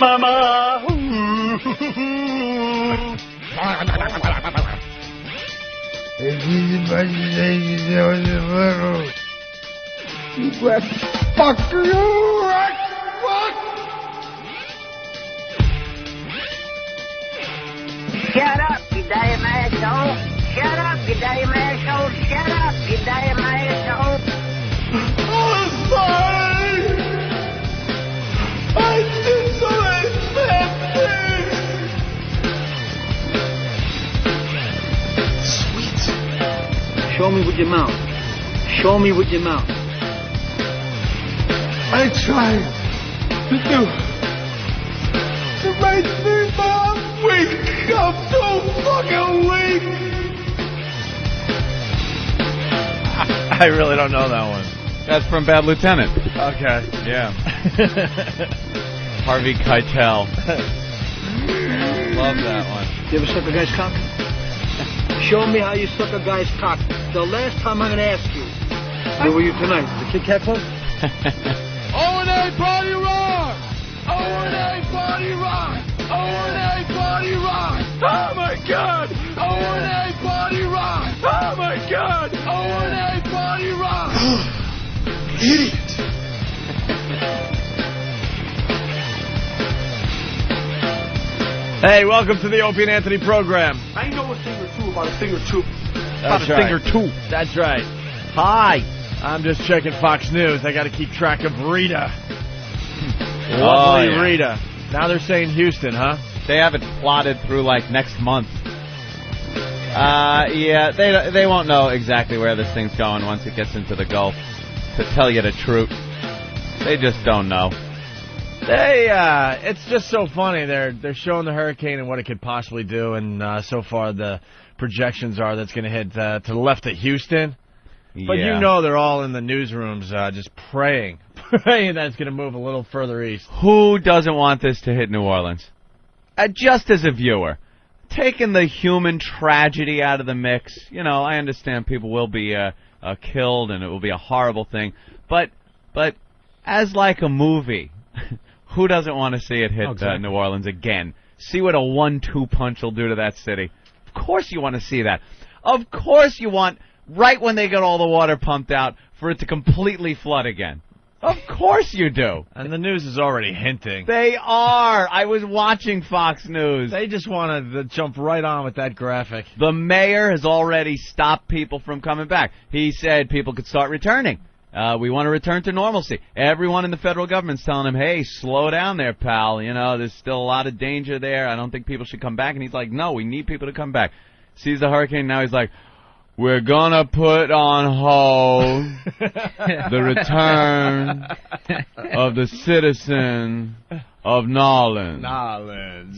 Mama. You rat fuck, you rat fuck! Shut up, you damn asshole! Shut up, you damn asshole! Shut up, you damn asshole! I'm sorry! I did so many bad things! Sweet. Show me with your mouth. Show me with your mouth. I tried to do the right thing, but I'm weak. I'm so fucking weak. I really don't know that one. That's from Bad Lieutenant. Okay. Yeah. Harvey Keitel. Love that one. You ever suck a guy's cock? Show me how you suck a guy's cock. The last time I'm going to ask you. Where were you tonight? The Kit Kat Club? O&A party rock! O&A party rock! O&A party rock! Oh my God! O&A party rock! Oh my God! O&A party rock! Idiot! Hey, welcome to the Opie and Anthony program. I know a thing or two about a thing or two. That's right. Thing or two. That's right. Hi. I'm just checking Fox News. I got to keep track of Rita. Lovely yeah. Rita. Now they're saying Houston, huh? They have it plotted through like next month. Yeah, they won't know exactly where this thing's going once it gets into the Gulf. To tell you the truth, they just don't know. It's just so funny. They're showing the hurricane and what it could possibly do, and so far the projections are that's going to hit to the left of Houston. But yeah. you know they're all in the newsrooms just praying that it's going to move a little further east. Who doesn't want this to hit New Orleans? Just as a viewer, taking the human tragedy out of the mix, you know, I understand people will be killed and it will be a horrible thing. But as like a movie, who doesn't want to see it hit New Orleans again? See what a 1-2 punch will do to that city. Of course you want to see that. Of course you want, right when they get all the water pumped out, for it to completely flood again. Of course you do. And the news is already hinting. They are. I was watching Fox News. They just wanted to jump right on with that graphic. The mayor has already stopped people from coming back. He said people could start returning. We want to return to normalcy. Everyone in the federal government's telling him, hey, slow down there, pal. You know, there's still a lot of danger there. I don't think people should come back. And he's like, no, we need people to come back. Sees the hurricane. Now he's like, we're going to put on hold the return of the citizen of Nolans.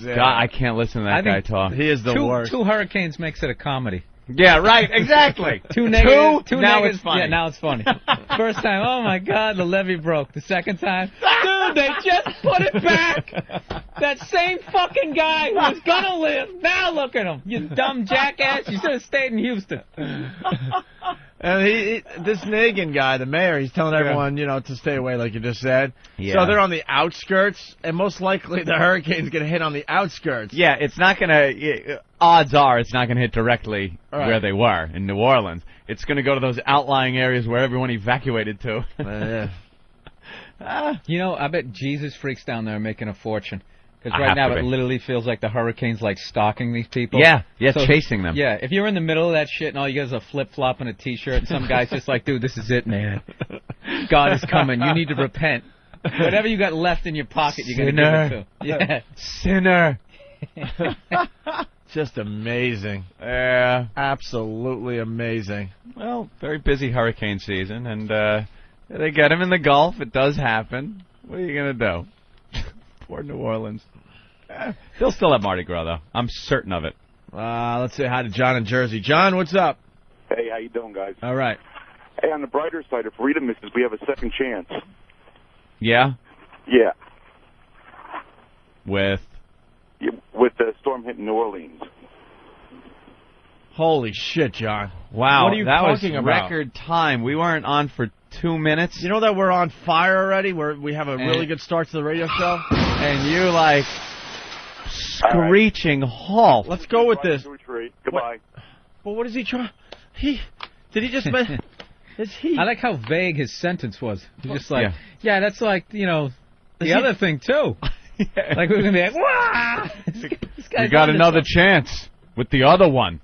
Yeah. God, I can't listen to that guy talk. He is the worst. Two hurricanes makes it a comedy. Yeah, right, exactly. Two negative. Now negatives. it's funny. Yeah, now it's funny. First time, oh my God, the levee broke. The second time, dude, they just put it back. That same fucking guy who was gonna live, now look at him. You dumb jackass, you should have stayed in Houston. And this Nagin guy, the mayor, he's telling everyone, you know, to stay away, like you just said. Yeah. So they're on the outskirts, and most likely the hurricane's going to hit on the outskirts. Yeah, it's not going to, odds are it's not going to hit directly where they were, in New Orleans. It's going to go to those outlying areas where everyone evacuated to. You know, I bet Jesus freaks down there making a fortune. Because right now it literally feels like the hurricane's like stalking these people. Yeah, So, chasing them. Yeah, if you're in the middle of that shit and all you got is a flip-flop and a T-shirt and some guy's just like, dude, this is it, man. God is coming. You need to repent. Whatever you got left in your pocket, you got to give it to. Yeah. Sinner. Just amazing. Yeah. Absolutely amazing. Well, very busy hurricane season, and they get him in the Gulf. It does happen. What are you going to do? Poor New Orleans. They'll still have Mardi Gras, though. I'm certain of it. Let's say hi to John in Jersey. John, what's up? Hey, how you doing, guys? All right. Hey, on the brighter side, if Rita misses, we have a second chance. Yeah? Yeah. With the storm hitting New Orleans. Holy shit, John. Wow, what are you that talking was about? record time. We weren't on for 2 minutes. You know that we're on fire already? We have a really good start to the radio show? and you like screeching halt. Let's go with this. Goodbye. Well, what is he trying? Did he just? Is he? I like how vague his sentence was. He's just like, Yeah. yeah, that's like, you know, the other thing too. Like we're gonna be like, wah! This guy's You got onto another something. chance with the other one.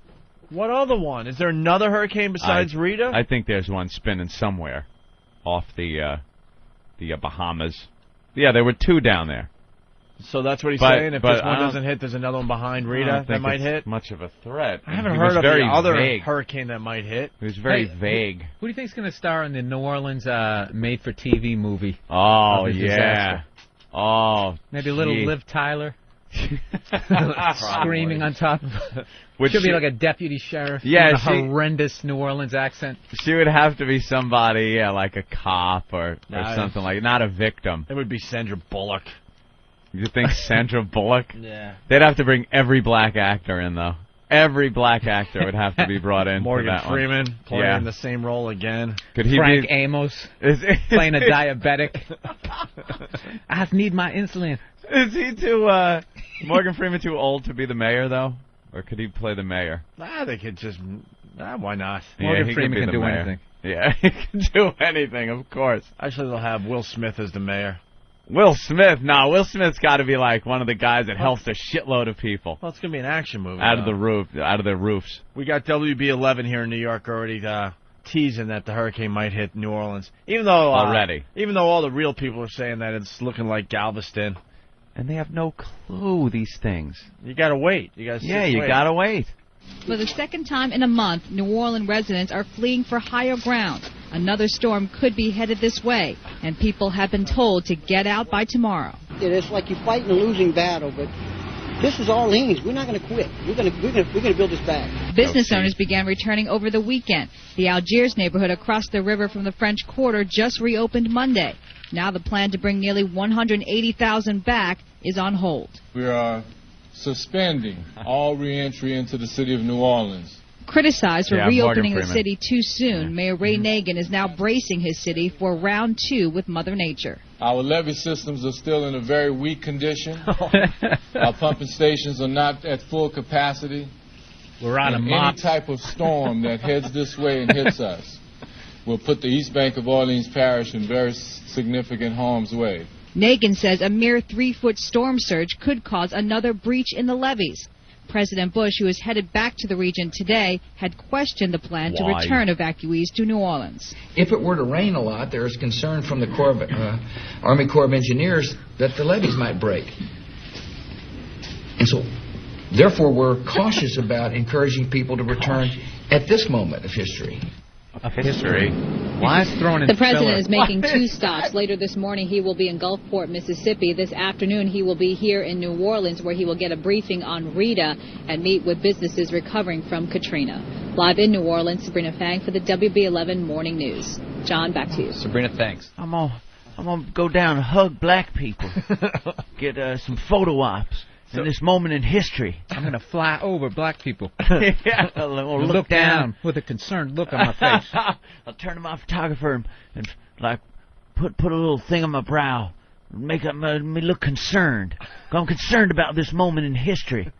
What other one? Is there another hurricane besides Rita? I think there's one spinning somewhere off the Bahamas. Yeah, there were 2 down there. So that's what he's But- saying. If but this I one don't- doesn't hit, there's another one behind I Rita don't that think might it's hit. much of a threat. I haven't He heard was of very the other vague. hurricane that might hit. It was very Hey, vague. Who do you think's gonna star in the New Orleans made-for-TV movie? Oh, of the yeah. disaster? Oh, Maybe a little gee. Liv Tyler Probably. screaming on top of it. Would Should be she- like a deputy sheriff. Yeah, with a she- horrendous New Orleans accent. She would have to be somebody, like a cop or Nah, something like, not a victim. It would be Sandra Bullock. You think Sandra Bullock? Yeah. They'd have to bring every black actor in, though. Every black actor would have to be brought in. for Morgan that one. Freeman playing Yeah. the same role again. Could he Frank be Amos is playing a diabetic. I need my insulin. Is he too Morgan Freeman too old to be the mayor though, or could he play the mayor? They could just. Why not? Morgan he Freeman be can the do mayor. anything. Yeah, he can do anything, of course. Actually, they'll have Will Smith as the mayor. Will Smith? No, Will Smith's got to be like one of the guys that helps a shitload of people Well, it's gonna be an action movie. out of though. the roof, out of their roofs. We got WB11 here in New York already teasing that the hurricane might hit New Orleans. Even though all the real people are saying that it's looking like Galveston. And they have no clue these things. You gotta wait. You gotta. Gotta wait. For the second time in a month, New Orleans residents are fleeing for higher ground. Another storm could be headed this way, and people have been told to get out by tomorrow. It's like you're fighting a losing battle, but this is Orleans. We're not going to quit. We're going to build this back. Business owners began returning over the weekend. The Algiers neighborhood across the river from the French Quarter just reopened Monday. Now the plan to bring nearly 180,000 back is on hold. We are suspending all reentry into the city of New Orleans. Criticized for Yeah, reopening Morgan the Freeman. city too soon, Mayor Ray Nagin is now bracing his city for round 2 with Mother Nature. Our levee systems are still in a very weak condition. Our pumping stations are not at full capacity. We're out of And mops. any type of storm that heads this way and hits us will put the East Bank of Orleans Parish in very significant harm's way. Nagin says a mere 3-foot storm surge could cause another breach in the levees. President Bush, who is headed back to the region today, had questioned the plan to Why? return evacuees to New Orleans. If it were to rain a lot, there is concern from the Army Corps of Engineers that the levees might break. And so, therefore, we're cautious about encouraging people to return at this moment of history. History. Why is throwing in The president filler? is making 2 stops. Later this morning, he will be in Gulfport, Mississippi. This afternoon, he will be here in New Orleans, where he will get a briefing on Rita and meet with businesses recovering from Katrina. Live in New Orleans, Sabrina Fang for the WB11 Morning News. John, back to you. Sabrina, thanks. I'm gonna go down and hug black people. Get some photo ops in this moment in history. I'm gonna fly over black people. Yeah, I'll Look down with a concerned look on my face. I'll turn to my photographer and like put a little thing on my brow, make me look concerned. I'm concerned about this moment in history.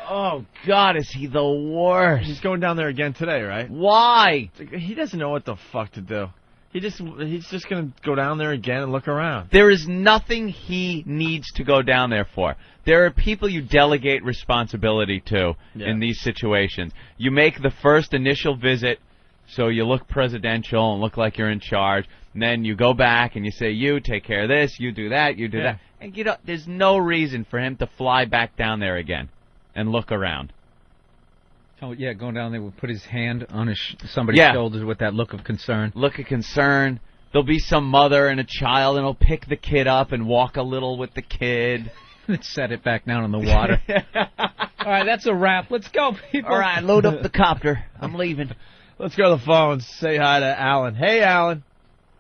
Oh God, is he the worst? He's going down there again today, right? Why? He doesn't know what the fuck to do. He's just gonna go down there again and look around. There is nothing he needs to go down there for. There are people you delegate responsibility to in these situations. You make the first initial visit so you look presidential and look like you're in charge. And then you go back and you say, you take care of this, you do that, you do that. And there's no reason for him to fly back down there again and look around. Oh, yeah, going down there, will put his hand on somebody's shoulders with that look of concern. Look of concern. There'll be some mother and a child, and he'll pick the kid up and walk a little with the kid. Let's set it back down in the water. All right, that's a wrap. Let's go, people. All right, load up the copter. I'm leaving. Let's go to the phones. Say hi to Alan. Hey, Alan.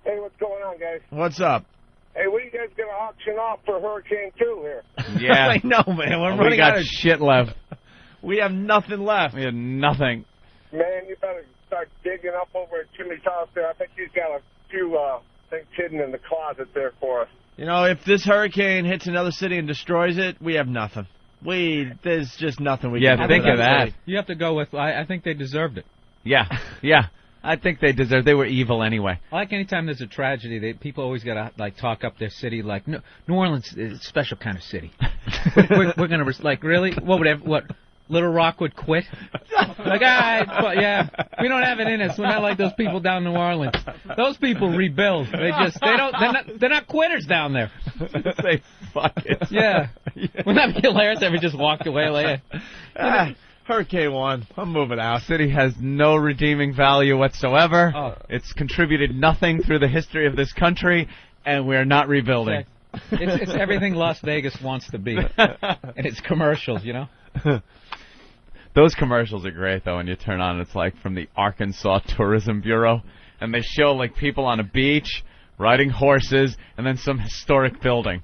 Hey, what's going on, guys? What's up? Hey, what are you guys going to auction off for Hurricane 2 here? Yeah. I know, man. We're We running got out of shit left. We have nothing left. We have nothing. Man, you better start digging up over at Jimmy's house there. I think he's got a few things hidden in the closet there for us. You know, if this hurricane hits another city and destroys it, we have nothing. There's just nothing we can do. Yeah, think of that. City. You have to go with, I think they deserved it. Yeah. I think they deserved. They were evil ananyway. I like anytime there's a tragedy, people always got to talk up their city. Like New Orleans is a special kind of city. we're gonna really? What? Little Rock would quit? Like, yeah, we don't have it in us. We're not like those people down in New Orleans. Those people rebuild. They're not quitters down there. Say fuck it. Yeah. Wouldn't that be hilarious if we just walked away like Hurricane 1. I'm moving out. City has no redeeming value whatsoever. Oh. It's contributed nothing through the history of this country, and we're not rebuilding. It's everything Las Vegas wants to be. And it's commercials, you know? Those commercials are great, though, when you turn on. It's like from the Arkansas Tourism Bureau, and they show like people on a beach riding horses and then some historic building.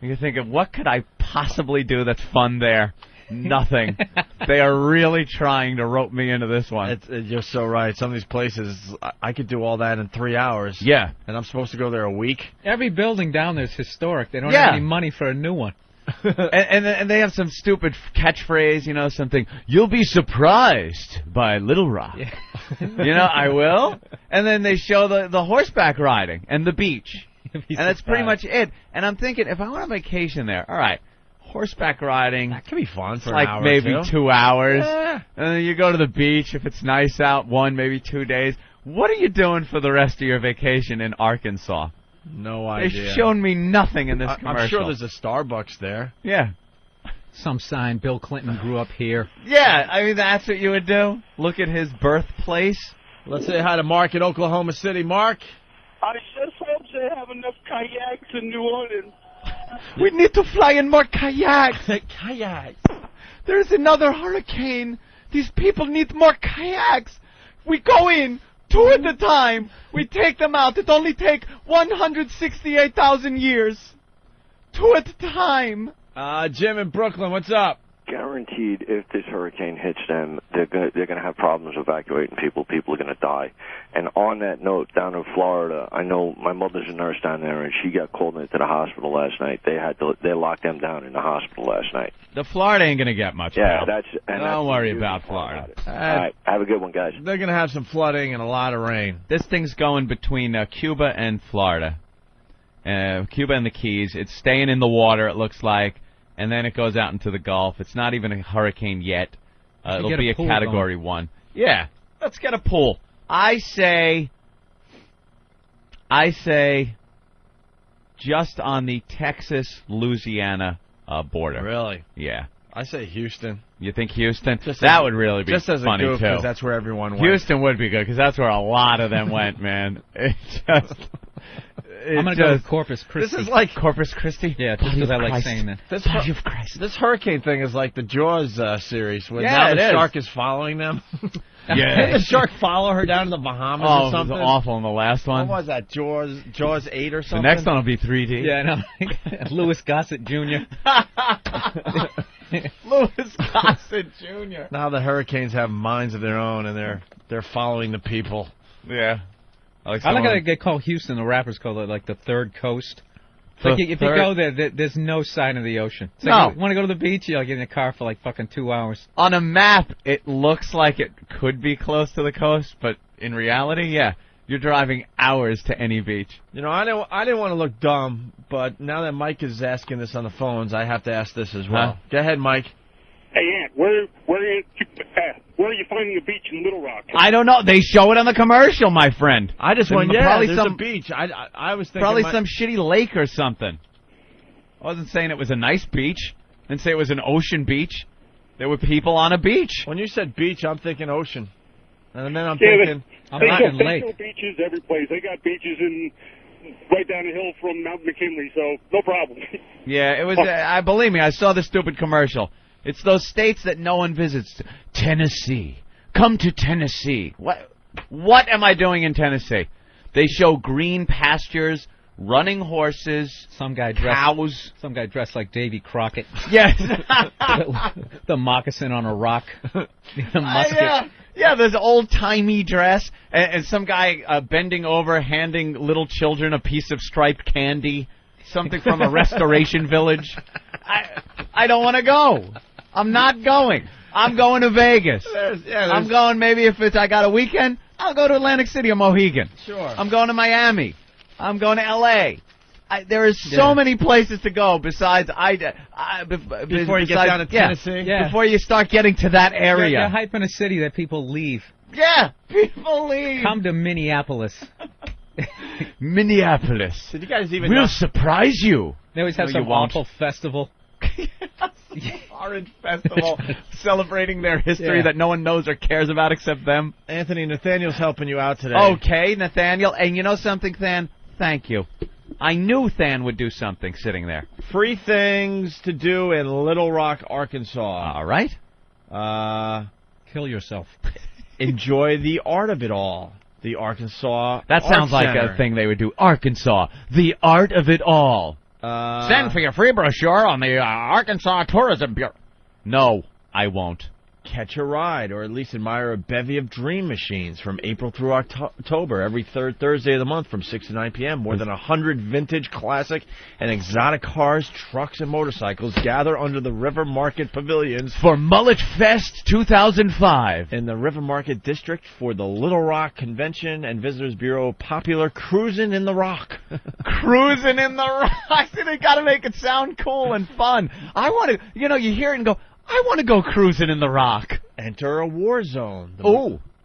And you think of, what could I possibly do that's fun there? Nothing. They are really trying to rope me into this one. You're so right. Some of these places, I could do all that in 3 hours. Yeah. And I'm supposed to go there a week. Every building down there is historic. They don't have any money for a new one. and they have some stupid catchphrase, you know, something, you'll be surprised by Little Rock. Yeah. You know, I will. And then they show the horseback riding and the beach. And that's pretty much it. And I'm thinking, if I want a vacation there, all right, horseback riding. That could be fun for like an hour maybe or 2 hours. Yeah. And then you go to the beach if it's nice out, 1, maybe 2 days. What are you doing for the rest of your vacation in Arkansas? No idea. They've shown me nothing in this commercial. I'm sure there's a Starbucks there. Yeah. Some sign, Bill Clinton grew up here. Yeah, I mean, that's what you would do. Look at his birthplace. Let's say hi to Mark in Oklahoma City. Mark? I just hope they have enough kayaks in New Orleans. We need to fly in more kayaks. Kayaks. There's another hurricane. These people need more kayaks. We go in 2 at a time. We take them out. It only takes 168,000 years. 2 at a time. Jim in Brooklyn, what's up? Guaranteed, if this hurricane hits them, they're gonna have problems evacuating people. People are gonna die. And on that note, down in Florida, I know my mother's a nurse down there, and she got called into the hospital last night. They locked them down in the hospital last night. The Florida ain't gonna get much. Yeah, help. Don't worry about Florida. All right, have a good one, guys. They're gonna have some flooding and a lot of rain. This thing's going between Cuba and Florida. Cuba and the Keys. It's staying in the water, it looks like. And then it goes out into the Gulf. It's not even a hurricane yet. It'll be a Category 1. Yeah, let's get a pool. I say just on the Texas-Louisiana border. Really? Yeah. I say Houston. You think Houston? That would really be just as funny, a goof, too. because that's where everyone went. Houston would be good, because that's where a lot of them went, man. I'm going to go with Corpus Christi. This is like Corpus Christi? Yeah, just because I like saying that. This hurricane thing is like the Jaws series, where now the shark is following them. Yeah. Didn't the shark follow her down to the Bahamas or something? It was awful in the last one. What was that, Jaws 8 or something? The next one will be 3D. Yeah, I know. Louis Gossett Jr. Louis Gossett Jr. Now the hurricanes have minds of their own, and they're following the people. Yeah. I like how they call Houston, the rappers call it like the third coast. Like if you go there, there's no sign of the ocean. It's like you want to go to the beach, you'll get in a car for like fucking 2 hours. On a map, it looks like it could be close to the coast, but in reality, yeah, you're driving hours to any beach. You know, I didn't want to look dumb, but now that Mike is asking this on the phones, I have to ask this as well. Huh? Go ahead, Mike. Hey, Ant, where are you finding a beach in Little Rock? I don't know. They show it on the commercial, my friend. I just went, probably there's a beach. I was thinking probably some shitty lake or something. I wasn't saying it was a nice beach. I didn't say it was an ocean beach. There were people on a beach. When you said beach, I'm thinking ocean. And then I'm thinking... They got beaches every place. They got beaches right down the hill from Mount McKinley, so no problem. Yeah, it was... believe me, I saw the stupid commercial. It's those states that no one visits. Tennessee. Come to Tennessee. What am I doing in Tennessee? They show green pastures, running horses, cows. Some guy dressed like Davy Crockett. Yes. The moccasin on a rock. The musket. Yeah, there's old-timey dress, and some guy bending over, handing little children a piece of striped candy. something from a restoration village. I don't want to go. I'm not going. I'm going to Vegas. I'm going maybe if I got a weekend, I'll go to Atlantic City or Mohegan. Sure. I'm going to Miami. I'm going to L.A. There is so many places to go besides before you get down to Tennessee. Yeah. Before you start getting to that area. You're hyping a city that people leave. Yeah, people leave. Come to Minneapolis. Minneapolis. Did you guys even We'll surprise you. They always have some awful festival. Horrid festival celebrating their history that no one knows or cares about except them. Anthony, Nathaniel's helping you out today. Okay, Nathaniel. And you know something, Than? Thank you. I knew Than would do something sitting there. Free things to do in Little Rock, Arkansas. All right. Kill yourself. Enjoy the art of it all. The Arkansas That sounds like Center. a thing they would do. Arkansas, the art of it all. Send for your free brochure on the Arkansas Tourism Bureau. No, I won't. Catch a ride, or at least admire a bevy of dream machines from April through October, every third Thursday of the month from 6 to 9 p.m. More than 100 vintage, classic, and exotic cars, trucks, and motorcycles gather under the River Market Pavilions for Mullet Fest 2005 in the River Market District for the Little Rock Convention and Visitors Bureau. Popular Cruisin' in the Rock. Cruising in the Rock. They got to make it sound cool and fun. I want to, you hear it and go, I want to go cruising in the Rock. Enter a war zone.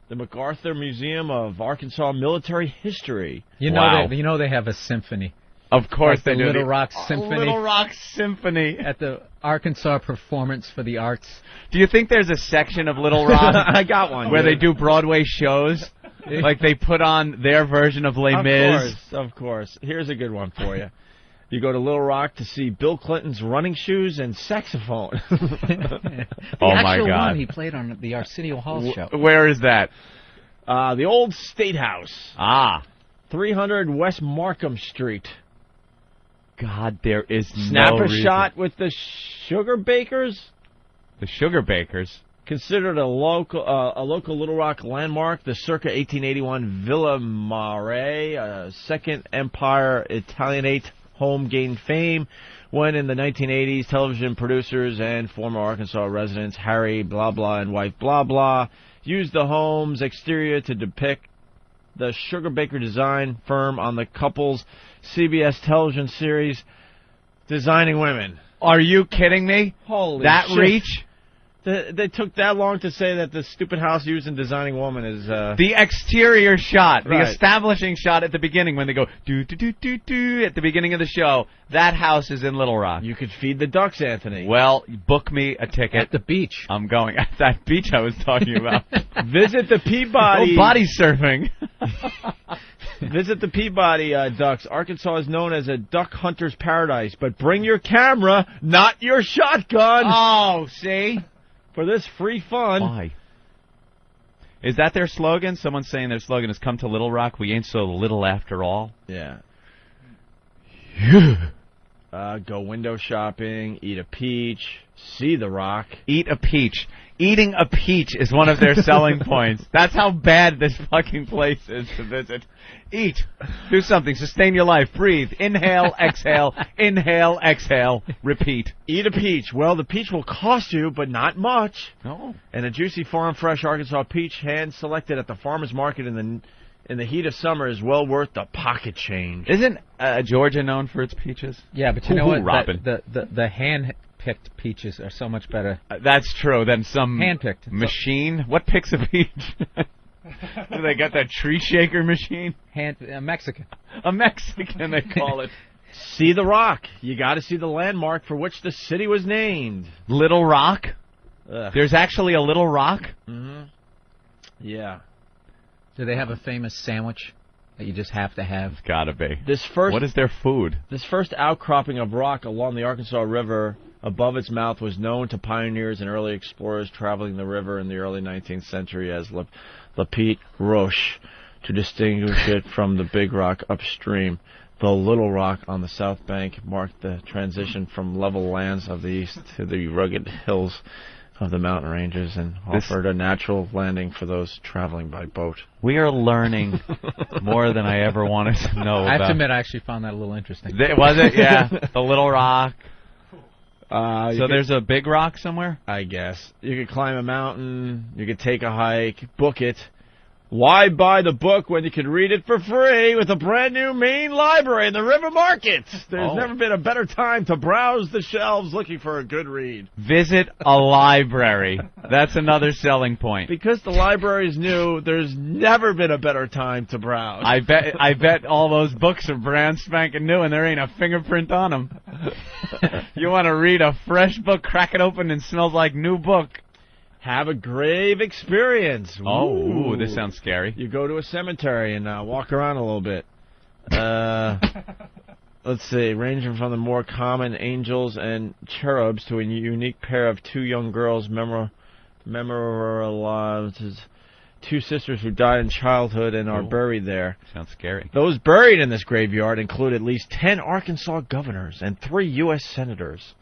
The MacArthur Museum of Arkansas Military History. You know they have a symphony. Of course like they the do. Little Rock Symphony. Little Rock Symphony. At the Arkansas Performance for the Arts. Do you think there's a section of Little Rock I got one. where they do Broadway shows? Like they put on their version of Les Mis? Of course. Here's a good one for you. You go to Little Rock to see Bill Clinton's running shoes and saxophone. The actual one he played on the Arsenio Hall show. Where is that? The old State House. 300 West Markham Street. God, there is Snap no a reason. shot with the Sugar Bakers. The Sugar Bakers. Considered a local Little Rock landmark, the circa 1881 Villa Mare, Second Empire Italianate home gained fame when in the 1980s television producers and former Arkansas residents Harry blah blah and wife blah blah used the home's exterior to depict the Sugar Baker design firm on the couple's CBS television series Designing Women. Are you kidding me? Holy that shit. reach? They took that long to say that the stupid house used in Designing Woman is... The exterior shot, Right. the establishing shot at the beginning when they go do at the beginning of the show, that house is in Little Rock. You could feed the ducks, Anthony. Well, book me a ticket. At the beach. I'm going. At that beach I was talking about. Visit the Peabody... Go body surfing. Visit the Peabody Ducks. Arkansas is known as a duck hunter's paradise, but bring your camera, not your shotgun. Oh, see? For this free fun. Why? Is that their slogan? Someone's saying their slogan is "Come to Little Rock. We ain't so little after all." Yeah. Go window shopping, eat a peach, see the Rock. Eat a peach. Eating a peach is one of their selling points. That's how bad this fucking place is to visit. Eat. Do something. Sustain your life. Breathe. Inhale, exhale. Inhale, exhale. Repeat. Eat a peach. Well, the peach will cost you, but not much. No. And a juicy farm fresh Arkansas peach hand selected at the farmer's market in the heat of summer is well worth the pocket change. Isn't Georgia known for its peaches? Yeah, but you know what? Robin. The hand-picked peaches are so much better. That's true than some hand-picked machine. What picks a peach? Do they got that tree shaker machine? Mexican. A Mexican, they call it. See the Rock. You got to see the landmark for which the city was named. Little Rock? Ugh. There's actually a Little Rock? Mm-hmm. Yeah. Do they have a famous sandwich that you just have to have? Gotta be. What is their food? This first outcropping of rock along the Arkansas River above its mouth was known to pioneers and early explorers traveling the river in the early 19th century as La Petite Roche, to distinguish it from the big rock upstream. The Little Rock on the south bank marked the transition from level lands of the east to the rugged hills of the mountain ranges and offered a natural landing for those traveling by boat. We are learning more than I ever wanted to know about. I have to admit, I actually found that a little interesting. Was it? Yeah. The Little Rock. So there's a big rock somewhere? I guess. You could climb a mountain, you could take a hike, book it. Why buy the book when you can read it for free with a brand new main library in the River Market? There's never been a better time to browse the shelves looking for a good read. Visit a library. That's another selling point. Because the library's new, there's never been a better time to browse. I bet all those books are brand spanking new and there ain't a fingerprint on them. You want to read a fresh book, crack it open, and smells like new book. Have a grave experience. Oh, this sounds scary. You go to a cemetery and walk around a little bit. Let's see, ranging from the more common angels and cherubs to a unique pair of two young girls memorialized. Two sisters who died in childhood and are buried there. Sounds scary. Those buried in this graveyard include at least 10 Arkansas governors and 3 U.S. senators,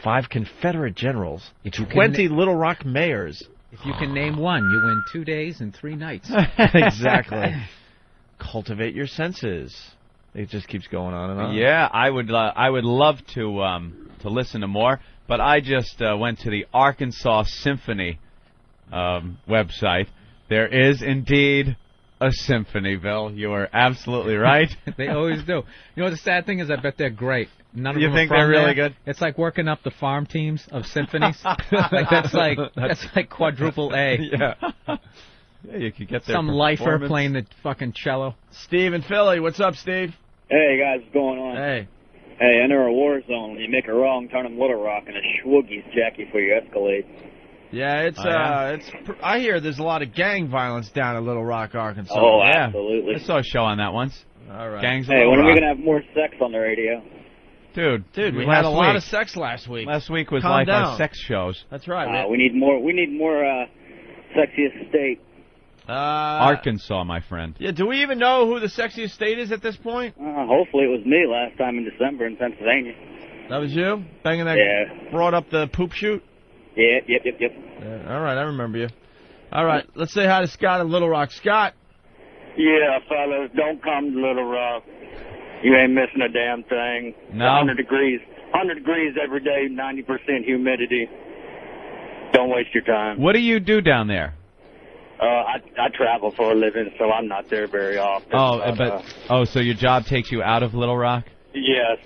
5 Confederate generals, 20 Little Rock mayors. If you can name one, you win 2 days and 3 nights. Exactly. Cultivate your senses. It just keeps going on and on. Yeah, I would love to listen to more, but I just went to the Arkansas Symphony website. There is indeed a symphony, Bill. You are absolutely right. They always do. You know what the sad thing is? I bet they're great. None of you them think are from they're really there. good? It's like working up the farm teams of symphonies. That's like quadruple A. Yeah. Yeah, you could get some lifer playing the fucking cello. Steve in Philly, what's up, Steve? Hey guys, what's going on? Hey. Hey, enter a war zone. You make a wrong turn in Little Rock, and a Schwoogie's jack you for your Escalade. Yeah, it's I hear there's a lot of gang violence down in Little Rock, Arkansas. Oh, yeah. absolutely. I saw a show on that once. All right. Gangs of Hey, Little when are we Rock. gonna have more sex on the radio? Dude, we had a lot of sex last week. Last week was Calm like down. our sex shows. That's right. We need more. We need more sexiest state. Arkansas, my friend. Yeah, do we even know who the sexiest state is at this point? Hopefully it was me last time in December in Pennsylvania. That was you? Banging that brought up the poop shoot? Yeah, yep. Yeah, all right, I remember you. All right, let's say hi to Scott in Little Rock. Scott. Yeah, fellas, don't come to Little Rock. You ain't missing a damn thing. No. 100 degrees every day, 90% humidity. Don't waste your time. What do you do down there? I travel for a living, so I'm not there very often. So your job takes you out of Little Rock? Yes,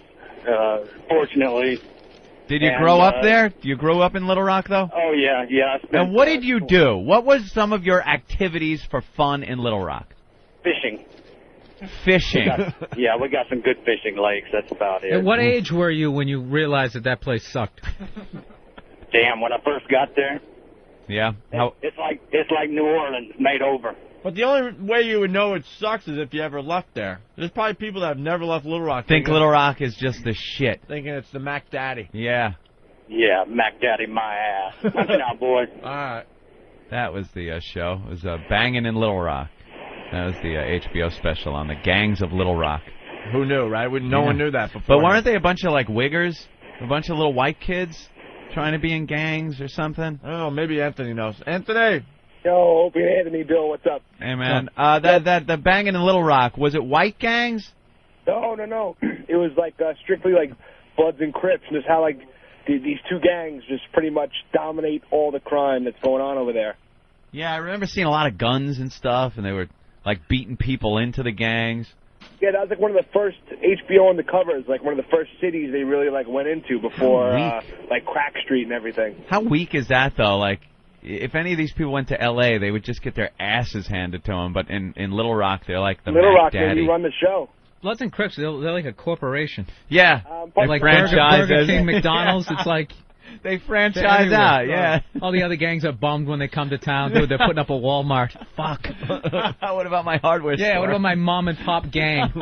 fortunately. Did you grow up there? You grew up in Little Rock, though? Oh, yeah. And what did you do? What was some of your activities for fun in Little Rock? Fishing. Fishing. We got some good fishing lakes. That's about it. At what age were you when you realized that place sucked? Damn, when I first got there. Yeah. It's like New Orleans made over. But the only way you would know it sucks is if you ever left there. There's probably people that have never left Little Rock. Think Little Rock is just the shit. Thinking it's the Mac Daddy. Yeah. Yeah, Mac Daddy my ass. Watch it out, boys. All right. That was the show. It was Bangin' in Little Rock. That was the HBO special on the gangs of Little Rock. Who knew, right? No one knew that before. But weren't they a bunch of, like, wiggers? A bunch of little white kids trying to be in gangs or something? Oh, maybe Anthony knows. Anthony! Yo, Opie, Anthony, Bill, what's up? Hey, man. The Bangin' in Little Rock, was it white gangs? No. It was, like, strictly, like, Bloods and Crips, and it's how, like, these two gangs just pretty much dominate all the crime that's going on over there. Yeah, I remember seeing a lot of guns and stuff, and they were, like, beating people into the gangs. Yeah, that was, like, one of the first HBO on the covers, like, one of the first cities they really, like, went into before, like, Crack Street and everything. How weak is that, though? Like, if any of these people went to L.A., they would just get their asses handed to them, but in Little Rock, they're like the Little Mac Rock, Daddy. you run the show. Bloods and Crips, they're like a corporation. Yeah. Like Burger King, McDonald's, it's like... They franchise out, yeah. All the other gangs are bummed when they come to town. Dude, they're putting up a Walmart. Fuck. What about my hardware store? Yeah, what about my mom and pop gang?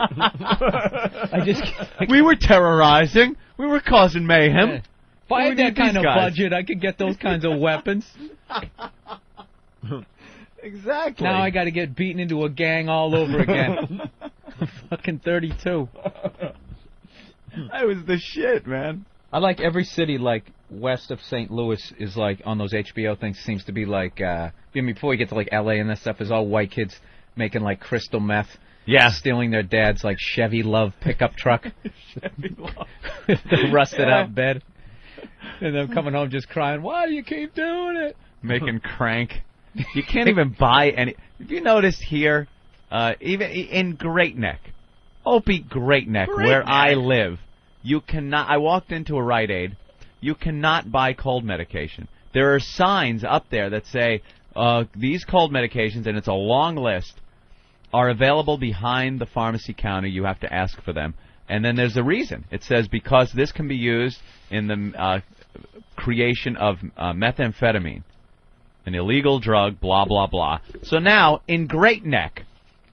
We were terrorizing. We were causing mayhem. Yeah. If I had that kind of budget, I could get those kinds of weapons. Exactly. Now I got to get beaten into a gang all over again. Fucking 32. That was the shit, man. I like every city, like, west of St. Louis is like on those HBO things. Seems to be like before we get to like L.A. and that stuff, is all white kids making like crystal meth. Yeah, stealing their dad's like Chevy Love pickup truck. Chevy Love. The rusted out bed. And them coming home just crying, why do you keep doing it? Making crank. You can't even buy any. Have you noticed here, even in Great Neck, Opie Great Neck, where I live, you cannot. I walked into a Rite Aid. You cannot buy cold medication. There are signs up there that say these cold medications, and it's a long list, are available behind the pharmacy counter. You have to ask for them. And then there's a reason. It says because this can be used in the creation of methamphetamine, an illegal drug, blah, blah, blah. So now, in Great Neck,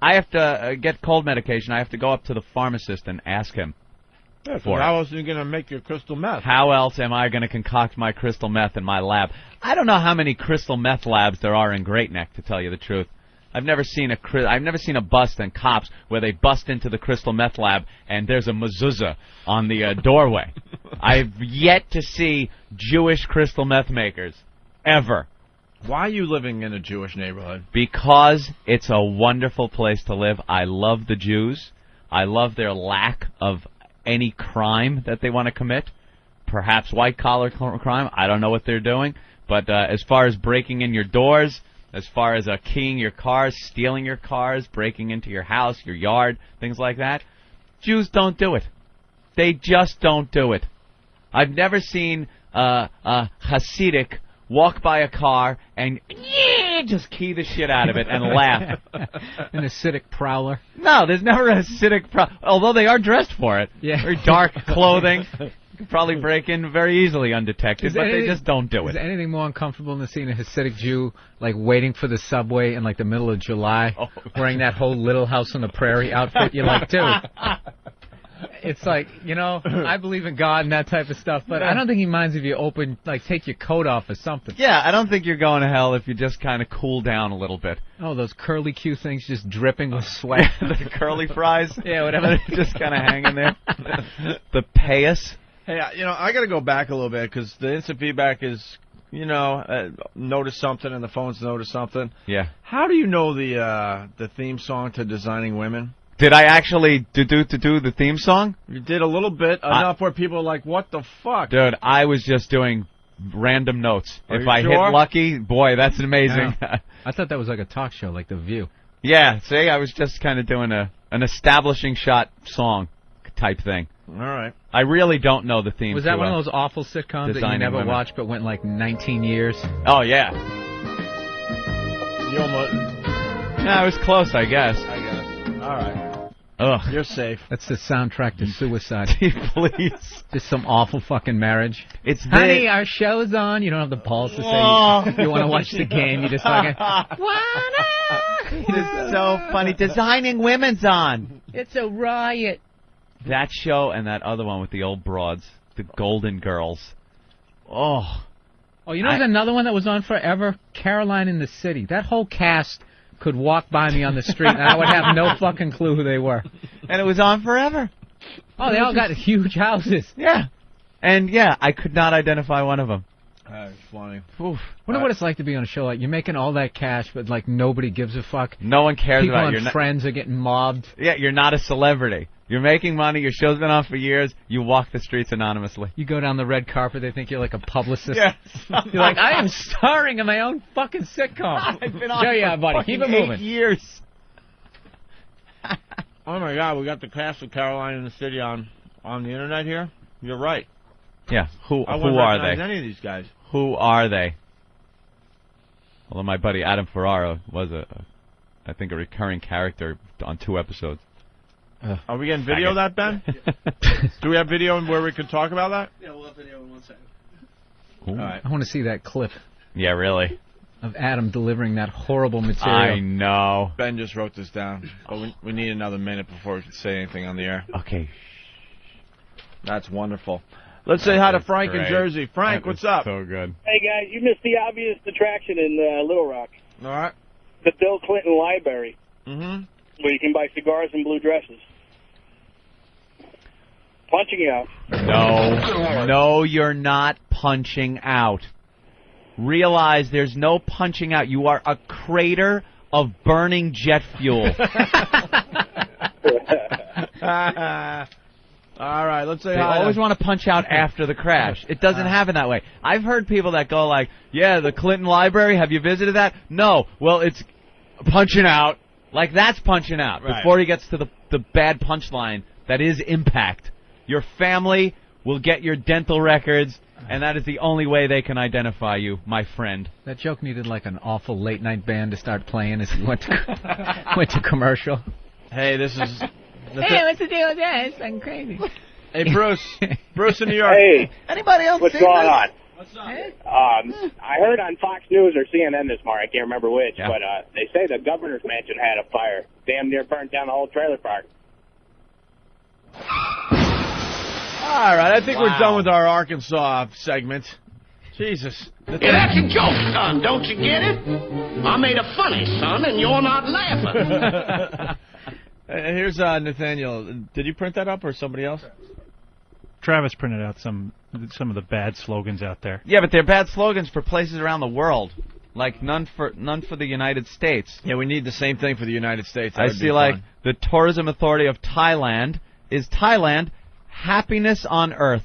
I have to get cold medication. I have to go up to the pharmacist and ask him for how it. else are you going to make your crystal meth? How else am I going to concoct my crystal meth in my lab? I don't know how many crystal meth labs there are in Great Neck, to tell you the truth. I've never seen a bust in Cops where they bust into the crystal meth lab and there's a mezuzah on the doorway. I've yet to see Jewish crystal meth makers, ever. Why are you living in a Jewish neighborhood? Because it's a wonderful place to live. I love the Jews. I love their lack of any crime that they want to commit. Perhaps white-collar crime. I don't know what they're doing. But as far as breaking in your doors, as far as keying your cars, stealing your cars, breaking into your house, your yard, things like that, Jews don't do it. They just don't do it. I've never seen a Hasidic walk by a car and just key the shit out of it and laugh. An Hasidic prowler. No, there's never a Hasidic prowler, although they are dressed for it. Yeah. Very dark clothing. You could probably break in very easily undetected, but they just don't do it. Is there anything more uncomfortable than seeing a Hasidic Jew like waiting for the subway in like the middle of July, wearing that whole Little House on the Prairie outfit? You're like, dude. It's like, I believe in God and that type of stuff, but I don't think he minds if you take your coat off or something. Yeah, I don't think you're going to hell if you just kind of cool down a little bit. Oh, those curly Q things just dripping with sweat. The curly fries? Yeah, whatever. Just kind of hanging there. The payas. Hey, I got to go back a little bit because the instant feedback is, notice something and the phones notice something. Yeah. How do you know the theme song to Designing Women? Did I actually do the theme song? You did a little bit, enough where people are like, what the fuck? Dude, I was just doing random notes. Are if you I sure? hit lucky, boy, that's amazing. Yeah. I thought that was like a talk show, like The View. Yeah, see, I was just kind of doing an establishing shot song type thing. All right. I really don't know the theme. Was that one of those awful sitcoms that you never watched but went like 19 years? Oh, yeah. You almost... Yeah, I was close, I guess. All right. Ugh. You're safe. That's the soundtrack to Suicide. Please. Just some awful fucking marriage. It's Honey, our show's on. You don't have the balls to say you want to watch the game. You just fucking... It's so funny. Designing Women's on. It's a riot. That show and that other one with the old broads, the Golden Girls. Oh. Oh, there's another one that was on forever? Caroline in the City. That whole cast could walk by me on the street and I would have no fucking clue who they were. And it was on forever. Oh, they all got huge houses. Yeah. And, yeah, I could not identify one of them. That's funny. Oof. Wonder what it's like to be on a show like you're making all that cash, but like nobody gives a fuck. No one cares People about and you. Friends are getting mobbed. Yeah, you're not a celebrity. You're making money. Your show's been on for years. You walk the streets anonymously. You go down the red carpet. They think you're like a publicist. Yes. You're like, I am starring in my own fucking sitcom. I've been on yeah, buddy. Keep it moving. 8 years. Oh my God, we got the cast of Caroline in the City on the internet here. You're right. Yeah. Who I wouldn't are recognize they? Any of these guys? Who are they? Although my buddy Adam Ferrara was I think a recurring character on 2 episodes. Are we getting video of that, Ben? Do we have video where we could talk about that? Yeah, we'll have video in 1 second. All right. I want to see that clip. Yeah, really. Of Adam delivering that horrible material. I know. Ben just wrote this down, but we need another minute before we can say anything on the air. Okay. That's wonderful. Let's say hi to Frank in Jersey. Frank, what's up? So good. Hey, guys, you missed the obvious attraction in Little Rock. All right. The Bill Clinton Library, Mm-hmm. where you can buy cigars and blue dresses. Punching out. No, you're not punching out. Realize there's no punching out. You are a crater of burning jet fuel. All right, let's say They hi. always want to punch out after the crash. It doesn't happen that way. I've heard people that go like, yeah, the Clinton Library, have you visited that? No. Well, it's punching out. Like, that's punching out. Right. Before he gets to the bad punchline, that is impact. Your family will get your dental records, and that is the only way they can identify you, my friend. That joke needed like an awful late-night band to start playing as he went to commercial. Hey, this is... Hey, what's the deal with that? It's fucking crazy. Hey, Bruce. Bruce in New York. Hey. Anybody else What's seen going this? on? What's up? I heard on Fox News or CNN this morning, I can't remember which, Yeah. but they say the governor's mansion had a fire. Damn near burnt down the whole trailer park. All right, I think we're done with our Arkansas segment. Jesus. Yeah, that's a joke, son. Don't you get it? I made a funny, son, and you're not laughing. Here's Nathaniel. Did you print that up or somebody else? Travis printed out some of the bad slogans out there. Yeah, but they're bad slogans for places around the world. Like, none for the United States. Yeah, we need the same thing for the United States. That I would be see, like, fun. the Tourism Authority of Thailand is Thailand, happiness on earth.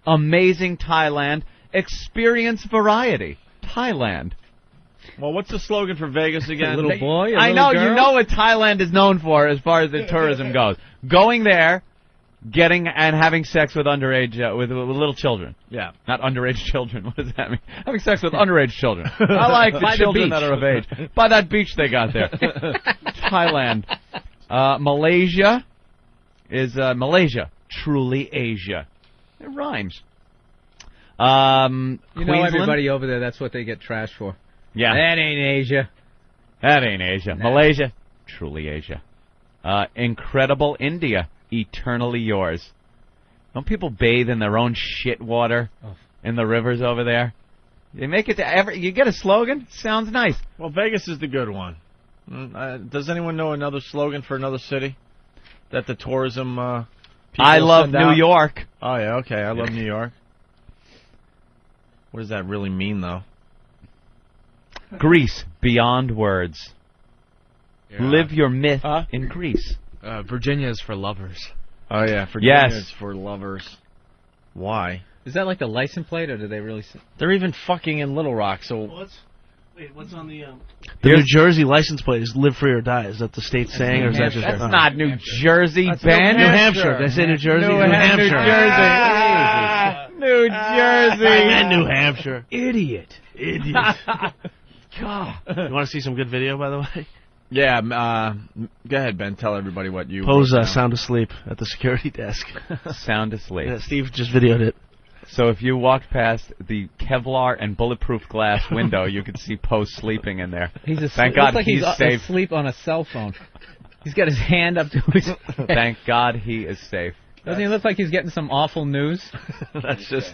Amazing Thailand, experience variety. Thailand. Well, what's the slogan for Vegas again? A little boy, a I little know, girl? you know what Thailand is known for as far as the tourism goes. Going there, getting and having sex with underage, with little children. Yeah. Not underage children. What does that mean? Having sex with underage children. I like the children that are of age. By that beach they got there. Thailand. Malaysia is Malaysia. Truly Asia. It rhymes. You know Queensland? everybody over there, that's what they get trashed for. Yeah. That ain't Asia. That ain't Asia. Nah. Malaysia. Truly Asia. Incredible India. Eternally yours. Don't people bathe in their own shit water in the rivers over there? They make it to you get a slogan? Sounds nice. Well, Vegas is the good one. Does anyone know another slogan for another city that the tourism people I love send New out? York. Oh, yeah, okay. I love New York. What does that really mean, though? Greece, beyond words. Yeah. Live your myth in Greece. Virginia is for lovers. Oh, yeah, Virginia Yes. is for lovers. Why? Is that like the license plate, or do they really... They're even fucking in Little Rock, so... What's on the... The New Jersey license plate is live free or die. Is that the state saying, or is that just... That's not New Jersey, Ben. New Hampshire. Did I say New Jersey? New Hampshire. New Jersey. I meant New Hampshire. Idiot. God. You want to see some good video, by the way? Yeah, go ahead, Ben. Tell everybody what you... Pose sound asleep at the security desk. Sound asleep. Yeah, Steve just videoed it. So if you walked past the Kevlar and bulletproof glass window, you could see Poe sleeping in there. He's asleep. Thank God Looks like he's safe. asleep on a cell phone. He's got his hand up to his head. Thank God he is safe. Doesn't he look like he's getting some awful news? That's just...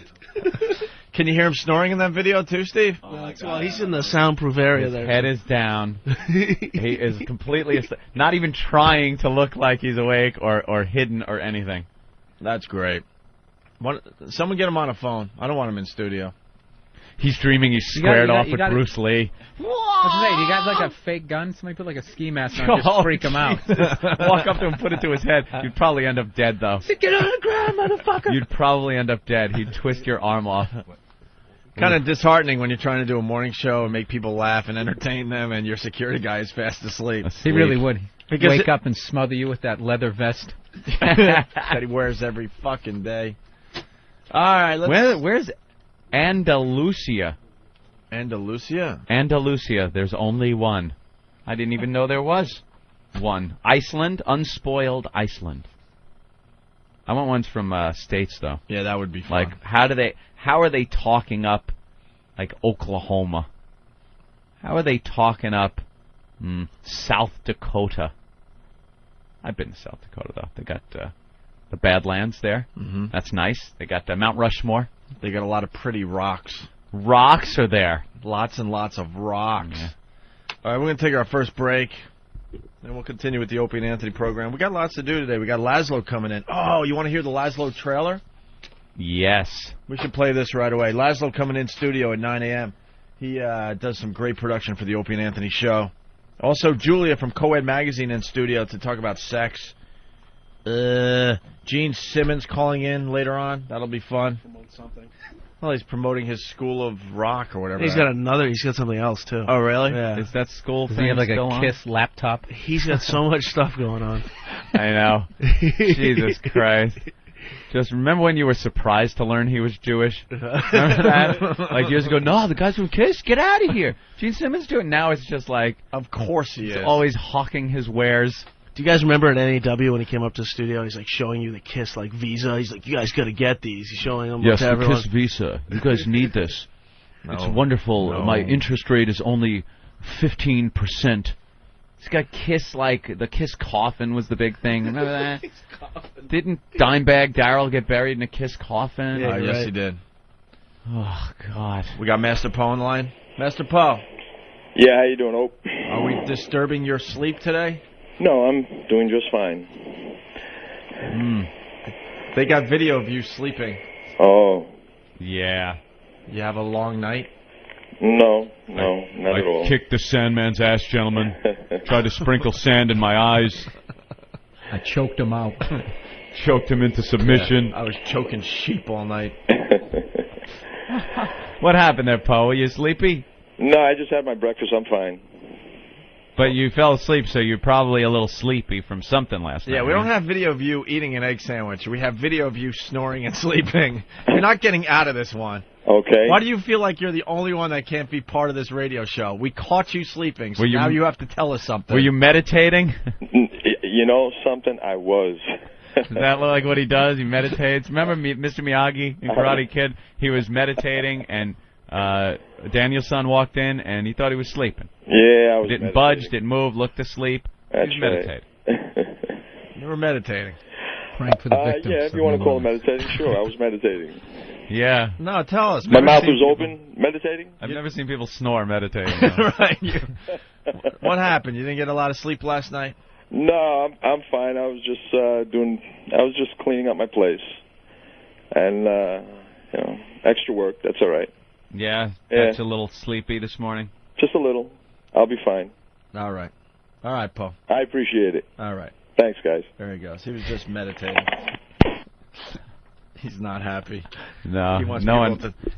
Can you hear him snoring in that video, too, Steve? Well, he's in the soundproof area His there. head is down. He is completely asleep. Not even trying to look like he's awake or hidden or anything. That's great. Someone get him on a phone. I don't want him in studio. He's dreaming he's squared off with Bruce Lee. What's his name? You got like a fake gun? Somebody put like a ski mask on and just freak him out. Walk up to him, put it to his head. You'd probably end up dead, though. Get on the ground, motherfucker! You'd probably end up dead. He'd twist your arm off. Kind of disheartening when you're trying to do a morning show and make people laugh and entertain them, and your security guy is fast asleep. He really would. Because Wake up and smother you with that leather vest. that he wears every fucking day. All right, Where's Andalusia? Andalusia? Andalusia. There's only one. I didn't even know there was one. Iceland, unspoiled Iceland. I want ones from states though. Yeah, that would be fun. Like how are they talking up like Oklahoma? How are they talking up South Dakota? I've been to South Dakota though. They got the Badlands there. Mm-hmm. That's nice. They got Mount Rushmore. They got a lot of pretty rocks. Rocks are there. Lots and lots of rocks. Yeah. All right, we're going to take our first break. Then we'll continue with the Opie and Anthony program. We got lots to do today. We got Laszlo coming in. Oh, you want to hear the Laszlo trailer? Yes. We should play this right away. Laszlo coming in studio at 9 a.m. He does some great production for the Opie and Anthony show. Also, Julia from Coed Magazine in studio to talk about sex. Gene Simmons calling in later on. That'll be fun. Promote something. Well, he's promoting his School of Rock or whatever. He's got something else, too. Oh, really? Yeah. Is that school Does thing he have like still a on? KISS laptop? He's got so much stuff going on. I know. Jesus Christ. Just remember when you were surprised to learn he was Jewish? Remember that? Like years ago, no, the guy's from KISS, get out of here. Gene Simmons doing it. Now it's just like, of course he he's is. always hawking his wares. Do you guys remember at NAW when he came up to the studio and he's like showing you the KISS like Visa? He's like, you guys got to get these. He's showing them Yes, to the everyone. KISS Visa. You guys need this. No. It's wonderful. No. My interest rate is only 15%. He's got KISS, like, the KISS coffin was the big thing. Remember that? Didn't Dimebag Darrell get buried in a KISS coffin? Yeah, yes, he did. Oh, God. We got Master Poe on the line. Master Poe. Yeah, how you doing, Ope? Are we disturbing your sleep today? No, I'm doing just fine. They got video of you sleeping. Oh. Yeah. You have a long night? No, not at all. I kicked the Sandman's ass, gentlemen. Tried to sprinkle sand in my eyes. I choked him out. Choked him into submission. Yeah, I was choking sheep all night. What happened there, Poe? Are you sleepy? No, I just had my breakfast. I'm fine. But you fell asleep, so you're probably a little sleepy from something last night. Yeah, we don't have video of you eating an egg sandwich. We have video of you snoring and sleeping. You're not getting out of this one. Okay. Why do you feel like you're the only one that can't be part of this radio show? We caught you sleeping, so now you have to tell us something. Were you meditating? You know something? I was. Does that look like what he does? He meditates. Remember Mr. Miyagi in Karate Kid? He was meditating, and Daniel-san walked in, and he thought he was sleeping. Yeah, I was Didn't meditating. budge, didn't move, looked asleep. That's he was meditating. You were meditating. Prank for the victims. Yeah, if you want to call it meditating, sure, I was meditating. Yeah. No, tell us. My mouth was open, meditating? I've never seen people snore meditating. Right. What happened? You didn't get a lot of sleep last night? No, I'm fine. I was just cleaning up my place. And, extra work, that's all right. Yeah, that's a little sleepy this morning. Just a little. I'll be fine. All right. All right, Poe. I appreciate it. All right. Thanks, guys. There he goes. He was just meditating. He's not happy. No, he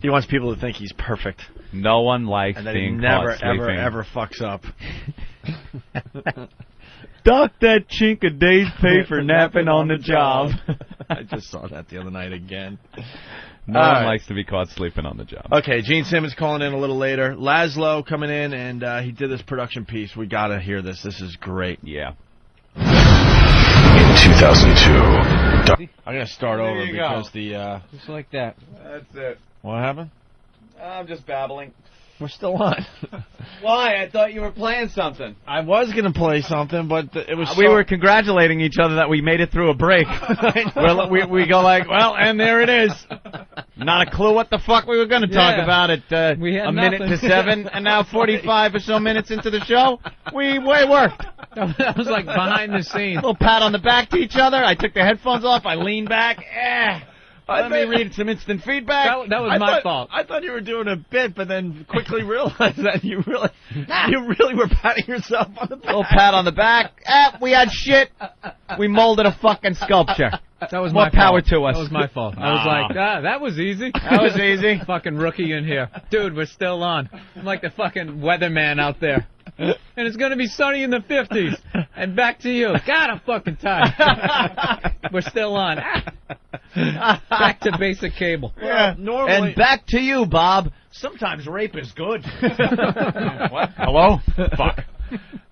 wants people to think he's perfect. No one likes and that being he never, caught sleeping. ever fucks up. Dock that chink a day's pay for napping on the job. I just saw that the other night again. No one likes to be caught sleeping on the job. Okay, Gene Simmons calling in a little later. Laszlo coming in, and he did this production piece. We got to hear this. This is great. Yeah. In 2002. I'm going to start There over you because go. Just like that. That's it. What happened? I'm just babbling. We're still on. Why? I thought you were playing something. I was going to play something, but it was We were congratulating each other that we made it through a break. we go like, well, and there it is. Not a clue what the fuck we were going to talk about at a minute to 7, and now 45 or so minutes into the show, we worked. That was like behind the scenes. A little pat on the back to each other. I took the headphones off. I leaned back. Let me read some instant feedback. That was my fault. I thought you were doing a bit, but then quickly realized that you really were patting yourself on the back. Little pat on the back. We had shit. We molded a fucking sculpture. That was More my power fault. to us. That was my fault. I was like, that was easy. That was easy. Fucking rookie in here. Dude, we're still on. I'm like the fucking weatherman out there. And it's going to be sunny in the 50s. And back to you. God, I'm fucking tired. We're still on. Back to basic cable. Yeah, normally. And back to you, Bob. Sometimes rape is good. What? Hello? Fuck.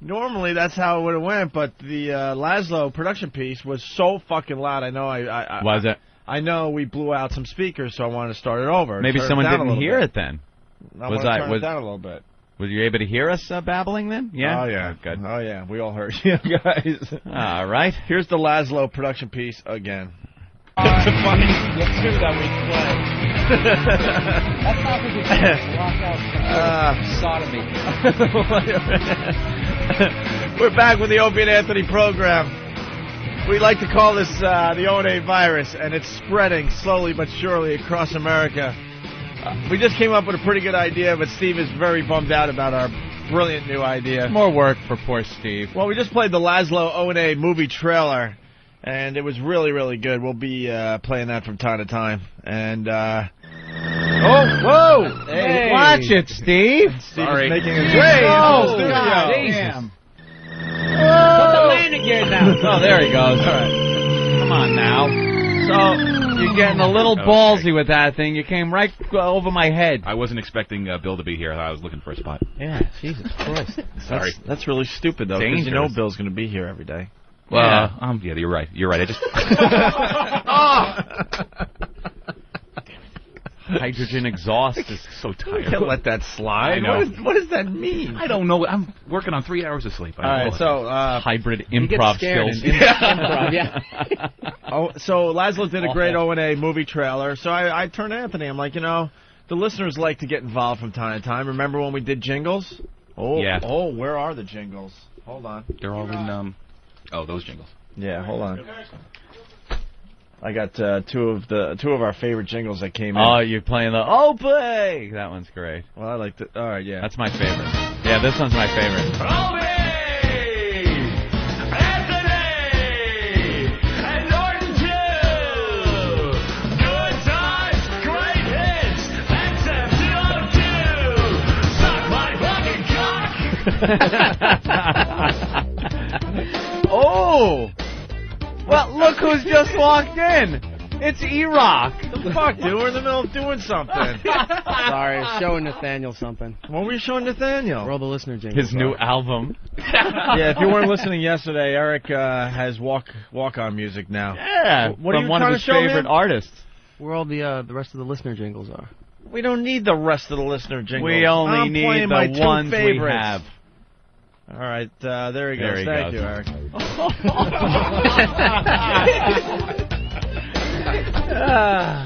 Normally that's how it would have went, but the Laszlo production piece was so fucking loud. I know Was it? I know we blew out some speakers, so I wanted to start it over. Maybe Turn someone it down didn't a hear bit. it then. I want to turn it down a little bit. Were you able to hear us babbling then? Yeah? Oh, yeah. Good. Oh, yeah. We all heard you guys. All right. Here's the Laszlo production piece again. It's funny. The two that we play. That's not because it's sodomy. We're back with the Opie and Anthony program. We like to call this the O&A virus, and it's spreading slowly but surely across America. We just came up with a pretty good idea, but Steve is very bummed out about our brilliant new idea. More work for poor Steve. Well, we just played the Laszlo O&A movie trailer, and it was really, really good. We'll be playing that from time to time. And, whoa! Hey. Watch it, Steve. Sorry. Making his way into the studio. Damn. Put the landing gear down. Oh, there he goes. All right. Come on now. So, you're getting a little ballsy with that thing. You came right over my head. I wasn't expecting Bill to be here. I was looking for a spot. Yeah, Jesus Christ. Sorry. That's really stupid, though, because you know Bill's going to be here every day. Well, yeah, you're right. You're right. I just... Hydrogen exhaust is so tired. You can't let that slide. I know. What does that mean? I don't know. I'm working on 3 hours of sleep. All right, so... hybrid improv skills. Improv, yeah. So Laszlo did a great O&A movie trailer. So I turned to Anthony. I'm like, the listeners like to get involved from time to time. Remember when we did jingles? Yeah. Oh, where are the jingles? Hold on. They're all in, those jingles. Yeah, hold on. I got two of our favorite jingles that came in. Oh, you're playing the Opie! That one's great. Well, I like all right, yeah. That's my favorite. Yeah, this one's my favorite. Oh! Well, look who's just walked in. It's E-Rock. The fuck, dude? We're in the middle of doing something. Sorry, showing Nathaniel something. What were you showing Nathaniel? For all the listener jingles. His new album. Yeah, if you weren't listening yesterday, Eric has walk-on music now. Yeah, what from are you one trying of his to show favorite me? artists. Where all the rest of the listener jingles are. We don't need the rest of the listener jingles. We only I'm need playing my the two ones favorites. we have. All right, there he There goes. he Thank goes. you, Eric.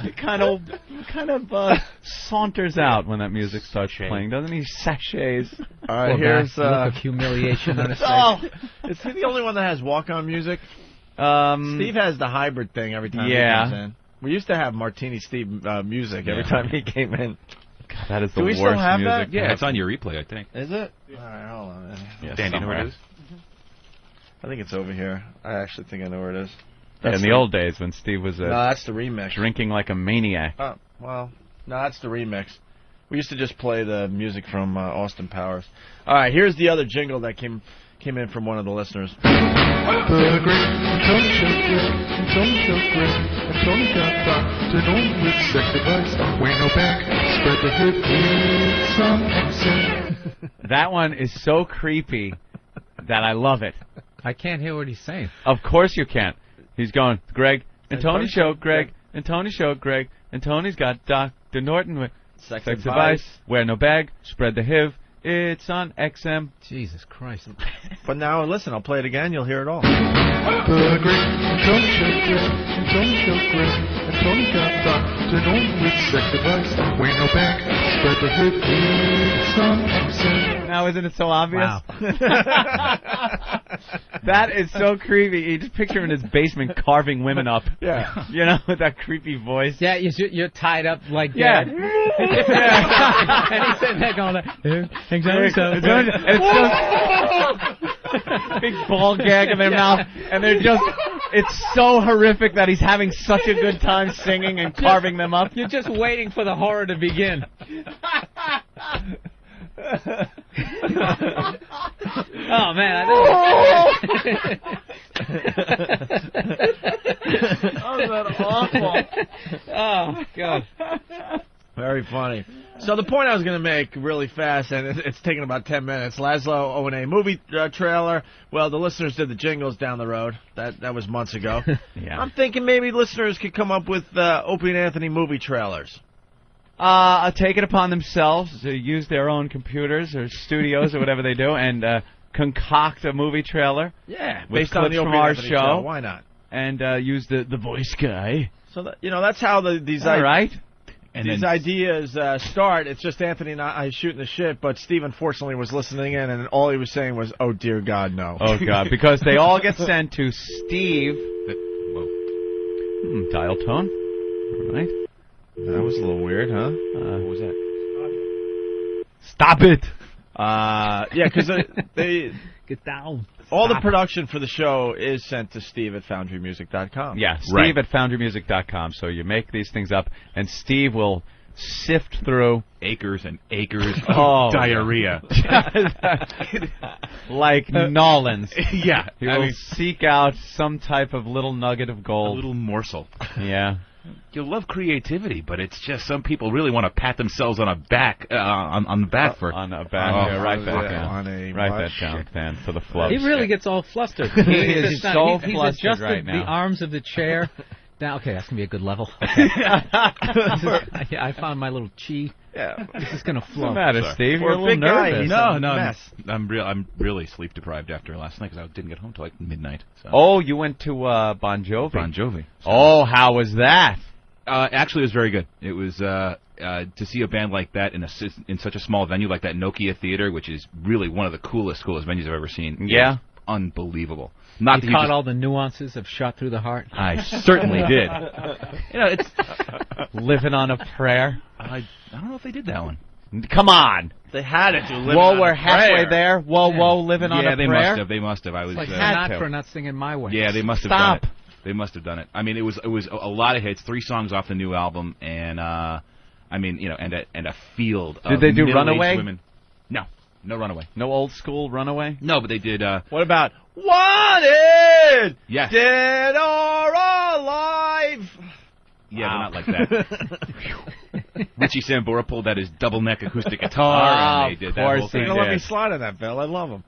He kind of saunters out when that music starts playing, doesn't he? Sachets. All right, here's look of humiliation on his face. Oh, is he the only one that has walk-on music? Steve has the hybrid thing every time he comes in. We used to have Martini Steve music every time he came in. God, that is the Do we worst still have music. that? Yeah, it's on your replay, I think. Is it? All right, hold on. Yeah, Dan, do you know where it is? I think it's over here. I actually think I know where it is. Yeah, in the old days when Steve was No, that's the remix. drinking like a maniac. Oh, well, no, that's the remix. We used to just play the music from Austin Powers. All right, here's the other jingle that came in from one of the listeners. The great Tony Show, Tony Show, Tony got Dr. Norton with sex advice. Way no back, spread the hip, some accent. That one is so creepy that I love it. I can't hear what he's saying. Of course you can't. He's going, Greg and Tony Show, Greg and Tony Show, Greg and Tony's got Dr. Norton with sex advice. Wear no bag, spread the HIV. It's on XM. Jesus Christ. But now, listen, I'll play it again. You'll hear it all. The great Tony Show, Tony Show, and Tony got Dr. Norton with sex advice. Way no back, spread the hip, some accent. Now, isn't it so obvious? Wow. That is so creepy. You just picture him in his basement carving women up. Yeah. You know, with that creepy voice. Yeah, you're tied up like Yeah. that. And he's sitting there going like, It's just big ball gag in their mouth, and they're just, it's so horrific that he's having such a good time singing and carving them up. You're just waiting for the horror to begin. Oh man! Oh, that's awful. Oh God! Very funny. So the point I was going to make really fast, and it's taken about 10 minutes. Laszlo O&A movie trailer. Well, the listeners did the jingles down the road. That was months ago. Yeah. I'm thinking maybe listeners could come up with Opie and Anthony movie trailers. Take it upon themselves to use their own computers or studios or whatever they do and concoct a movie trailer. Yeah, with based on clips the Opie from and our Anthony show. Why not? And use the voice guy. So that, that's how these All right. And these then- ideas start. It's just Anthony and I shooting the shit, but Steve unfortunately was listening in, and all he was saying was, "Oh dear God, no." Oh God, because they all get sent to Steve. Dial tone. All right. That was a little weird, huh? What was that? Stop it. Yeah, because they get down. All the production for the show is sent to Steve at FoundryMusic.com. Yeah, Steve at FoundryMusic.com. So you make these things up, and Steve will sift through acres and acres of diarrhea. Like Nolans. Yeah. He will seek out some type of little nugget of gold. A little morsel. Yeah. You'll love creativity, but it's just some people really want to pat themselves on a back on the back for on a back. Yeah, write that down. On a write that down, Dan, for the flow. He really gets all flustered. He is so he's flustered adjusted right now. the arms of the chair. Now, okay, that's gonna be a good level. Okay. I found my little chi. Yeah, this is gonna flow. What's the matter, Steve? You're a little big guy, nervous. No, I'm really sleep deprived after last night because I didn't get home till like midnight. So. Oh, you went to Bon Jovi. Bon Jovi. So. Oh, how was that? Actually, it was very good. It was to see a band like that in such a small venue like that Nokia Theater, which is really one of the coolest venues I've ever seen. Yeah, unbelievable. Not you that caught all the nuances of Shot Through the Heart. I certainly did. You know, it's Living on a Prayer. I don't know if they did that one. Come on. They had it. Whoa, we're halfway there. Whoa, Living on a Prayer. Yeah, they must have. I was like Sinatra not singing My Way. Yeah, they must have done it. They must have done it. I mean, it was a lot of hits. 3 songs off the new album, and I mean, you know, and a field. Did they do middle-aged Runaway? Women. No Runaway. No old school Runaway. No, but they did. What about Wanted? Yes. Dead or alive? Yeah, they're not like that. Richie Sambora pulled out his double neck acoustic guitar, and they did that whole thing. You're gonna let me slide on that, Bill. I love him.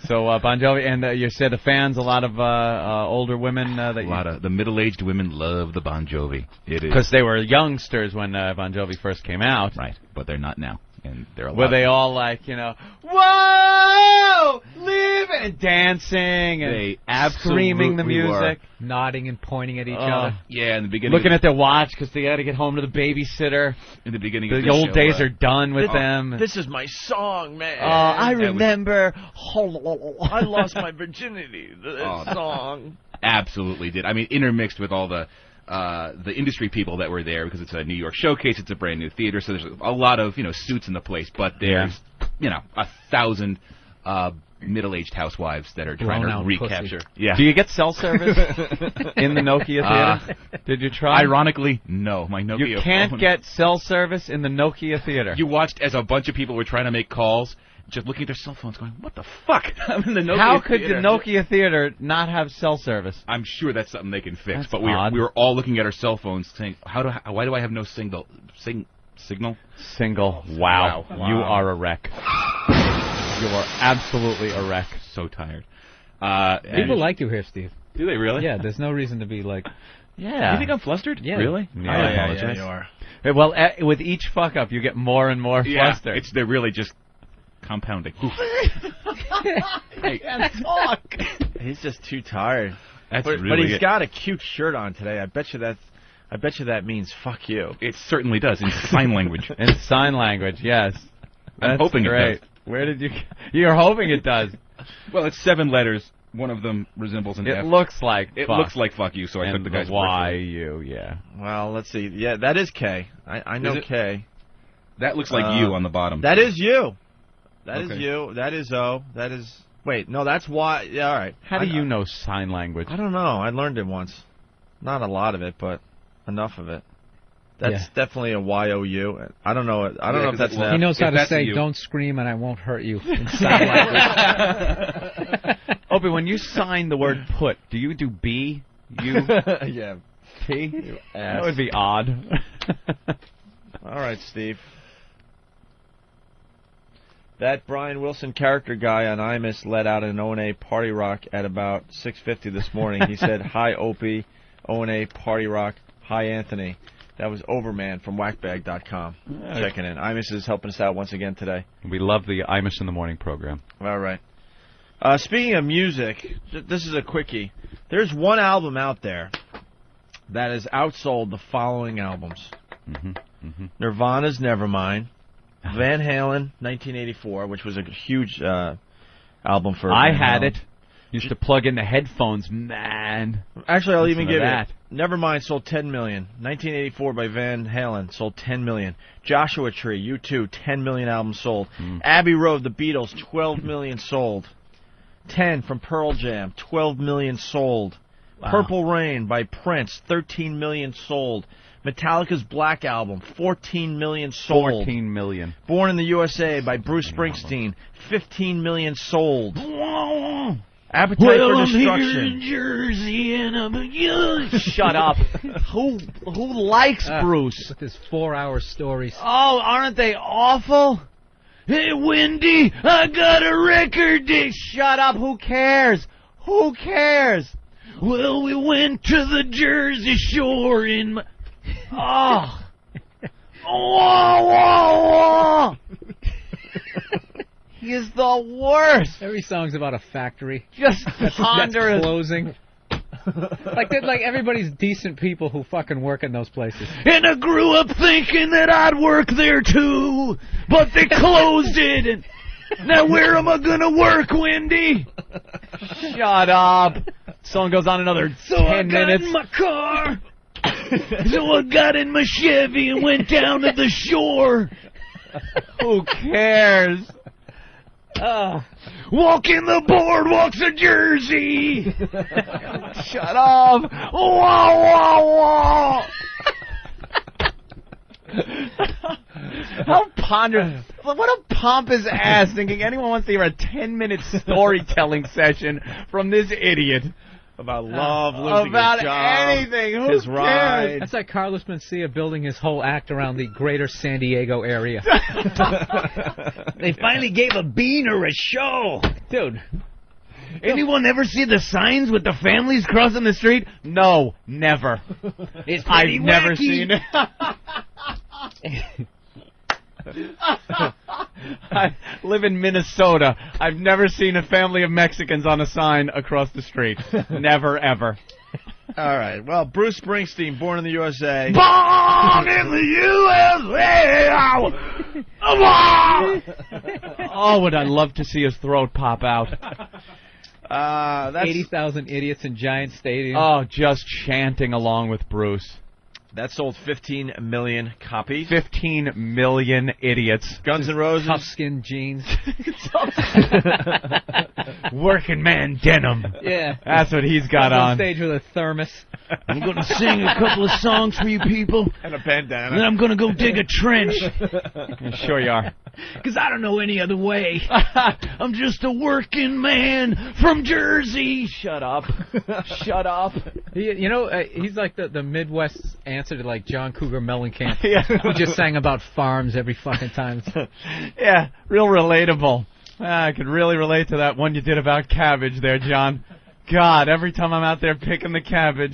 So Bon Jovi, and you said the fans, a lot of older women. The middle-aged women love the Bon Jovi. It is because they were youngsters when Bon Jovi first came out, right? But they're not now, and they're were they all like, you know, whoa, live and dancing and they screaming the absolutely music, nodding and pointing at each other. Yeah, in the beginning, looking at their watch because they got to get home to the babysitter. In the beginning, the of the old show, days are done with them. This is my song, man. I remember. I lost my virginity. The song. Absolutely did. I mean, intermixed with all the industry people that were there because it's a New York showcase. It's a brand new theater, so there's a lot of suits in the place. But there's 1,000 middle-aged housewives that are trying to recapture. Pussy. Yeah. Do you get cell service in the Nokia theater? Did you try? Ironically, no. My Nokia. You can't phone, get cell service in the Nokia theater. You watched as a bunch of people were trying to make calls, just looking at their cell phones, going, "What the fuck?" I'm in the Nokia How could theater. the Nokia theater not have cell service? I'm sure that's something they can fix. That's but we odd. were all looking at our cell phones, saying, "Why do I have no signal?" Signal. Wow. You are a wreck. You are absolutely a wreck. So tired. People like you here, Steve. Do they really? Yeah, there's no reason to be like... Yeah. You think I'm flustered? Yeah. Really? Yeah, I apologize. Yeah, you are. Well, with each fuck up, you get more and more flustered. They're really just compounding. I can't talk. He's just too tired. But he's got a cute shirt on today. I bet you that means fuck you. It certainly does in sign language. In sign language, yes. I'm hoping great. it does. Where did you? You're hoping it does. Well, it's 7 letters. One of them resembles an F. It looks like. It fuck. looks like fuck you. So I took the guy's Y-U, yeah. Well, let's see. Yeah, that is K. I know K. That looks like you on the bottom. That is you. That is Okay. you. That is O. That is. Wait, no, that's Y. Yeah, all right. How do you know sign language? I don't know. I learned it once. Not a lot of it, but enough of it. That's definitely a Y-O-U. I don't know. I don't know if that's. He knows how to say, "Don't scream and I won't hurt you." In sign language. Opie, when you sign the word "put," do you do B, U, yeah, P? That would be odd. All right, Steve. That Brian Wilson character guy on Imus let out an O&A party rock at about 6:50 this morning. He said, "Hi, Opie, O&A party rock. Hi, Anthony." That was Overman from whackbag.com. Checking in. Imus is helping us out once again today. We love the Imus in the Morning program. All right. Speaking of music, this is a quickie. There's one album out there that has outsold the following albums. Nirvana's Nevermind, Van Halen, 1984, which was a huge album for I Van had Halen. it. Used to plug in the headphones, man. Actually, I'll even Listen to give that. it. Nevermind sold 10 million. 1984 by Van Halen sold 10 million. Joshua Tree, U2, 10 million albums sold. Abbey Road, The Beatles, 12 million sold. 10 from Pearl Jam, 12 million sold. Wow. Purple Rain by Prince, 13 million sold. Metallica's Black Album, 14 million sold. 14 million. Born in the USA by Bruce Springsteen, 15 million sold. Appetite for Destruction. Jersey and I'm Shut up. Who likes Bruce? With his 4-hour stories. Oh, aren't they awful? Hey, Wendy, I got a record deal. Shut up. Who cares? Who cares? Well, we went to the Jersey Shore in... Oh. Whoa, whoa, whoa. He is the worst. Every song's about a factory. Just ponder that's it. closing. like everybody's decent people who fucking work in those places. And I grew up thinking that I'd work there too, but they closed it. And now where am I gonna work, Wendy? Shut up. Song goes on another 10 minutes. in my car. So I got in my Chevy and went down to the shore. Who cares? Walking the boardwalks of Jersey. Shut up. Whoa, whoa, whoa. How ponderous. What a pompous ass thinking anyone wants to hear a 10-minute storytelling session from this idiot. About love, losing about his job, anything. Who his cares? ride. That's like Carlos Mencia building his whole act around the greater San Diego area. They finally gave a beaner a show. Dude. Anyone ever see the signs with the families crossing the street? No, never. It's I've pretty never wacky. seen it. I live in Minnesota. I've never seen a family of Mexicans on a sign across the street. Never, ever. All right. Well, Bruce Springsteen, born in the USA. Born in the USA. Oh, would I love to see his throat pop out. That's 80,000 idiots in giant stadiums. Oh, just chanting along with Bruce. That sold 15 million copies. 15 million idiots. Guns N' Roses. Tough skin jeans. Working man denim. Yeah. That's what he's got on stage with a thermos. I'm going to sing a couple of songs for you people. And a bandana. Then I'm going to go dig a trench. Sure you are. Because I don't know any other way. I'm just a working man from Jersey. Shut up. Shut up. You know, he's like the Midwest answer to like John Cougar Mellencamp. Yeah. Who just sang about farms every fucking time. Yeah, real relatable. I could really relate to that one you did about cabbage there, John. God, every time I'm out there picking the cabbage.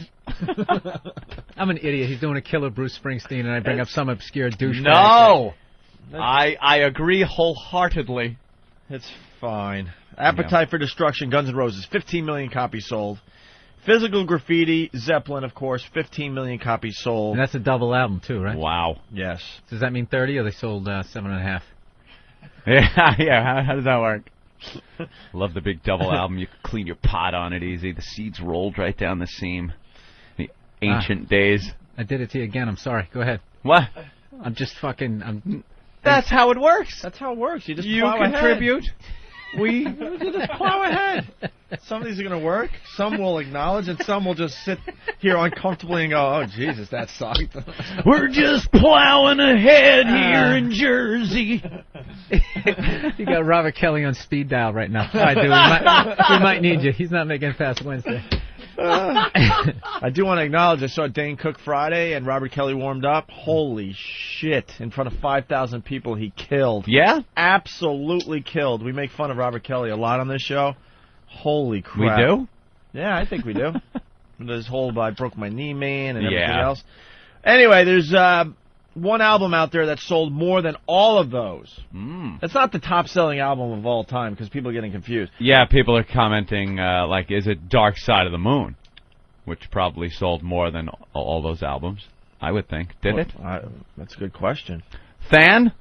I'm an idiot. He's doing a killer Bruce Springsteen, and I bring up some obscure douchebag. No! I agree wholeheartedly. It's fine. Appetite for Destruction, Guns N' Roses, 15 million copies sold. Physical Graffiti, Zeppelin, of course, 15 million copies sold. And that's a double album, too, right? Wow. Yes. Does that mean 30, or they sold 7.5? Yeah, how does that work? Love the big double album. You can clean your pot on it easy. The seeds rolled right down the seam. The ancient days. I did it to you again. I'm sorry. Go ahead. What? I'm just fucking... That's how it works. That's how it works. You just You plow contribute. ahead. We just plow ahead. Some of these are going to work. Some will acknowledge, and some will just sit here uncomfortably and go, "Oh Jesus, that sucked." We're just plowing ahead here in Jersey. You got Robert Kelly on speed dial right now. All right, dude, we might need you. He's not making it past Wednesday. I do want to acknowledge I saw Dane Cook Friday and Robert Kelly warmed up. Holy shit. In front of 5,000 people, he killed. Yeah? Absolutely killed. We make fun of Robert Kelly a lot on this show. Holy crap. We do? Yeah, I think we do. This whole I broke my knee man and everything Yeah. else. Anyway, there's one album out there that sold more than all of those. It's not the top-selling album of all time because people are getting confused. Yeah, people are commenting, is it Dark Side of the Moon? which probably sold more than all those albums, I would think. Did it? That's a good question. Than?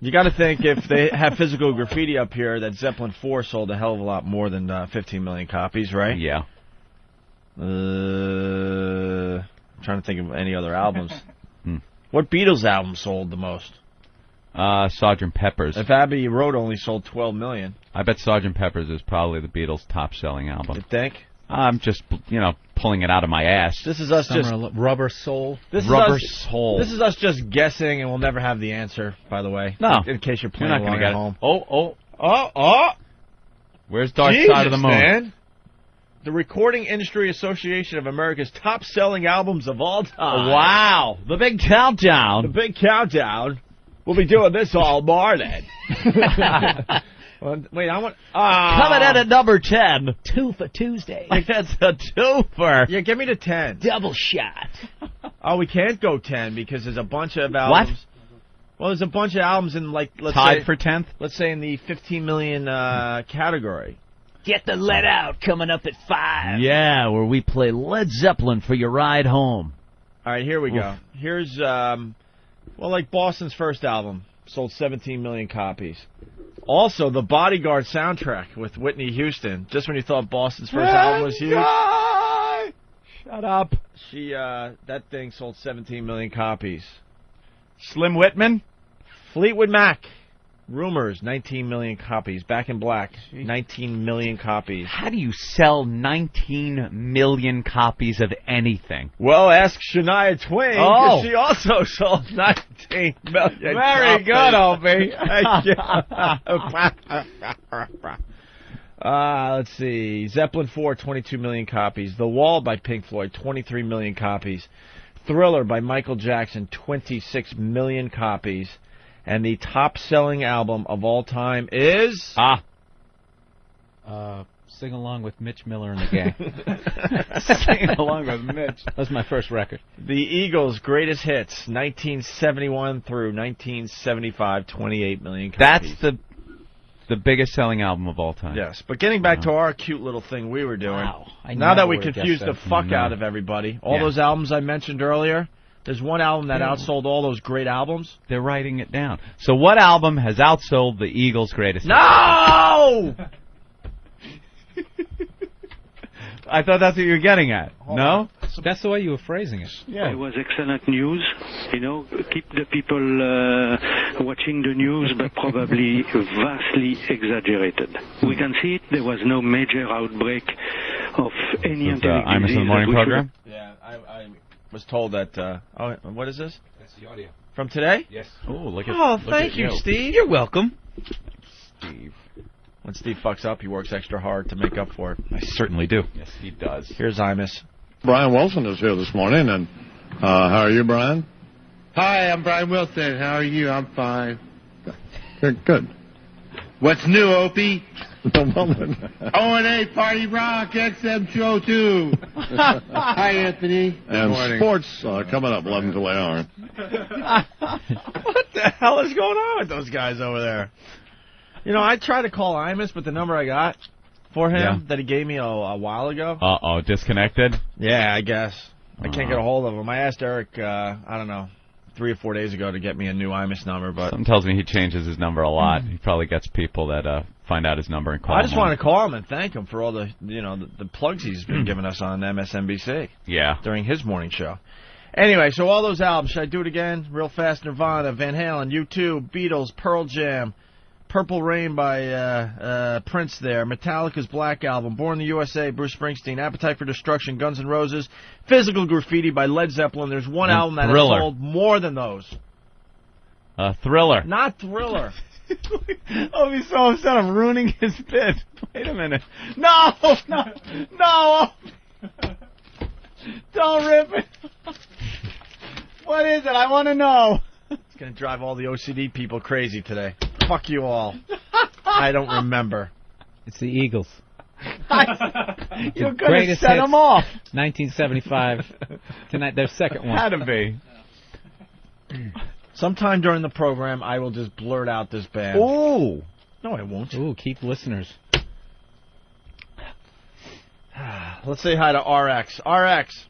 You got to think if they have Physical Graffiti up here, that Zeppelin 4 sold a hell of a lot more than 15 million copies, right? Yeah. I'm trying to think of any other albums. What Beatles album sold the most? Sgt. Pepper's. If Abbey Road only sold 12 million. I bet Sgt. Pepper's is probably the Beatles' top-selling album. You think? I'm just, pulling it out of my ass. This is us Rubber Soul. Rubber Soul. This is us just guessing, and we'll never have the answer, by the way. No. In case you're playing You're not along gonna at get home. Oh. Where's Dark Side of the Moon? Man. The Recording Industry Association of America's top-selling albums of all time. Wow. The big countdown. The big countdown. We'll be doing this all morning. Wait, I want... Coming in at number 10. 2 for Tuesday. That's a twofer. Yeah, give me the 10. Double shot. Oh, we can't go 10 because there's a bunch of albums. What? Well, there's a bunch of albums in, let's Tied say... for 10th? Let's say in the 15 million category. Get the Let Out coming up at 5. Yeah, where we play Led Zeppelin for your ride home. All right, here we go. Here's, like Boston's first album. Sold 17 million copies. Also, the Bodyguard soundtrack with Whitney Houston. Just when you thought Boston's first album was huge. Shut up. That thing sold 17 million copies. Slim Whitman? Fleetwood Mac. Rumors, 19 million copies. Back in Black, 19 million copies. How do you sell 19 million copies of anything? Well, ask Shania Twain, because she also sold 19 million Very copies. good, Opie. Let's see. Zeppelin 4, 22 million copies. The Wall by Pink Floyd, 23 million copies. Thriller by Michael Jackson, 26 million copies. And the top-selling album of all time is... Sing Along with Mitch Miller and the Gang. Sing Along with Mitch. That was my first record. The Eagles' Greatest Hits, 1971 through 1975, 28 million copies. That's the biggest selling album of all time. Yes, but getting back to our cute little thing we were doing. Wow. Now that we confused the fuck out of everybody, all Yeah. those albums I mentioned earlier... There's one album that outsold all those great albums. They're writing it down. So what album has outsold the Eagles' greatest hits? No! I thought that's what you were getting at. No? That's the way you were phrasing it. Yeah. It was excellent news. Keep the people watching the news, but probably vastly exaggerated. We can see it. There was no major outbreak of any endemic Imus in the disease Morning that we program? Yeah, I was told that... what is this? That's the audio. From today? Yes. Thank you, Steve. You're welcome. Steve. When Steve fucks up, he works extra hard to make up for it. I certainly do. Yes, he does. Here's Imus. Brian Wilson is here this morning, and how are you, Brian? Hi, I'm Brian Wilson. How are you? I'm fine. Good. What's new, Opie? O&A Party Rock XM202. Hi, Anthony. And sports coming up 11 till they are. What the hell is going on with those guys over there? I tried to call Imus, but the number I got for him that he gave me a while ago. Uh-oh, disconnected? Yeah, I guess. I can't get a hold of him. I asked Eric, I don't know, 3 or 4 days ago to get me a new Imus number, but... Something tells me he changes his number a lot. He probably gets people that find out his number and call him. I just want to call him and thank him for all the, the plugs he's been giving us on MSNBC. Yeah. During his morning show. Anyway, so all those albums, should I do it again? Real fast, Nirvana, Van Halen, U2, Beatles, Pearl Jam, Purple Rain by Prince there, Metallica's Black Album, Born in the USA, Bruce Springsteen, Appetite for Destruction, Guns N' Roses, Physical Graffiti by Led Zeppelin. There's one album that has sold more than those. Thriller. Not Thriller. Oh, he's so upset I'm ruining his bit. Wait a minute. No! Don't rip it. What is it? I want to know. It's going to drive all the OCD people crazy today. Fuck you all. I don't remember. It's the Eagles. You're going to set them off. 1975. Tonight, their second one. Had to be. Sometime during the program, I will just blurt out this band. Ooh. No, I won't. Ooh, keep listeners. Let's say hi to RX. RX.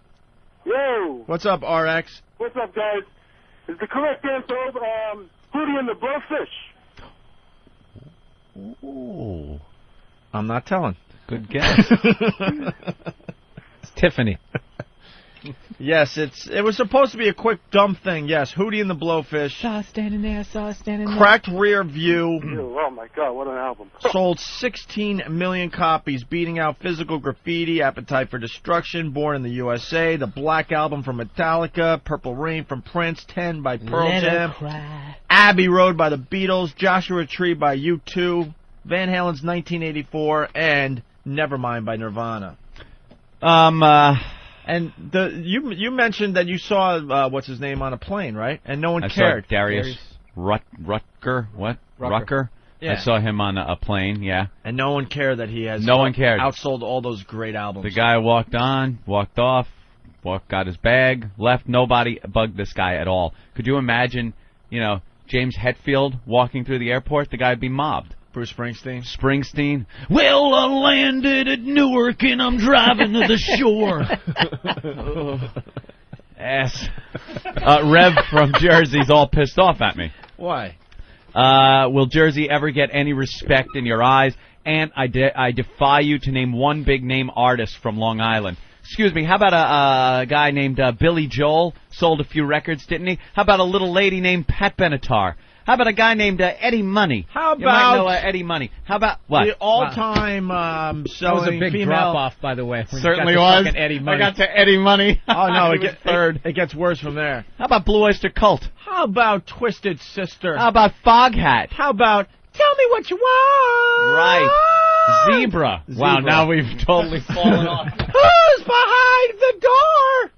Yo. What's up, RX? What's up, guys? Is the correct answer Hootie and the Blowfish? Ooh. I'm not telling. Good guess. It's Tiffany. Yes, it was supposed to be a quick, dumb thing. Yes, Hootie and the Blowfish. Saw standing there, Cracked Rear View. Oh, my God, what an album. Sold 16 million copies, beating out Physical Graffiti, Appetite for Destruction, Born in the USA, the Black Album from Metallica, Purple Rain from Prince, 10 by Pearl Jam, Abbey Road by the Beatles, Joshua Tree by U2, Van Halen's 1984, and Nevermind by Nirvana. And you mentioned that you saw what's his name on a plane, right? And no one cared. Saw Darius Rucker. What? Rucker. Yeah. I saw him on a plane. Yeah. And no one cared that he has. No one cared. Outsold all those great albums. The guy walked on, walked off, got his bag, left. Nobody bugged this guy at all. Could you imagine? James Hetfield walking through the airport? The guy would be mobbed. Bruce Springsteen? Springsteen. Well, I landed at Newark and I'm driving to the shore. Ass. Rev from Jersey's all pissed off at me. Why? Will Jersey ever get any respect in your eyes? And I defy you to name one big-name artist from Long Island. Excuse me, how about a guy named Billy Joel? Sold a few records, didn't he? How about a little lady named Pat Benatar? How about a guy named Eddie Money? How about... You might know Eddie Money. How about... What? The all-time selling That was a big female... drop-off, by the way. Certainly was. Eddie Money. I got to Eddie Money. Oh, no, it gets worse from there. How about Blue Oyster Cult? How about Twisted Sister? How about Foghat? How about Tell Me What You Want? Right. Zebra. Wow, now we've totally fallen off. Who's behind the door?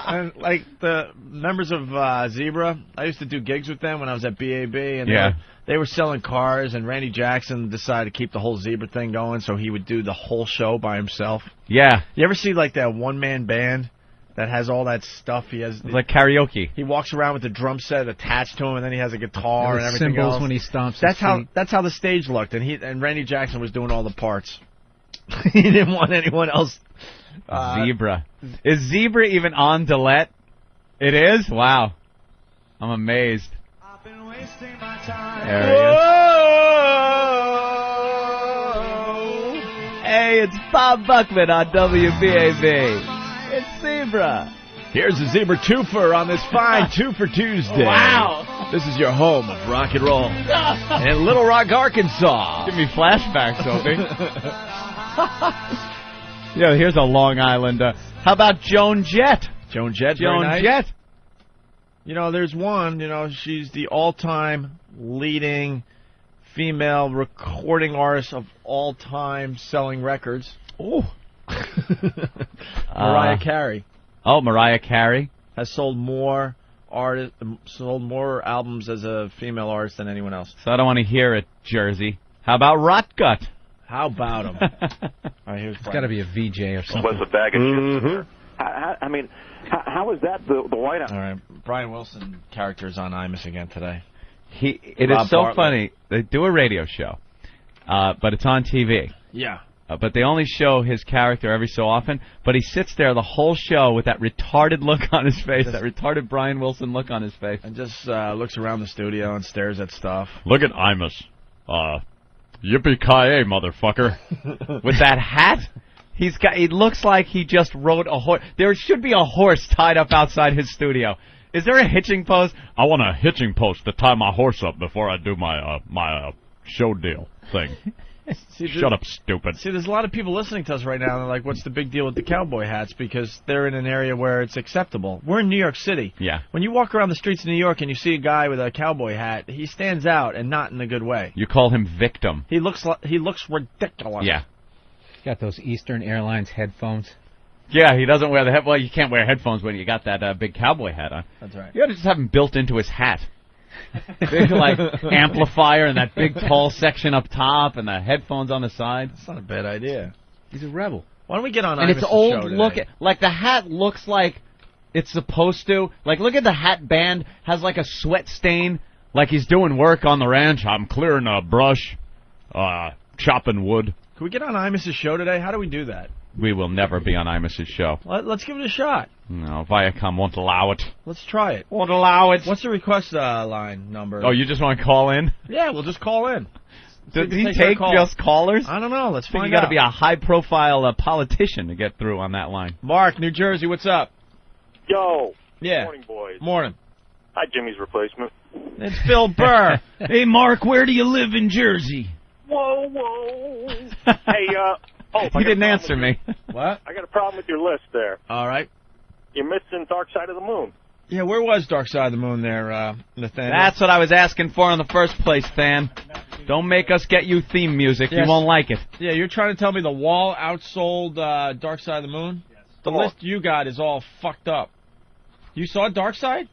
And like the members of Zebra, I used to do gigs with them when I was at BAB, and they were selling cars, and Randy Jackson decided to keep the whole Zebra thing going, so he would do the whole show by himself. Yeah. You ever see like that one-man band that has all that stuff? He has like karaoke. He walks around with the drum set attached to him, and then he has a guitar and everything cymbals else. When he stomps. That's how the stage looked, and Randy Jackson was doing all the parts. He didn't want anyone else. Zebra. Is Zebra even on Delette? It is? Wow. I'm amazed. There he is. Hey, it's Bob Buckman on WBAB. It's Zebra. Here's a Zebra twofer on this fine Twofer Tuesday. Wow. This is your home of rock and roll. In Little Rock, Arkansas. Give me flashbacks, Opie. Yeah, here's a Long Island. How about Joan Jett? Joan Jett. Joan Jett. There's one. She's the all-time leading female recording artist of all time selling records. Ooh. Mariah Carey. Oh, Mariah Carey has sold more albums as a female artist than anyone else. So I don't want to hear it, Jersey. How about Rotgut? How about him? All right, here's it's got to be a VJ or something. Was a bag of shit. I mean, how is that the whiteout? All right, Brian Wilson character's on Imus again today. It is so funny. They do a radio show, but it's on TV. Yeah. But they only show his character every so often. But he sits there the whole show with that retarded look on his face, that retarded Brian Wilson look on his face. And just looks around the studio and stares at stuff. Look at Imus. Yippee-ki-yay, motherfucker. With that hat? He looks like he just rode a horse. There should be a horse tied up outside his studio. Is there a hitching post? I want a hitching post to tie my horse up before I do my show deal thing. Shut up, stupid. See, there's a lot of people listening to us right now, and they're like, what's the big deal with the cowboy hats? Because they're in an area where it's acceptable. We're in New York City. Yeah. When you walk around the streets of New York and you see a guy with a cowboy hat, he stands out, and not in a good way. You call him victim. He looks ridiculous. Yeah. He's got those Eastern Airlines headphones. Yeah, he doesn't wear the head. Well, you can't wear headphones when you got that big cowboy hat on. That's right. You got to just have him built into his hat. Big, like, amplifier and that big tall section up top and the headphones on the side. That's not a bad idea. He's a rebel. Why don't we get on And Imus' it's old show look. today? Like, the hat looks like it's supposed to. Like, look at the hat band. Has, like, a sweat stain. Like he's doing work on the ranch. I'm clearing a brush, chopping wood. Can we get on Imus's show today? How do we do that? We will never be on Imus's show. Let's give it a shot. No, Viacom won't allow it. Let's try it. Won't allow it. What's the request line number? Oh, you just want to call in? Yeah, we'll just call in. Does he take just callers? I don't know. Let's find out. You got to be a high-profile politician to get through on that line. Mark, New Jersey, what's up? Yo. Yeah. Morning, boys. Morning. Hi, Jimmy's replacement. It's Bill Burr. Hey, Mark, where do you live in Jersey? Whoa, whoa. Hey, he didn't answer me. What? I got a problem with your list there. All right. You're missing Dark Side of the Moon. Yeah, where was Dark Side of the Moon there, Nathaniel? That's what I was asking for in the first place, Than. Don't make us get you theme music. Yes. You won't like it. Yeah, you're trying to tell me the Wall outsold Dark Side of the Moon? Yes. The list you got is all fucked up. You saw Dark Side?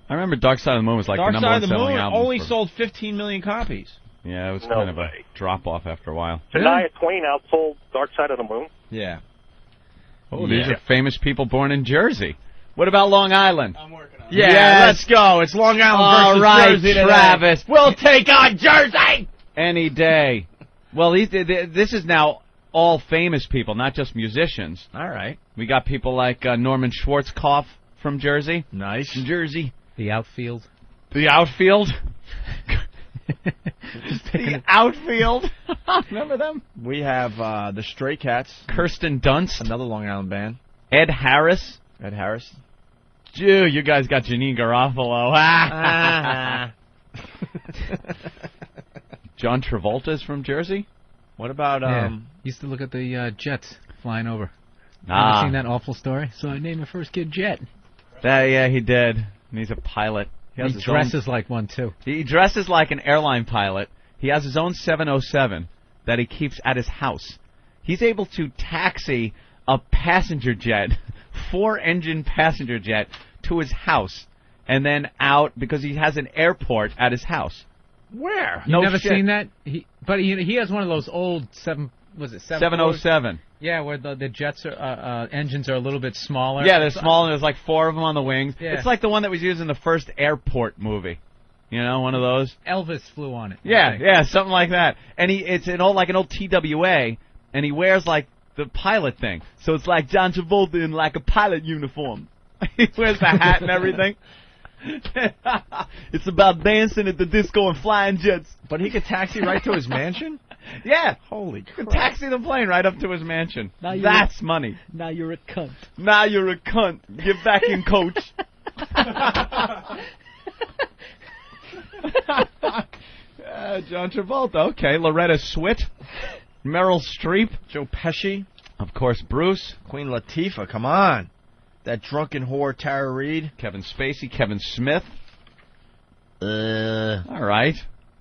I remember Dark Side of the Moon was like Dark the number Side one of the selling Moon album. only sold 15 million copies. Yeah, it was kind of a drop-off after a while. Shania Twain outsold Dark Side of the Moon? Yeah. Oh, these are famous people born in Jersey. What about Long Island? I'm working on it. Yeah, let's go. It's Long Island versus Jersey today. Travis. We'll take on Jersey! Any day. Well, this is now all famous people, not just musicians. All right. We got people like Norman Schwarzkopf from Jersey. Nice. From Jersey. The outfield. The outfield? The outfield. Remember them? We have the Stray Cats. Kirsten Dunst. Another Long Island band. Ed Harris. Ed Harris. Dude, you guys got Janine Garofalo. John Travolta's from Jersey. What about used to look at the jets flying over. Ah. Ever seen that awful story? So I named my first kid Jet. Yeah, he did. And he's a pilot. He dresses like one too. He dresses like an airline pilot. He has his own 707 that he keeps at his house. He's able to taxi a passenger jet, 4-engine passenger jet, to his house, and then out because he has an airport at his house. Where? You've never seen that? But he has one of those old 707. Yeah, where the jets are engines are a little bit smaller. Yeah, they're small, and there's like 4 of them on the wings. Yeah. It's like the one that was used in the first airport movie. You know, one of those. Elvis flew on it. Yeah, something like that. And it's an old TWA, and he wears like the pilot thing. So it's like John Travolta in like a pilot uniform. He wears the hat and everything. It's about dancing at the disco and flying jets. But he could taxi right to his mansion? Yeah. Holy crap. You can taxi the plane right up to his mansion. That's money. Now you're a cunt. Now you're a cunt. Get back in, coach. John Travolta. Okay. Loretta Swit. Meryl Streep. Joe Pesci. Of course, Bruce. Queen Latifah. Come on. That drunken whore, Tara Reid. Kevin Spacey. Kevin Smith. All right.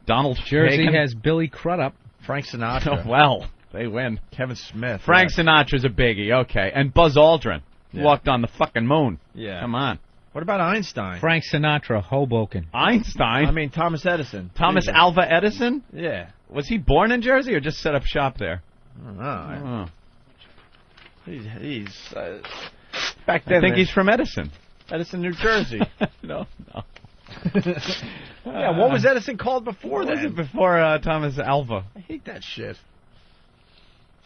Donald Jersey Fagan. has Billy Crudup. Frank Sinatra. Oh, well, they win. Kevin Smith. Frank Sinatra's a biggie. Okay. And Buzz Aldrin. Yeah. Walked on the fucking moon. Yeah. Come on. What about Einstein? Frank Sinatra, Hoboken. Einstein? I mean, Thomas Edison. Thomas Alva Edison? Yeah. Was he born in Jersey or just set up shop there? I don't know. He's back then. I think he's from Edison. Edison, New Jersey. No. Yeah, what was Edison called before that? that? Was it before Thomas Alva? I hate that shit.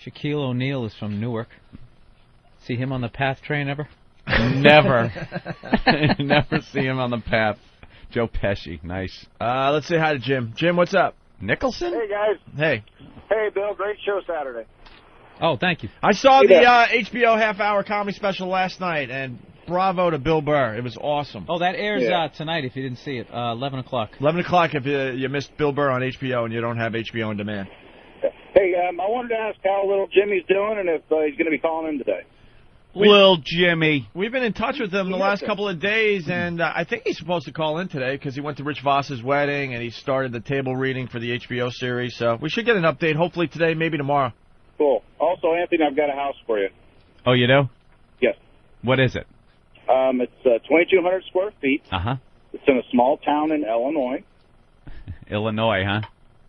Shaquille O'Neal is from Newark. See him on the PATH train ever? Never. Never see him on the path. Joe Pesci. Nice. Let's say hi to Jim. Jim, what's up? Nicholson? Hey, guys. Hey. Hey, Bill. Great show Saturday. Oh, thank you. I saw the HBO half-hour comedy special last night, and bravo to Bill Burr. It was awesome. Oh, that airs tonight if you didn't see it, 11 o'clock. 11 o'clock if you missed Bill Burr on HBO and you don't have HBO on demand. Hey, I wanted to ask how little Jimmy's doing and if he's going to be calling in today. Lil Jimmy. We've been in touch with him the last couple of days, and I think he's supposed to call in today because he went to Rich Voss's wedding and he started the table reading for the HBO series. So we should get an update hopefully today, maybe tomorrow. Cool. Also, Anthony, I've got a house for you. Oh, you do? Yes. What is it? It's 2,200 square feet. Uh-huh. It's in a small town in Illinois. Illinois, huh?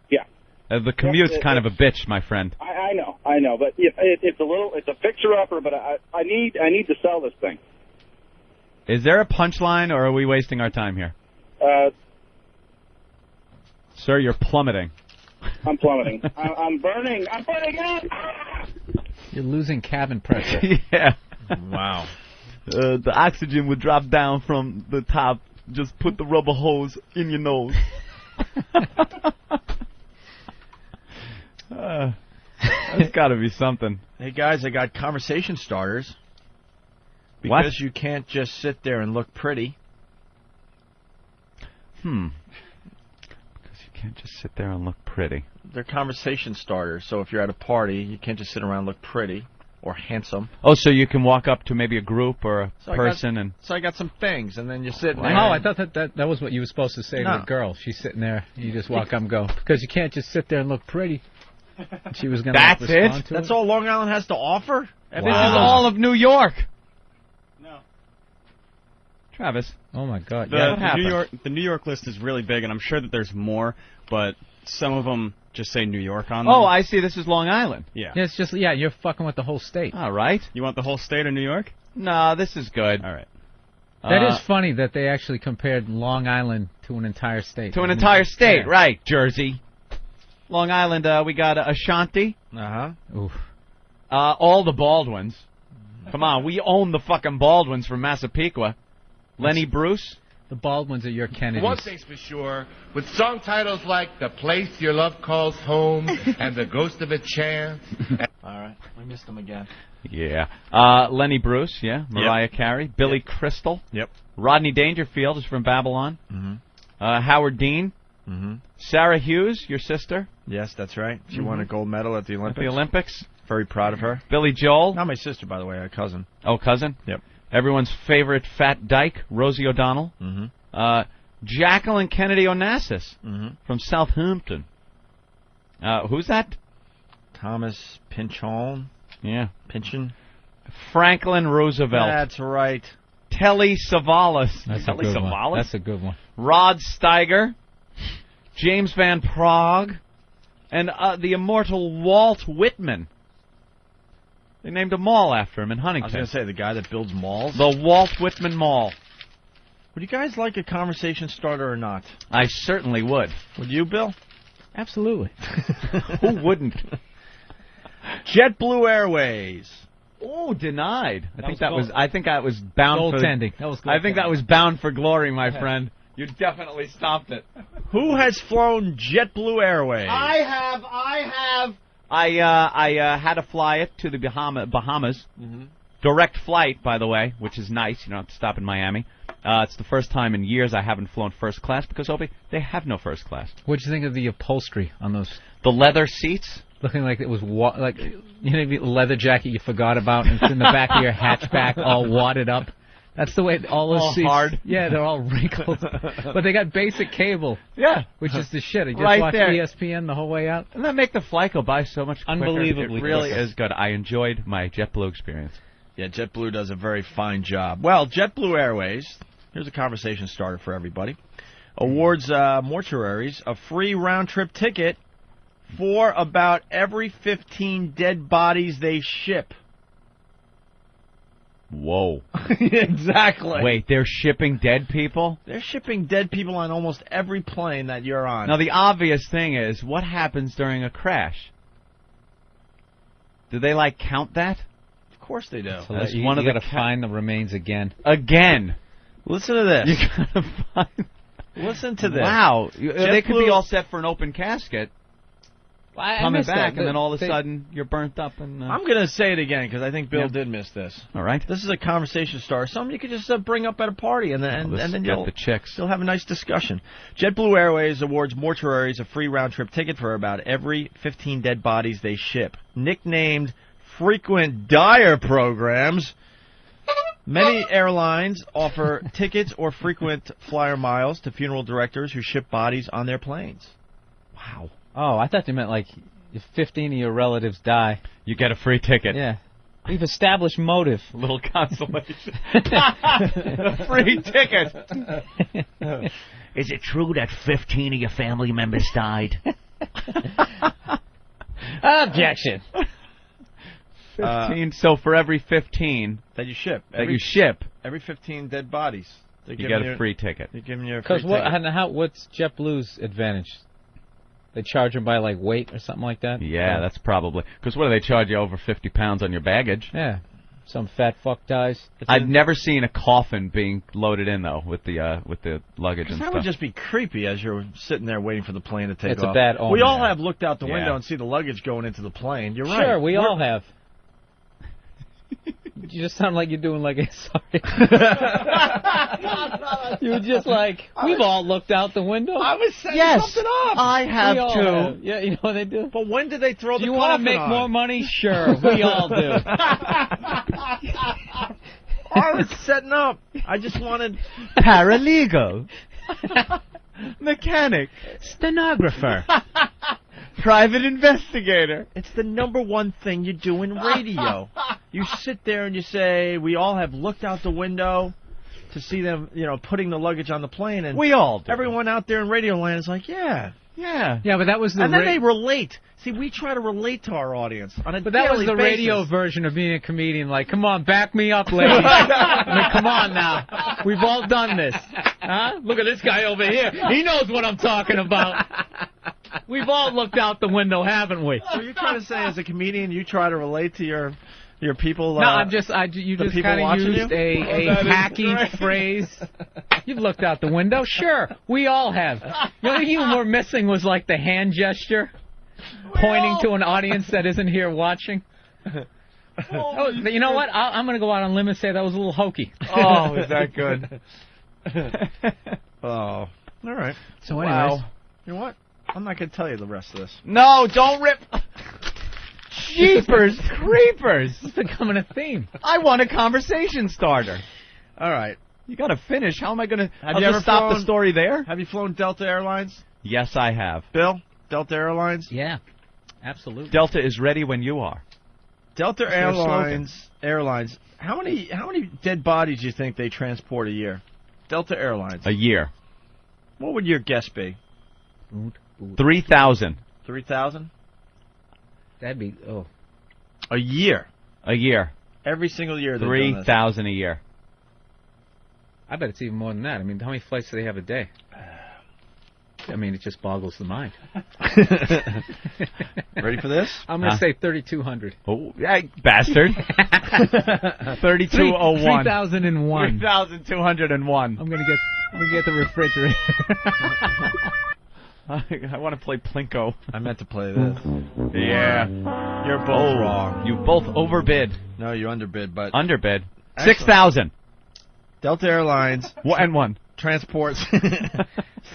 Yeah. The commute's kind of a bitch, my friend. I know, but it's a fixer-upper, but I need to sell this thing. Is there a punchline, or are we wasting our time here? Sir, you're plummeting. I'm plummeting. I'm burning. I'm burning out. You're losing cabin pressure. Yeah. Wow. The oxygen would drop down from the top. Just put the rubber hose in your nose. That's got to be something. Hey, guys, I got conversation starters. What? Because you can't just sit there and look pretty. Because you can't just sit there and look pretty. They're conversation starters, so if you're at a party, you can't just sit around and look pretty or handsome. Oh, so you can walk up to maybe a group or a person So I got some things, and then you're sitting there. Oh, I thought that was what you were supposed to say No. to the girl. She's sitting there. You just walk up and go. Because you can't just sit there and look pretty. She was going to That's respond it? to That's all Long Island has to offer? This is all of New York. No. Travis. Oh, my God. The New York list is really big, and I'm sure that there's more, but some of them just say New York on them. Oh, I see. This is Long Island. Yeah. Yeah, it's just, you're fucking with the whole state. All right. You want the whole state of New York? No, this is good. All right. That is funny that they actually compared Long Island to an entire state. To an entire state, Yeah. right, Jersey. Long Island, we got Ashanti. Uh-huh. Oof. All the Baldwins. Come on, we own the fucking Baldwins from Massapequa. Lenny Bruce. The Baldwins are your Kennedys. One thing's for sure, with song titles like The Place Your Love Calls Home and The Ghost of a Chance. All right. We missed them again. Yeah. Lenny Bruce, yeah. Mariah Carey. Billy Crystal. Yep. Rodney Dangerfield is from Babylon. Mm-hmm. Howard Dean. Mm-hmm. Sarah Hughes, your sister. Yes, that's right. She won a gold medal at the Olympics. At the Olympics. Very proud of her. Billy Joel. Not my sister, by the way, a cousin. Oh, cousin? Yep. Everyone's favorite fat dyke, Rosie O'Donnell. Mm-hmm. Jacqueline Kennedy Onassis from Southampton. Who's that? Thomas Pynchon. Yeah. Pynchon. Franklin Roosevelt. That's right. Telly Savalas. That's Telly a good one. Savalas? That's a good one. Rod Steiger. James Van Prague. And the immortal Walt Whitman. They named a mall after him in I Huntington. was going to say, the guy that builds malls. The Walt Whitman Mall. Would you guys like a conversation starter or not? I certainly would. Would you, Bill? Absolutely. Who wouldn't? JetBlue Airways. Oh, denied. I think was that was bound for goaltending. I think that was bound for glory, my friend. You definitely stopped it. Who has flown JetBlue Airways? I have. I had to fly it to the Bahamas. Mm-hmm. Direct flight, by the way, which is nice. You don't have to stop in Miami. It's the first time in years I haven't flown first class because, Opie, they have no first class. What'd you think of the upholstery on those? The leather seats? Looking like it was like the leather jacket you forgot about, and it's in the back of your hatchback, all wadded up. That's the way all those all seats. Hard. Yeah, they're all wrinkled, but they got basic cable. Yeah, which is the shit. I just right watched there. ESPN the whole way out. And that make the flight go by so much quicker. Unbelievably It really quicker. is good. I enjoyed my JetBlue experience. Yeah, JetBlue does a very fine job. Well, JetBlue Airways, here's a conversation starter for everybody, awards mortuaries a free round-trip ticket for about every 15 dead bodies they ship. Whoa. Exactly. Wait, they're shipping dead people? They're shipping dead people on almost every plane that you're on. Now, the obvious thing is, what happens during a crash? Do they, count that? Of course they do. So That's you one of got the to find the remains again. Again. Listen to this. You gotta find... Listen to this. Wow. They could be JetBlue- all set for an open casket. I coming missed back, that. and then all of a They- sudden you're burnt up. And I'm going to say it again because I think Bill Yeah. did miss this. All right. This is a conversation starter, something you could just bring up at a party, and then This and then got you'll the chicks. You'll have a nice discussion. JetBlue Airways awards mortuaries a free round-trip ticket for about every 15 dead bodies they ship. Nicknamed frequent dyer programs, many airlines offer tickets or frequent flyer miles to funeral directors who ship bodies on their planes. Wow. Oh, I thought you meant if 15 of your relatives die, You get a free ticket. yeah. We've established motive. Little consolation. Free ticket. Is it true that 15 of your family members died? Objection. 15. So for every 15 That you ship. Every 15 dead bodies. you get a free ticket. They're giving you a free Because ticket. what's JetBlue's advantage? They charge them by like weight or something like that. Yeah, that's probably because what do they charge you over 50 pounds on your baggage? Yeah, some fat fuck dies. I've never seen a coffin being loaded in though with the luggage and That stuff. would just be creepy as you're sitting there waiting for the plane to take It's off. a bad omen. We all have looked out the Yeah. window and see the luggage going into the plane. You're right. Sure, we all have. You just sound like you're doing like a sorry. You were just like, we've all looked out the window. I was setting Yes, something up. I have We all too. have. Yeah, you know what they do? But when did they throw Do the you want to coffin make on? more money? Sure, we all do. I was setting up. I just wanted... Paralegal, mechanic, Stenographer. private investigator. It's the number one thing you do in radio. You sit there and you say, we all have looked out the window to see them, putting the luggage on the plane. And We all do. everyone out there in radio land is like, yeah. Yeah. Yeah, but that was the And then they relate. See, we try to relate to our audience on a But that was daily the radio basis. version of being a comedian. Like, come on, back me up, ladies. I mean, come on now. We've all done this. Huh? Look at this guy over here. He knows what I'm talking about. We've all looked out the window, haven't we? So you're trying to say, as a comedian, you try to relate to your people? No, you just people kind of watching used you? a hacky phrase. You've looked out the window? Sure, we all have. The only thing we're missing was like the hand gesture, pointing to an audience that isn't here watching. Oh, you know what? I'm going to go out on a limb and say that was a little hokey. Oh, is that good? Oh, all right. So anyways. Wow. You know what? I'm not going to tell you the rest of this. No, don't rip. Jeepers creepers. It's becoming a theme. I want a conversation starter. All right. You got to finish. How am I going to Have you ever stop the flown- story there? Have you flown Delta Airlines? Yes, I have. Bill? Delta Airlines? Yeah, absolutely. Delta is ready when you are. Delta their Airlines. How many dead bodies do you think they transport a year? Delta Airlines. A year. What would your guess be? 3,000. 3,000? That'd be, A year. A year. Every single year they've done this. 3,000 a year. I bet it's even more than that. I mean, how many flights do they have a day? I mean, it just boggles the mind. Ready for this? I'm going to say 3,200. Oh, yeah, bastard. 3,201. 3,001. 3,201. I'm going to get the refrigerator. I want to play Plinko. I meant to play this. Yeah. You're both wrong. You both overbid. No, you underbid, but... Underbid. Excellent. 6,000. Delta Airlines And one. transports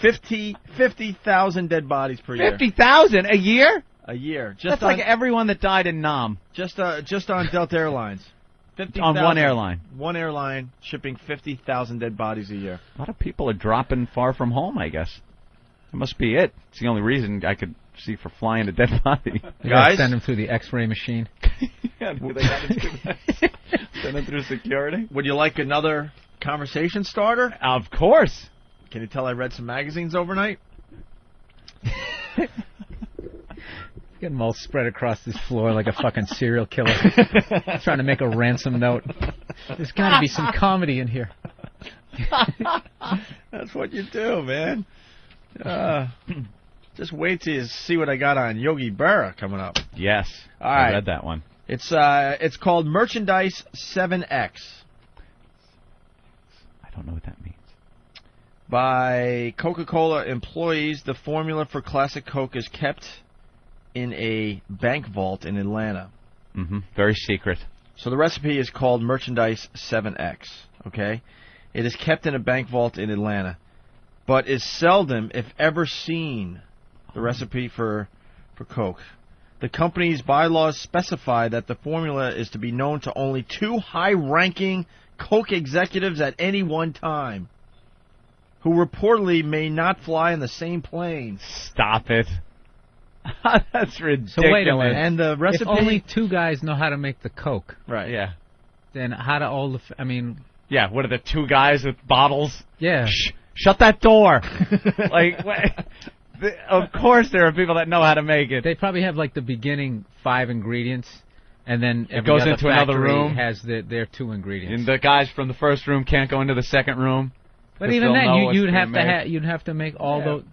50,000 dead bodies per year. 50,000 a year? A year. That's like everyone that died in Nam. Just on Delta Airlines. 50,000. On one airline. One airline shipping 50,000 dead bodies a year. A lot of people are dropping far from home, I guess. That must be it. It's the only reason I could see for flying a dead body. You gotta send them through the X-ray machine. Yeah, they gotta do that. Send them through security. Would you like another conversation starter? Of course. Can you tell I read some magazines overnight? Get them all spread across this floor like a fucking serial killer. Trying to make a ransom note. There's got to be some comedy in here. That's what you do, man. Just wait till you see what I got on Yogi Berra coming up. Yes. All right. I read that one. It's called Merchandise 7X. I don't know what that means. By Coca-Cola employees, the formula for Classic Coke is kept in a bank vault in Atlanta. Mm-hmm. Very secret. So the recipe is called Merchandise 7X, okay? It is kept in a bank vault in Atlanta, but is seldom, if ever, seen, the recipe for Coke. The company's bylaws specify that the formula is to be known to only 2 high-ranking Coke executives at any one time, who reportedly may not fly in the same plane. Stop it. That's ridiculous. So wait a minute. And the recipe... If only 2 guys know how to make the Coke, Right. Yeah. then how do all the... Yeah, what are the 2 guys with bottles? Yeah. Shh, shut that door. Of course there are people that know how to make it. They probably have like the beginning 5 ingredients, and then It goes every into other another factory room. has their 2 ingredients. And the guys from the first room can't go into the second room. But 'cause even they'll know then, what's you'd being have made. you'd have to make all the.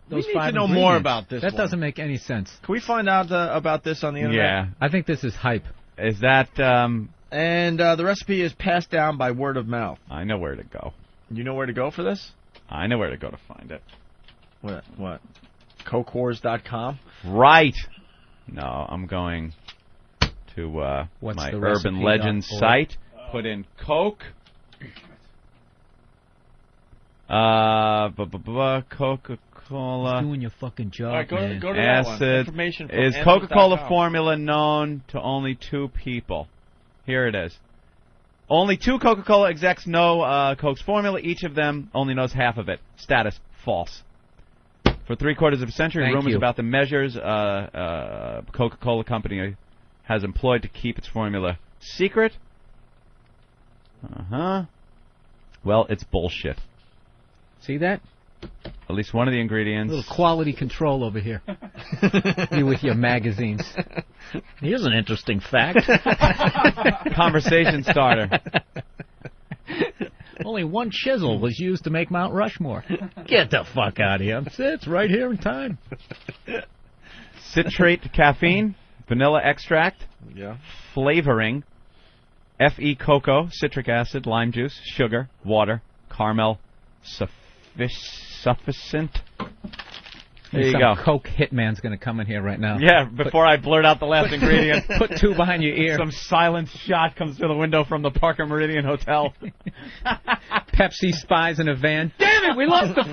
those need five to know ingredients. more about this That one. doesn't make any sense. Can we find out about this on the internet? Yeah. I think this is hype. Is that, And the recipe is passed down by word of mouth. I know where to go. You know where to go for this? I know where to go to find it. What? Cokewars.com? Right. No, I'm going to What's my the Urban recipe Legends .org? site. Put in Coke. Coca-Cola. Doing your fucking job, All right, man. go to that one. Acid. Information from Is Answers.com. Coca-Cola formula known to only 2 people? Here it is. Only 2 Coca-Cola execs know Coke's formula. Each of them only knows half of it. Status, false. For 3/4 of a century, Thank rumors you. about the measures Coca-Cola Company has employed to keep its formula secret. Well, it's bullshit. See that? At least one of the ingredients. A little quality control over here. You with your magazines. Here's an interesting fact. Conversation starter. Only one chisel was used to make Mount Rushmore. Get the fuck out of here. It's right here in time. Citrate caffeine, vanilla extract, Yeah. flavoring, Fe cocoa, citric acid, lime juice, sugar, water, caramel, sufficient. There you Some go. Coke hitman's going to come in here right now. Yeah, before I blurt out the last ingredient. Put 2 behind your ear. Some silent shot comes through the window from the Parker Meridian Hotel. Pepsi spies in a van. Damn it, we lost the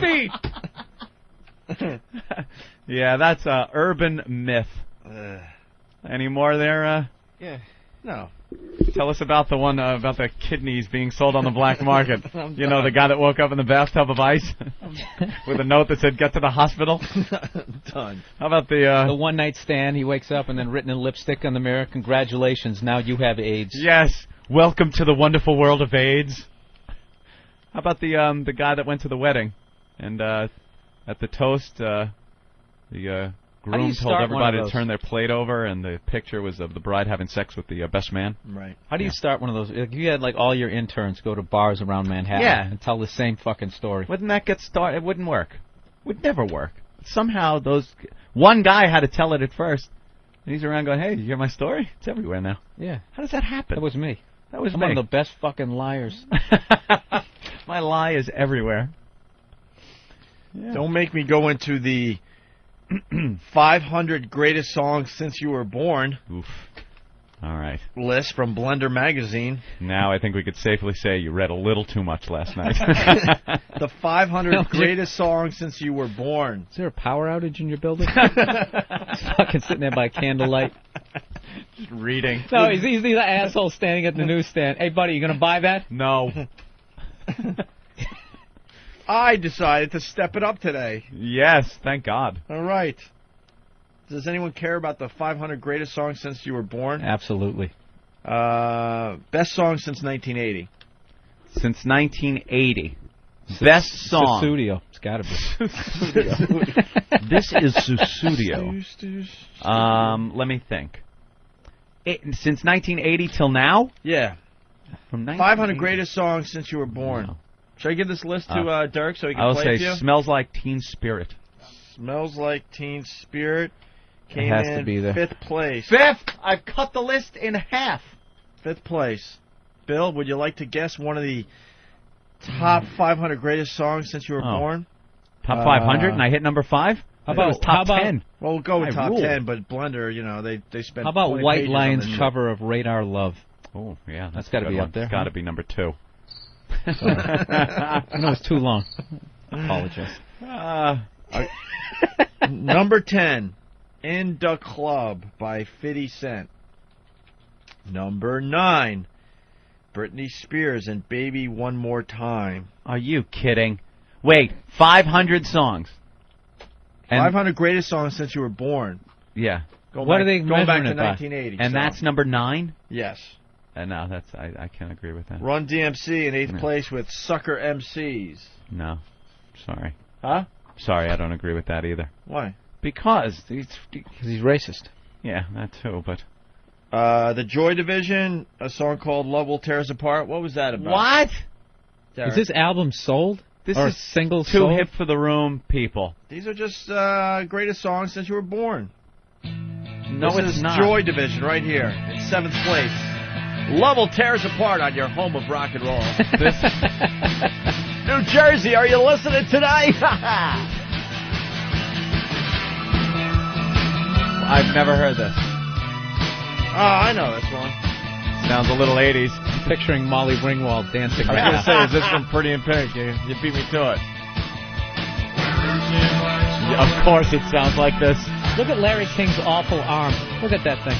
feed. Yeah, that's a urban myth. Any more there? Yeah. No. Tell us about the one about the kidneys being sold on the black market. You know, the guy that woke up in the bathtub of ice with a note that said, "Get to the hospital." Done. How about the one night stand? He wakes up and then written in lipstick on the mirror, "Congratulations, now you have AIDS." Yes, welcome to the wonderful world of AIDS. How about the guy that went to the wedding and at the toast the groom told everybody to turn their plate over, and the picture was of the bride having sex with the best man. Right. How do you start one of those? If you had like all your interns go to bars around Manhattan and tell the same fucking story. Wouldn't that get started? It wouldn't work. Would never work. Somehow one guy had to tell it at first. And he's around going, "Hey, you hear my story? It's everywhere now." Yeah. How does that happen? That was me. That was I'm me. one of the best fucking liars. My lie is everywhere. Yeah. Don't make me go into the 500 greatest songs since you were born. Oof. All right. List from Blender magazine. Now I think we could safely say you read a little too much last night. The 500 greatest songs since you were born. Is there a power outage in your building? He's fucking sitting there by candlelight. Just reading. No, he's the asshole standing at the newsstand. Hey, buddy, you going to buy that? No. I decided to step it up today. Yes, thank God. All right. Does anyone care about the 500 greatest songs since you were born? Absolutely. Best song since 1980. Since 1980. Best song. Sussudio. It's got to be. This is Sussudio. Let me think. Since 1980 till now? Yeah. From 500 greatest songs since you were born. No. Should I give this list to Dirk so he can I will play it say to you? Smells Like Teen Spirit. Smells Like Teen Spirit came It has in to be there. 5th place. 5th? I've cut the list in half. 5th place. Bill, would you like to guess one of the top 500 greatest songs since you were born? Top 500 and I hit number 5? How about top 10? Well, we'll go with top rule. 10, but Blender, you know, they spent How about 20 White pages Lion's on this cover of Radar Love? Oh, yeah. That's got to be up there. It's got to be number 2. I know it's too long. I apologize. Number 10, In the Club by 50 Cent. Number 9, Britney Spears and Baby One More Time. Are you kidding? Wait, 500 songs. And 500 greatest songs since you were born. Yeah. What are they going back measuring to it by? 1980. And so. that's number 9? Yes. No, that's I can't agree with that. Run DMC in 8th place with Sucker MCs. No. Sorry. Huh? Sorry, I don't agree with that either. Why? Because he's racist. Yeah, that too, but... The Joy Division, a song called Love Will Tear Us Apart. What was that about? What? Is this album sold? This Or is single too soul? hip for the room, people. These are just greatest songs since you were born. No, this it's is not. Joy Division right here in 7th place. Lovell tears apart on your home of rock and roll. New Jersey, are you listening today? I've never heard this. Oh, I know this one. Sounds a little 80s. Picturing Molly Ringwald dancing I was right going now. to say, is this from Pretty in Pink? You beat me to it. Of course it sounds like this. Look at Larry King's awful arm. Look at that thing.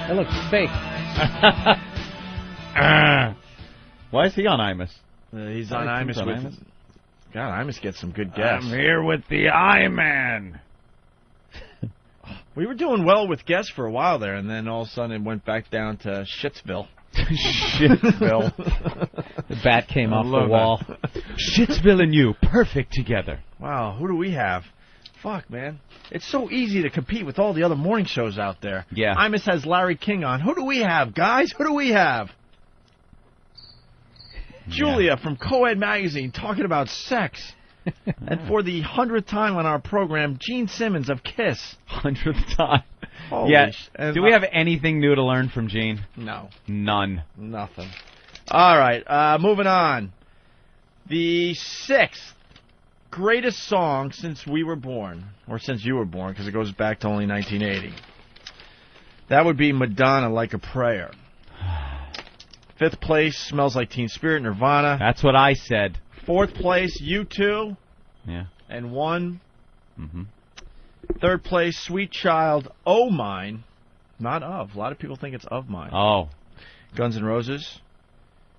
It looks fake. Why is he on Imus? He's on Imus with... Imus? God, Imus gets some good guests. I'm here with the I-Man. We were doing well with guests for a while there, and then all of a sudden it went back down to Shitsville. Shitsville. The bat came off the wall. Shitsville and you, perfect together. Wow, who do we have? Fuck, man. It's so easy to compete with all the other morning shows out there. Yeah. Imus has Larry King on. Who do we have, guys? Who do we have? Julia from Co-Ed Magazine talking about sex. And for the 100th time on our program, Gene Simmons of KISS. 100th time. Holy Yeah. and Do we have anything new to learn from Gene? No. None. Nothing. All right, moving on. The 6th greatest song since we were born, or since you were born, because it goes back to only 1980. That would be Madonna, Like a Prayer. 5th place, Smells Like Teen Spirit, Nirvana. That's what I said. 4th place, U2. Yeah. And 1. Mm-hmm. 3rd place, Sweet Child, Oh Mine. Not Of. A lot of people think it's Of Mine. Oh. Guns N' Roses.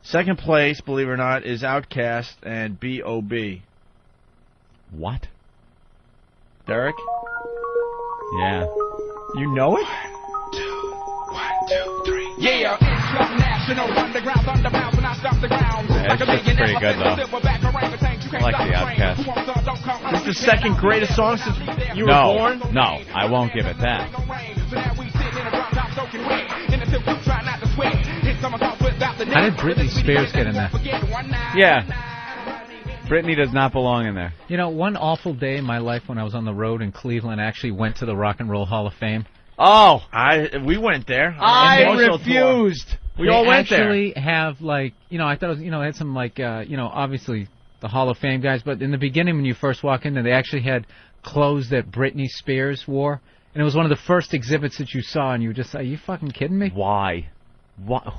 2nd place, believe it or not, is Outkast and B.O.B. What? Derek? Yeah. You know it? 1, 2, 3. Yeah, national underground thunderbounds when I stop the ground. Yeah, it's pretty good, though. I like the Outkast. It's the 2nd greatest song since you were born? No, I won't give it that. How did Britney Spears get in there? Yeah. Britney does not belong in there. You know, one awful day in my life when I was on the road in Cleveland, I actually went to the Rock and Roll Hall of Fame. Oh! We went there. I refused. We all went there. They actually have, like, you know, I thought it was, you know, it had some, like, you know, obviously the Hall of Fame guys, but in the beginning when you first walk in there, they actually had clothes that Britney Spears wore, and it was one of the first exhibits that you saw, and you were just like, are you fucking kidding me? Why?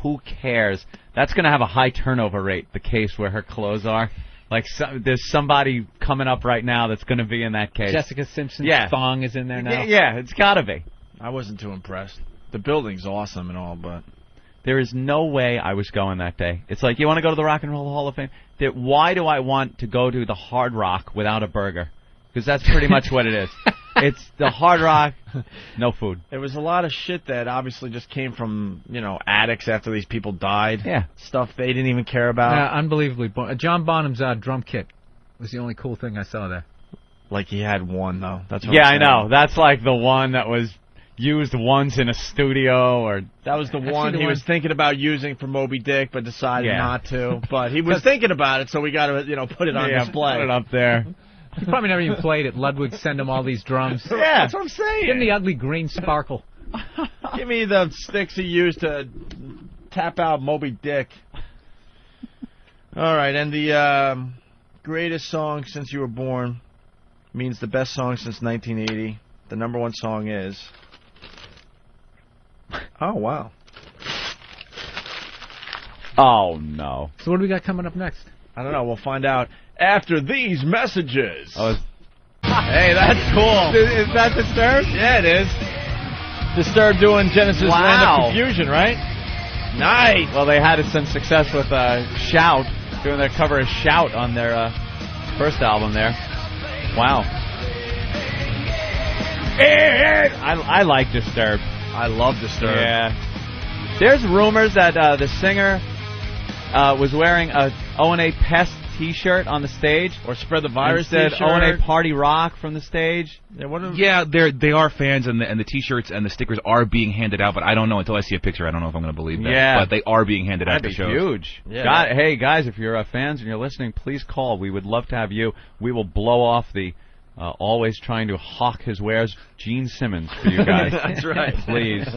Who cares? That's going to have a high turnover rate, the case where her clothes are. Like, there's somebody coming up right now that's going to be in that case. Jessica Simpson's thong is in there now. Yeah, it's got to be. I wasn't too impressed. The building's awesome and all, but... There is no way I was going that day. It's like, you want to go to the Rock and Roll Hall of Fame? Why do I want to go to the Hard Rock without a burger? Because that's pretty much what it is. It's the Hard Rock, no food. There was a lot of shit that obviously just came from, you know, attics after these people died. Yeah. Stuff they didn't even care about. Unbelievably. John Bonham's drum kit was the only cool thing I saw there. Like he had one, though. That's what Yeah, I'm I know. saying. That's like the one that was used once in a studio, or... That was the one he was thinking about using for Moby Dick, but decided Yeah. not to. But he was thinking about it, so we got to, you know, put it on display. Put it up there. He probably never even played it. Ludwig sent him all these drums. Yeah, that's what I'm saying. Give him the ugly green sparkle. Give me the sticks he used to tap out Moby Dick. All right, and the greatest song since you were born means the best song since 1980. The number one song is... Oh, wow. Oh, no. So what do we got coming up next? I don't know. We'll find out after these messages. Oh, hey, that's cool. Is that Disturbed? Yeah, it is. Disturbed doing Genesis Land of Confusion, right? Nice. Well, they had some success with Shout, doing their cover of Shout on their first album there. Wow. I like Disturbed. I love Disturbed. Yeah. There's rumors that the singer was wearing a O&A Pest T-shirt on the stage, or spread the virus said T-shirt. "O&A Party Rock" from the stage. Yeah, they are fans, and the T-shirts and the stickers are being handed out. But I don't know until I see a picture. I don't know if I'm going to believe that. Yeah. But they are being handed out That'd to be shows. huge. Yeah. Hey guys, if you're fans and you're listening, please call. We would love to have you. We will blow off the always trying to hawk his wares, Gene Simmons, for you guys. That's right. Please.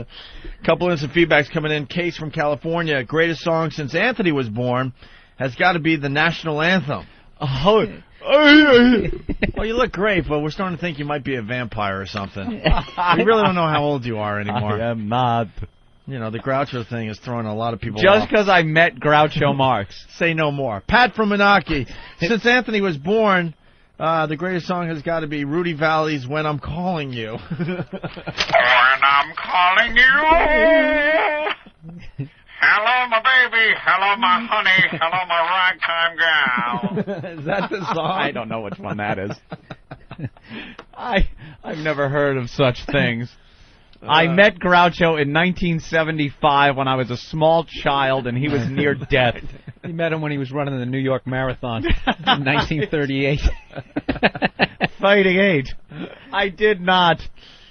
Couple of some feedbacks coming in. Case from California. Greatest song since Anthony was born has got to be the national anthem. Oh. Well, you look great, but we're starting to think you might be a vampire or something. We really don't know how old you are anymore. I am not. You know, the Groucho thing is throwing a lot of people Just off. because I met Groucho Marx. Say no more. Pat from Menaki. Since Anthony was born, the greatest song has got to be Rudy Valley's When I'm Calling You. When I'm calling you. Hello, my baby. Hello, my honey. Hello, my ragtime gal. Is that the song? I don't know which one that is. I've never heard of such things. I met Groucho in 1975 when I was a small child and he was near death. You met him when he was running the New York Marathon in 1938. Fighting age. I did not.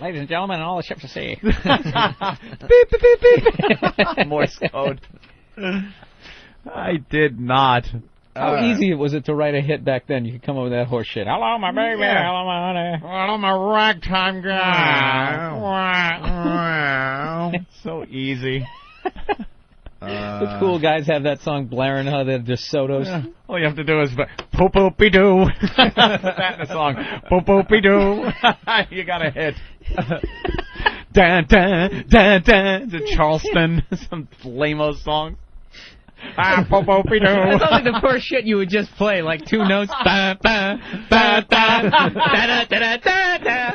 Ladies and gentlemen, all the ships at sea. Beep, beep, beep, beep. Morse code. I did not. How easy was it to write a hit back then? You could come up with that horse shit. Hello, my baby. Yeah. Hello, my honey. Hello, my ragtime guy. It's so easy. The cool guys have that song blaring how they're DeSotos. Yeah. All you have to do is poop-oopy-doo. That in a song. Poop-oopy-doo. You got a hit. Dun, dun, dun, dun. It's a Charleston. Some lame-o song. Poop-oopy-doo. That's only the first shit you would just play, like two notes. Ba, ba, ba, ba, da, da, da, da, da, da.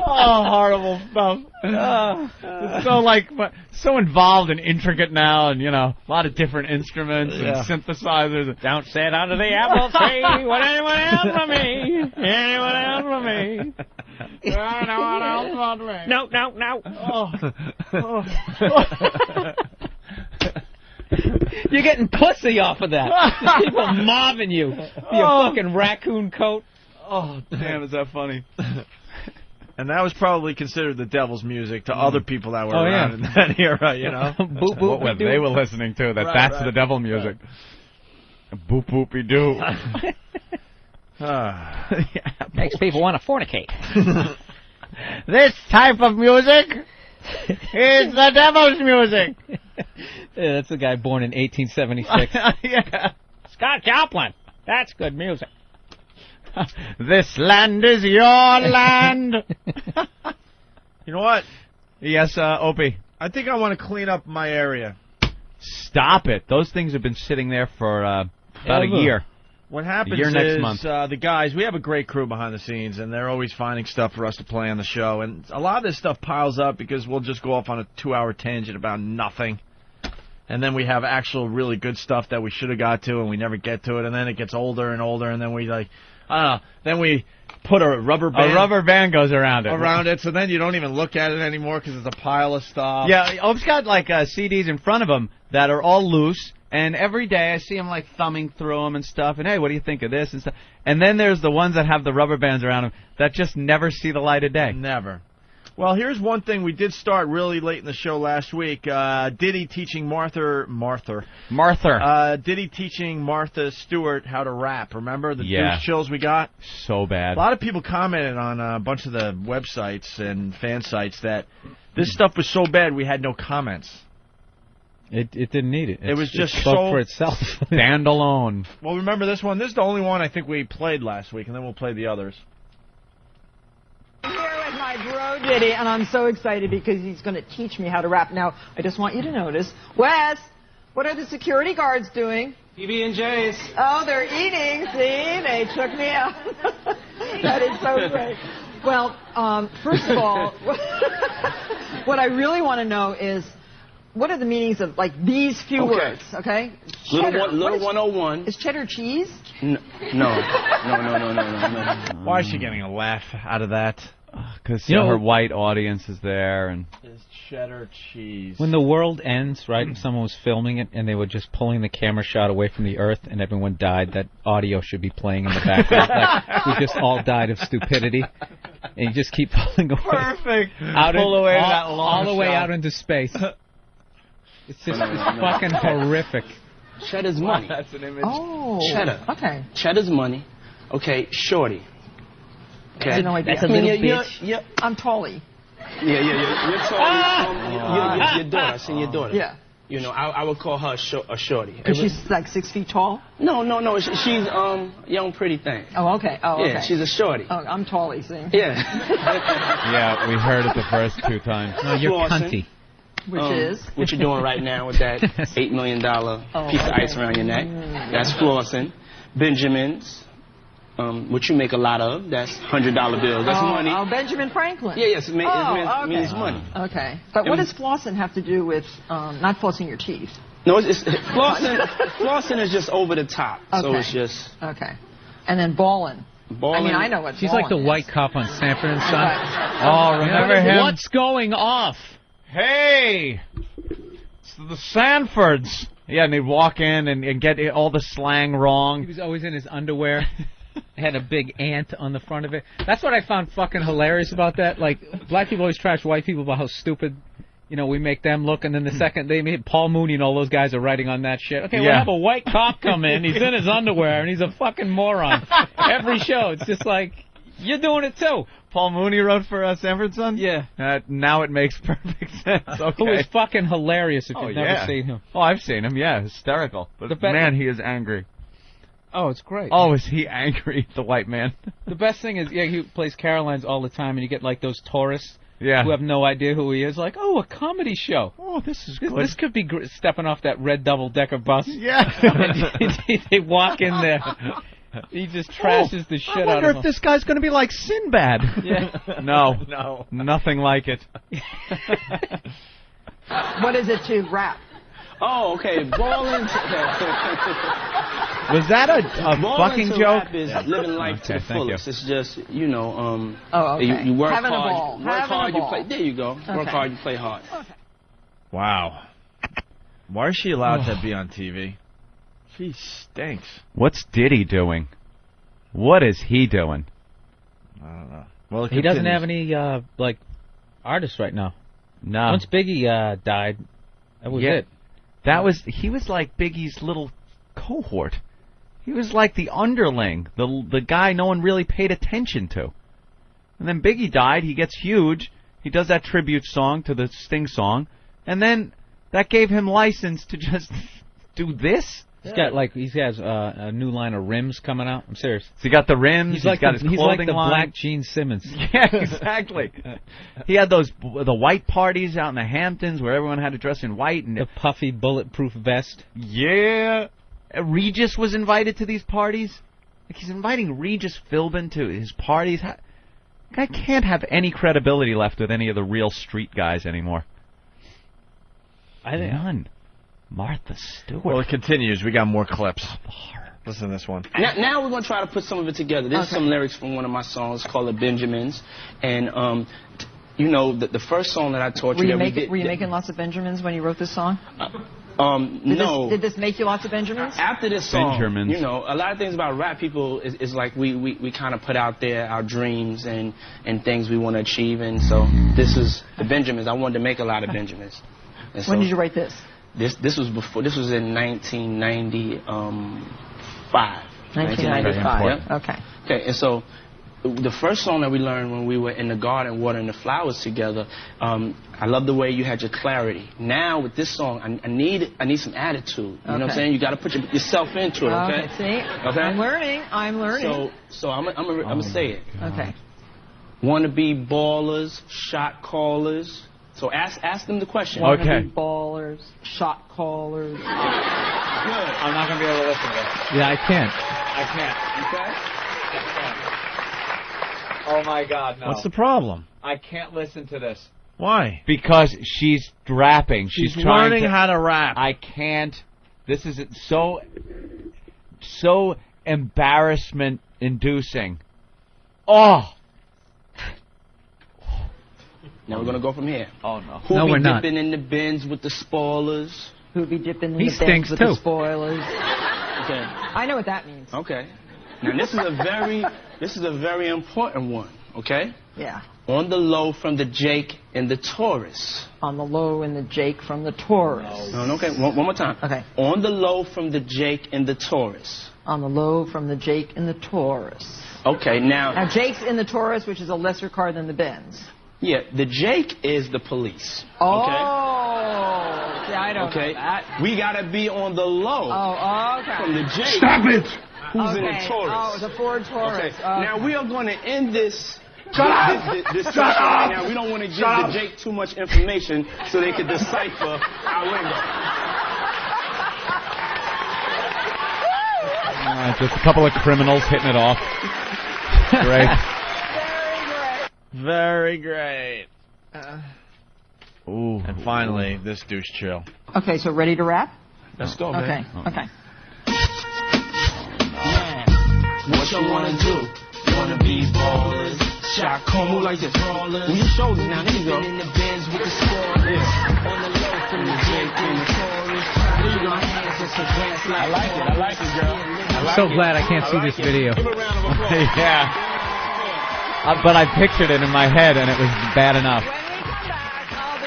Oh, horrible stuff. It's so involved and intricate now, and a lot of different instruments and synthesizers. Don't sit under the apple tree with anyone else but me. Anyone else but me. No one else but me. No. You're getting pussy off of that. People mobbing you. Your fucking raccoon coat. Oh, damn, is that funny? And that was probably considered the devil's music to other people that were around in that era, Boop, boop, what they were listening to, that's the devil music. Boop, boopy doo. Makes people want to fornicate. This type of music is the devil's music. Yeah, that's the guy born in 1876. Yeah. Scott Joplin. That's good music. This land is your land. You know what? Yes, Opie. I think I want to clean up my area. Stop it. Those things have been sitting there for about a year. What happens next month. The guys, we have a great crew behind the scenes, and they're always finding stuff for us to play on the show. And a lot of this stuff piles up because we'll just go off on a 2-hour tangent about nothing. And then we have actual really good stuff that we should have got to, and we never get to it. And then it gets older and older, and then we then we put a rubber band. A rubber band goes around it. So then you don't even look at it anymore because it's a pile of stuff. Yeah, Ope's got CDs in front of him that are all loose. And every day I see him thumbing through them and stuff. And hey, what do you think of this and stuff? And then there's the ones that have the rubber bands around them that just never see the light of day. Never. Well, here's one thing we did start really late in the show last week. Diddy teaching Martha Stewart how to rap. Remember the douche chills we got? So bad. A lot of people commented on a bunch of the websites and fan sites that this stuff was so bad we had no comments. It didn't need it. It was just spoke for itself. Stand alone. Well, remember this one? This is the only one I think we played last week, and then we'll play the others. Here with my bro Diddy, and I'm so excited because he's going to teach me how to rap. Now, I just want you to notice, Wes, what are the security guards doing? PB&J's. Oh, they're eating. See, they took me out. That is so great. Well, first of all, what I really want to know is, what are the meanings of these few words? Okay. Little 101. Is cheddar cheese? No. Why is she getting a laugh out of that? Because You know- her white audience is there, and Is cheddar cheese. When the world ends, right? If someone was filming it and they were just pulling the camera shot away from the Earth and everyone died, that audio should be playing in the background. Like we just all died of stupidity, and you just keep pulling away. Perfect. Out Pull in, away all, that long all the way shot. out into space. It's just fucking horrific. Cheddar's money. That's an image. Oh. Cheddar. Okay. Cheddar's money. Okay, shorty. Okay. I had no idea. That's a little bitch. I'm Tolly. You're tall. Your daughter. I seen your daughter. Yeah. You know, I would call her a shorty. Because she's like 6 feet tall? No. She's young, pretty thing. Oh, okay. Oh, okay. Yeah, she's a shorty. Oh, I'm Tolly, see? Yeah. Yeah, we heard it the first 2 times. No, you're Flossing. cunty. Which is? What you're doing right now with that $8 million piece of ice around your neck. That's flossing. Benjamins, which you make a lot of. That's $100 bills. That's money. Oh, Benjamin Franklin. Yeah, yes, it okay. means money. Okay. But what does flossing have to do with not flossing your teeth? No, it's flossing is just over the top. So Okay. it's just... Okay. And then balling. I mean, I know what She's like the ballin' is. white cop on Sanford and Son. Right. Oh, remember him? What's going off? Hey! It's the Sanfords. Yeah, and they'd walk in and get all the slang wrong. He was always in his underwear. Had a big ant on the front of it. That's what I found fucking hilarious about that. Like, black people always trash white people about how stupid, we make them look, and then the second they meet Paul Mooney and all those guys are writing on that shit. Okay, we'll have a white cop come in, he's in his underwear, and he's a fucking moron. Every show, it's just like, you're doing it too. Paul Mooney wrote for Sanford Son? Yeah. Now it makes perfect sense. Okay. Who is fucking hilarious if you've never seen him. Oh, I've seen him, yeah, hysterical. But man, he is angry. Oh, it's great. Oh, is he angry, the white man? The best thing is, he plays Caroline's all the time, and you get like those tourists Yeah. who have no idea who he is. Like, oh, a comedy show. Oh, this is This, good. this could be stepping off that red double-decker bus. Yeah. And they walk in there. He just trashes the shit I out wonder of if him. this guy's going to be like Sinbad. Yeah. No, nothing like it. What is it to rap? Oh, okay. Balling. Was that a fucking to joke? Rap is living life to the thank fullest. you. It's just, okay. you work Having a hard. ball. You work Having a hard, you ball. play. There you go. Work Okay. hard, you play hard. Wow. Why is she allowed to be on TV? She stinks. What's Diddy doing? What is he doing? I don't know. Well, it He doesn't continues. have any, artists right now. No. Once Biggie died, that was it. He was like Biggie's little cohort. He was like the underling, the guy no one really paid attention to. And then Biggie died, he gets huge, he does that tribute song to the Sting song, and then that gave him license to just do this? He has a new line of rims coming out. I'm serious. So he got the rims, He's like got the, his he's clothing like the line. black Gene Simmons. Yeah, exactly. He had the white parties out in the Hamptons where everyone had to dress in white. And The puffy bulletproof vest. yeah. Regis was invited to these parties. Like, he's inviting Regis Philbin to his parties. Guy can't have any credibility left with any of the real street guys anymore. None. Martha Stewart. Well, it continues. We got more clips. Listen to this one. Now we're going to try to put some of it together. There's some lyrics from one of my songs called The Benjamins. And, the first song that I taught Were you... you, that we did, were you making lots of Benjamins when you wrote this song? No. Did this make you lots of Benjamins? After this song, Benjamins. a lot of things about rap people is like we kind of put out there our dreams and things we want to achieve. And so this is the Benjamins. I wanted to make a lot of Benjamins. And so When did you write this? This was before. This was in 1995. 1995. Yep. Okay. Okay, and so the first song that we learned when we were in the garden watering the flowers together, I love the way you had your clarity. Now with this song, I need some attitude. You know what I'm saying? You got to put yourself into it. Okay. See. Okay. I'm learning. So I'm gonna say it. Okay. Want to be ballers, shot callers. So ask them the question. Wanna be ballers, shot callers. I'm not going to be able to listen to this. Yeah, I can't. Oh, my God, no. What's the problem? I can't listen to this. Why? Because she's rapping. She's trying learning how to rap. I can't. This is so embarrassment-inducing. Oh! Now we're gonna go from here. Oh no. Who No, be we're not. dipping in the bins with the spoilers? Who be dipping in He the stinks, bins with too. the spoilers? Okay. I know what that means. Okay. Now this is a very important one. Okay. Yeah. On the low from the Jake and the Taurus. On the low and the Jake from the Taurus. No, okay. One more time. Okay. On the low from the Jake and the Taurus. On the low from the Jake and the Taurus. Okay. Now Jake's in the Taurus, which is a lesser car than the Benz. Yeah, the Jake is the police. Oh, Okay. yeah, I don't Okay. know that. We gotta be on the low Oh, okay. from the Jake. Stop it! Who's in the Okay. Taurus? Oh, the Ford Taurus. Okay. Okay. Now we are going to end this. Shut up! This Shut session right up! now. We don't want to give Shut the up! Jake too much information so they can decipher our lingo. Just a couple of criminals hitting it off. Great. Very great. Ooh. And finally, this douche chill. Okay, so ready to wrap? Let's go, Okay, man. okay. What you wanna do? Wanna be ballers? Shot Como like this. Move your shoulders now. There you go. In the Benz with the spoilers. On the low from the Jake and the Taurus. There you go. I like it. I like it, girl. I'm so glad I can't see this video. Yeah. But I pictured it in my head, and it was bad enough. When we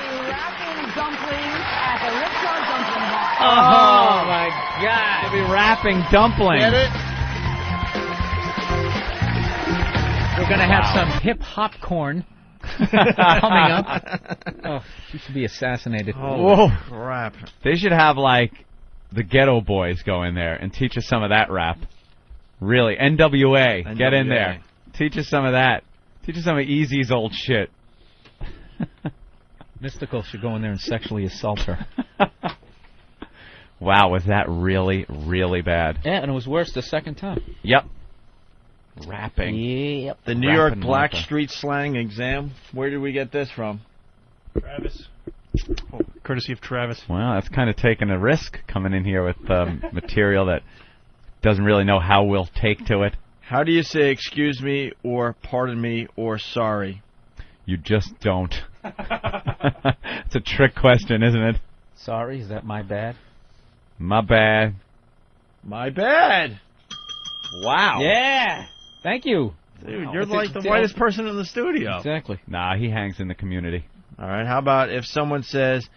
come back, I'll be wrapping dumplings at the Ripsaw Dumpling Bar. Oh, my God. I'll be wrapping dumplings. Get it? We're going to have some hip-hop corn coming up. Oh, you should be assassinated. Whoa. Crap. They should have, like, the Ghetto Boys go in there and teach us some of that rap. Really. NWA. Get in there. Teach us some of that. Teach us some of Easy's old shit. Mystical should go in there and sexually assault her. Wow, was that really, really bad? Yeah, and it was worse the second time. Yep. Rapping. Yep. The New York Rapping Black Martha. Street Slang Exam. Where did we get this from? Travis. Oh, courtesy of Travis. Well, that's kind of taking a risk coming in here with material that doesn't really know how we'll take to it. How do you say excuse me or pardon me or sorry? You just don't. It's a trick question, isn't it? Sorry, is that my bad? My bad. My bad. Wow. Yeah. Thank you. Dude, you're like the whitest person in the studio. Exactly. Nah, he hangs in the community. All right, how about if someone says,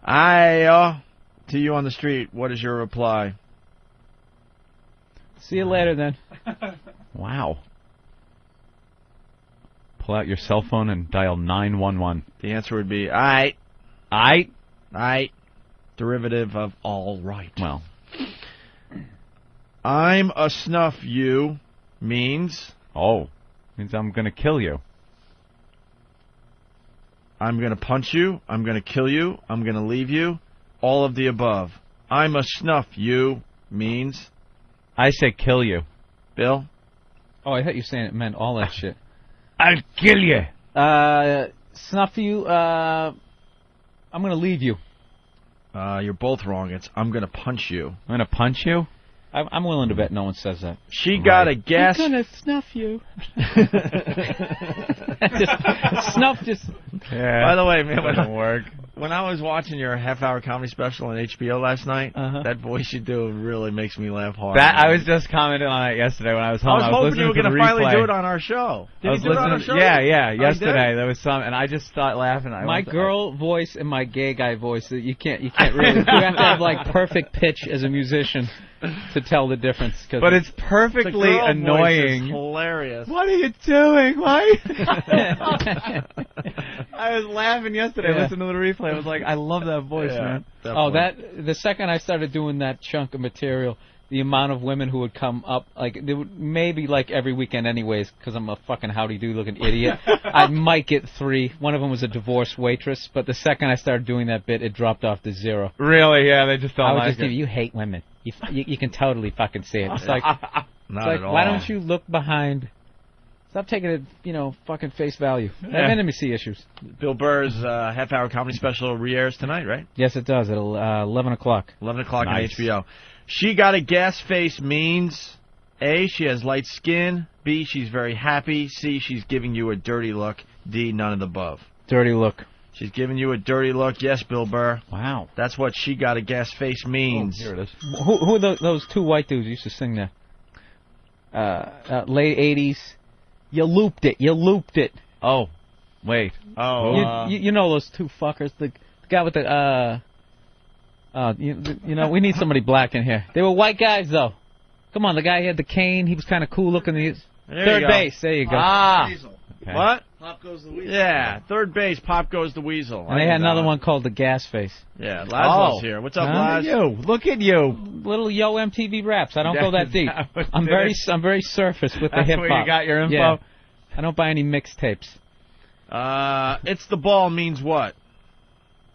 "Ayo," to you on the street, what is your reply? See you later, then. Wow. Pull out your cell phone and dial 911. The answer would be, aight. Aight? Aight. Derivative of all right. Well. I'm a snuff you means... Oh. Means I'm going to kill you. I'm going to punch you. I'm going to kill you. I'm going to leave you. All of the above. I'm a snuff you means... I say kill you. Bill? Oh, I thought you were saying it meant all that shit. I'll kill you. Snuff you, I'm going to leave you. You're both wrong. It's I'm going to punch you. I'm going to punch you? I'm willing to bet no one says that. She got a gas... I'm going to snuff you. Snuff just... Yeah. By the way, man, doesn't work. When I was watching your half-hour comedy special on HBO last night, that voice you do really makes me laugh hard. I was just commenting on it yesterday when I was home. I was hoping you were going to finally do it on our show. Did you do it on our show? Yeah, Oh, yesterday there was some, and I just started laughing. My girl voice and my gay guy voice, you can't really... You have to have, like, perfect pitch as a musician to tell the difference. But it's perfectly annoying. Voice is hilarious. What are you doing? Why? I was laughing yesterday listening to the replay. I was like, I love that voice, man. The second I started doing that chunk of material, the amount of women who would come up, like, there would maybe like every weekend anyways, because I'm a fucking howdy-do looking idiot, I might get 3. One of them was a divorced waitress, but the second I started doing that bit, it dropped off to 0. Really? Yeah, they just don't I would like just give you hate women. You can totally fucking see it. It's like, why don't you look behind... Stop taking it, fucking face value. I have intimacy issues. Bill Burr's half-hour comedy special re-airs tonight, right? Yes, it does. At 11 o'clock. 11 o'clock Nice. on HBO. She got a gas face means, A, she has light skin. B, she's very happy. C, she's giving you a dirty look. D, none of the above. Dirty look. She's giving you a dirty look. Yes, Bill Burr. Wow. That's what she got a gas face means. Here it is. Who are those two white dudes used to sing there? Late 80s. You looped it. Oh, wait. Oh, you know those two fuckers. The guy with the you know, we need somebody black in here. They were white guys though. Come on, the guy had the cane. He was kind of cool looking. Third base. There you go. Okay. What? Pop goes the weasel. Yeah, third base. Pop goes the weasel. And they had another one called the Gas Face. Yeah, Laszlo's here. What's up, Laz? Look at you. Little Yo MTV raps. I don't go that deep. I'm very surface with the hip hop. That's where you got your info. Yeah. I don't buy any mixtapes. It's the ball means what?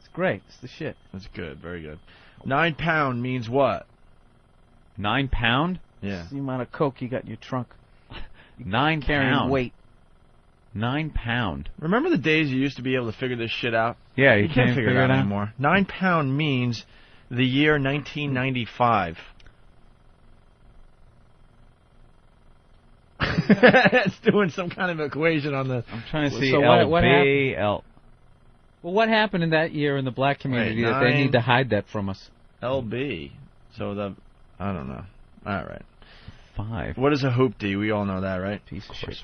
It's great. It's the shit. That's good. Very good. 9 pound means what? 9 pound? Yeah. It's the amount of coke you got in your trunk. 9 Carrying pound. weight. 9 pound. Remember the days you used to be able to figure this shit out? Yeah, you can't figure it out anymore. 9 pound means the year 1995. It's doing some kind of equation on the. I'm trying to see. So what happened? L. Well, what happened in that year in the black community that they need to hide that from us? LB. So I don't know. All right. 5. What is a hoopty? We all know that, right? Piece of shit.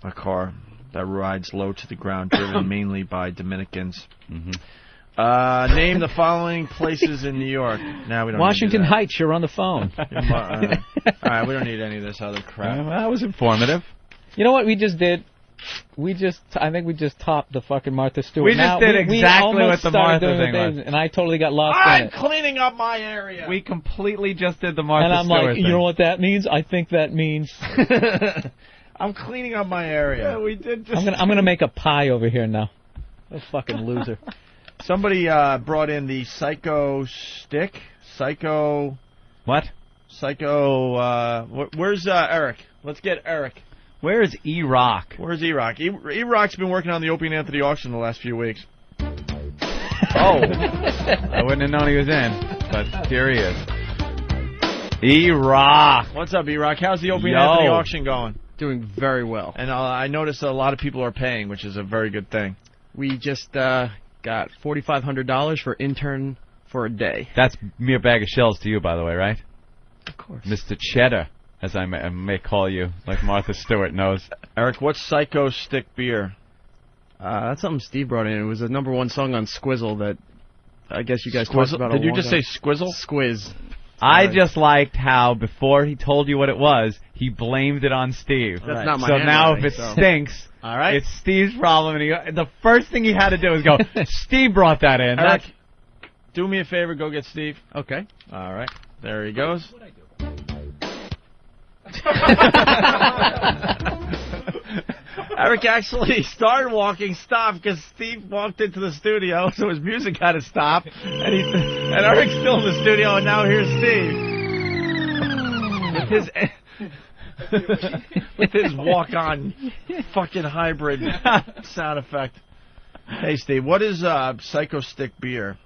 A car that rides low to the ground, driven mainly by Dominicans. Mm-hmm. Name the following places in New York. Now we don't. Washington need to do Heights. You're on the phone. all right, we don't need any of this other crap. That was informative. You know what we just did? I think we just topped the fucking Martha Stewart. We just did exactly what the Martha thing was. And I totally got lost in it. I'm cleaning up my area. We completely just did the Martha Stewart. And I'm like, thing. you know what that means? I think that means. I'm cleaning up my area. Yeah, we did. Just I'm gonna make a pie over here now. A fucking loser. Somebody brought in the Psycho stick. Psycho. What? Psycho. Where's Eric? Let's get Eric. Where is E-Rock? Where's E-Rock? E-Rock's been working on the Opie and Anthony auction the last few weeks. Oh. I wouldn't have known he was in, but here he is. E-Rock. What's up, E-Rock? How's the Opie and Anthony auction going? Doing very well. And I noticed a lot of people are paying, which is a very good thing. We just got $4,500 for intern for a day. That's mere bag of shells to you, by the way, right? Of course. Mr. Cheddar, as I may call you, like Martha Stewart knows. Eric, what's Psycho Stick beer? That's something Steve brought in. It was a #1 song on Squizzle that I guess you guys talked about. Did you just say Squizzle? Squiz. I just liked how before he told you what it was, he blamed it on Steve. That's not my So now if it so. stinks, all right, it's Steve's problem. And the first thing he had to do was go, Steve brought that in. Eric, do me a favor, go get Steve. Okay. All right. There he goes. Eric actually started walking, stopped because Steve walked into the studio, so his music had to stop, and Eric's still in the studio, and now here's Steve with his walk-on fucking hybrid sound effect. Hey, Steve, what is Psycho Stick beer?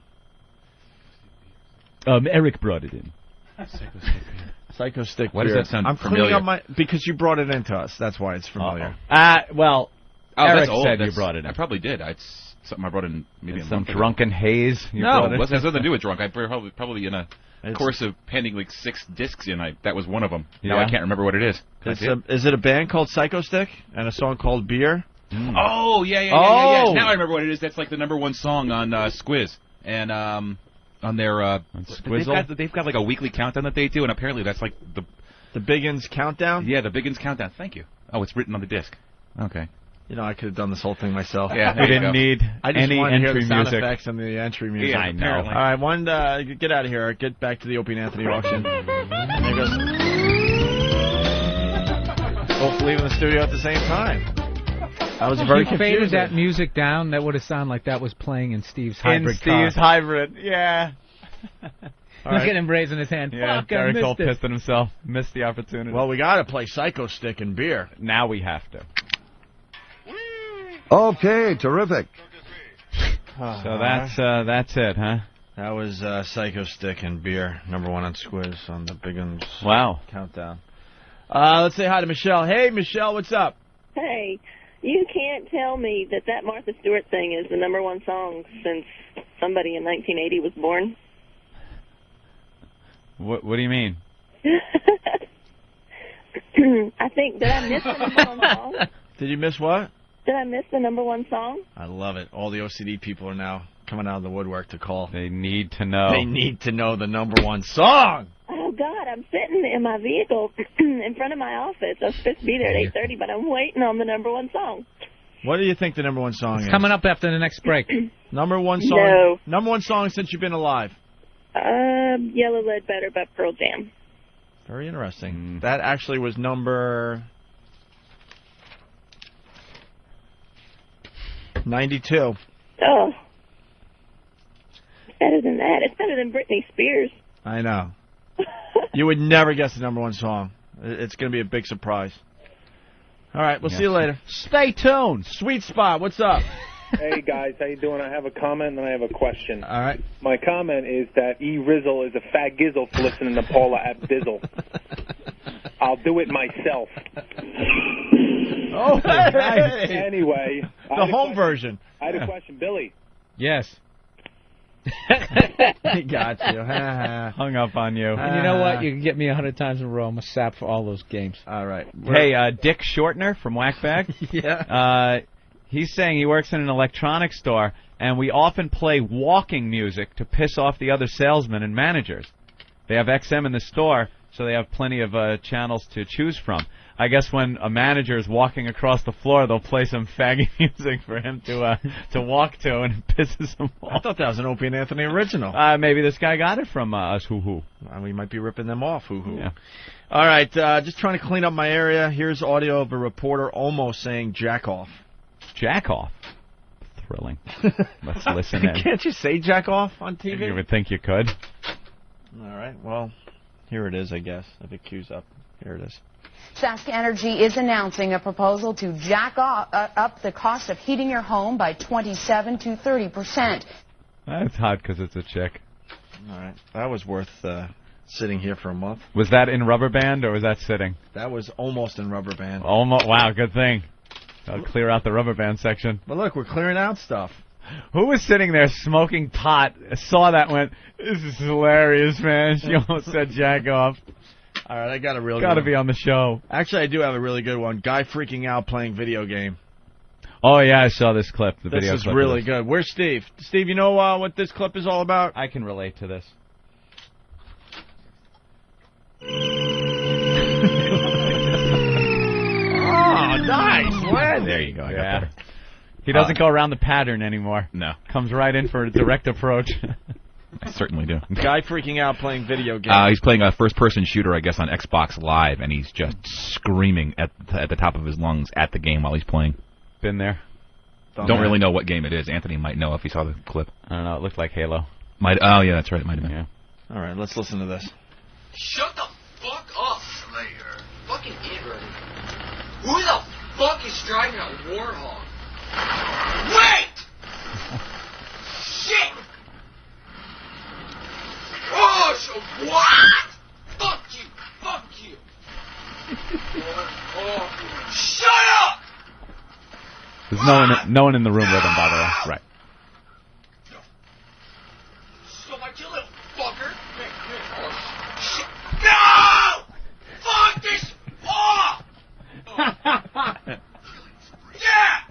Eric brought it in. Psycho Stick Why beer. does that sound I'm familiar? cleaning up because you brought it into us. That's why it's familiar. Well, Eric said you brought it in. I probably did. It's something I brought in maybe some drunken haze. No, it has nothing to do with drunk. I probably in a course of handing like 6 discs in. That was one of them. Yeah. Now I can't remember what it is. Is it a band called Psycho Stick and a song called Beer? Mm. Oh yeah. Now I remember what it is. That's like the #1 song on Squiz and on their they've got like a weekly countdown that they do, and apparently that's like the Biggins Countdown. Yeah, the Biggins Countdown. Thank you. Oh, it's written on the disc. Okay. You know, I could have done this whole thing myself. Yeah, we didn't need I just any wanted to hear entry the sound music. effects and the entry music. Yeah, I know. All right, get out of here. Get back to the Opie and Anthony auction. There he goes. Both leaving the studio at the same time. I was very If you confused. faded that music down, that would have sounded like that was playing in Steve's hybrid car. In Steve's hybrid, yeah. Look at him raising his hand. Yeah, Fuck, I Derek missed Cole it. pissed at himself. Missed the opportunity. Well, we got to play Psycho Stick and beer. Now we have to. Okay, terrific. So that's it, huh? That was Psycho Stick and beer, #1 on Squiz on the Biggins Wow. Countdown. Let's say hi to Michelle. Hey, Michelle, what's up? Hey, You can't tell me that Martha Stewart thing is the #1 song since somebody in 1980 was born. What do you mean? I think, did I miss the #1 song? Did you miss what? Did I miss the #1 song? I love it. All the OCD people are now coming out of the woodwork to call. They need to know. They need to know the #1 song. Oh, God, I'm sitting in my vehicle in front of my office. I was supposed to be there at 8:30, but I'm waiting on the #1 song. What do you think the #1 song is? Coming up after the next break. #1 song? No. #1 song since you've been alive? Yellow Lead Better by Pearl Jam. Very interesting. That actually was number 92. Oh. It's better than that. It's better than Britney Spears. I know. You would never guess the #1 song. It's going to be a big surprise. All right, we'll see you later. Stay tuned. Sweet Spot, what's up? Hey, guys, how you doing? I have a comment and then I have a question. All right. My comment is that E. Rizzle is a fat gizzle for listening to Paula Abdizzle. I'll do it myself. Oh, hey. Anyway. The home version. I had a question. Billy. Yes. He got you. Hung up on you. And you know what? You can get me 100 times in a row. I'm a sap for all those games. All right. Hey, Dick Shortner from Whackbag. Yeah. He's saying he works in an electronics store, and we often play walking music to piss off the other salesmen and managers. They have XM in the store, so they have plenty of channels to choose from. I guess when a manager is walking across the floor, they'll play some faggy music for him to walk to, and it pisses him off. I thought that was an Opie and Anthony original. Maybe this guy got it from us, hoo-hoo. We might be ripping them off, hoo-hoo. Yeah. All right, just trying to clean up my area. Here's audio of a reporter almost saying jack off. Jack off? Thrilling. Let's listen in. Can't you say jack off on TV? You would think you could. All right, well, here it is, I guess, if it cues up. Here it is. Sask Energy is announcing a proposal to jack up the cost of heating your home by 27 to 30%. That's hot because it's a chick. All right, that was worth sitting here for a month. Was that in rubber band or was that sitting? That was almost in rubber band. Almost. Wow, good thing. I'll clear out the rubber band section. But look, we're clearing out stuff. Who was sitting there smoking pot, saw that and went, this is hilarious, man. She almost said jack off. All right, I got a real good one. Got to one. be on the show. Actually, I do have a really good one. Guy freaking out playing video game. Oh, yeah, I saw this clip, the video clip. This is really good. Where's Steve? Steve, you know what this clip is all about? I can relate to this. Oh, nice. Well, there you go. I got better. He doesn't go around the pattern anymore. No. Comes right in for a direct approach. I certainly do. Guy freaking out playing video games. He's playing a first-person shooter, I guess, on Xbox Live, and he's just screaming at the top of his lungs at the game while he's playing. Been there. Don't really know what game it is. Anthony might know if he saw the clip. I don't know. It looked like Halo. Oh, yeah, that's right. It might have been. Yeah. All right, let's listen to this. Shut the fuck up, Slayer. Fucking idiot. Who the fuck is driving a Warhog? Wait! Shit! Oh, so what? Fuck you! Fuck you! Shut up! There's no one in the room with him, by the way. Right. So much, you little fucker! Oh, shit! No! Fuck this! Oh! Yeah!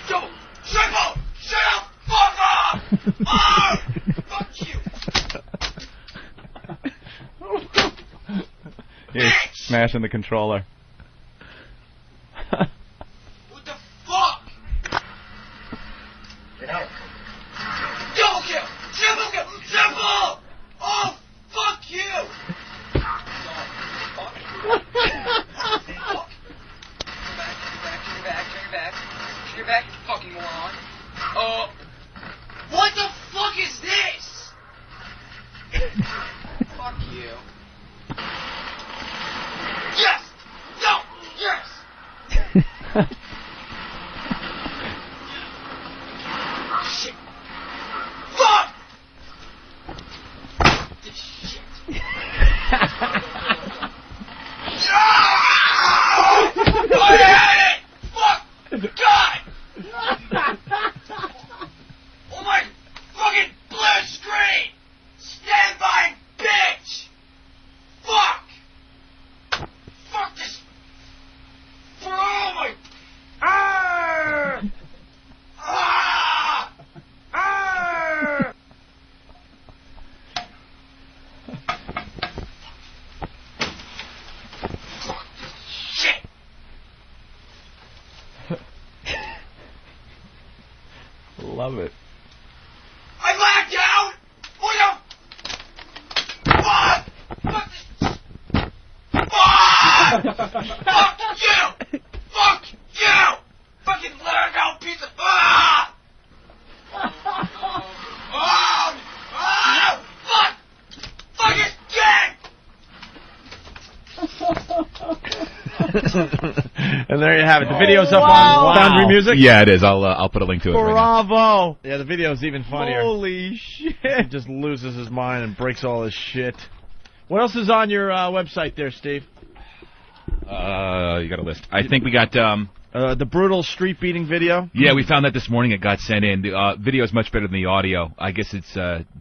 So, triple! Shut up! Fuck off! Oh! Fuck you! He's smashing the controller. What the fuck? Get out. Double kill! Triple kill! Triple! Oh, fuck you! Turn your back, you fucking moron. What the fuck is this? Fuck you. Yes! No! Yes! Shit! Fuck! This shit. I hate it! love it. I blacked out! What the fuck? Fuck you! Fuck you! Fucking learn out piece of fuck! Fuck is And there you have it. The video's up on Foundry Music. Yeah, it is. I'll put a link to it right now. Bravo! Yeah, the video's even funnier. Holy shit! He just loses his mind and breaks all his shit. What else is on your website there, Steve? You got a list. I think we got the brutal street beating video. Yeah, we found that this morning. It got sent in. The video is much better than the audio. I guess it's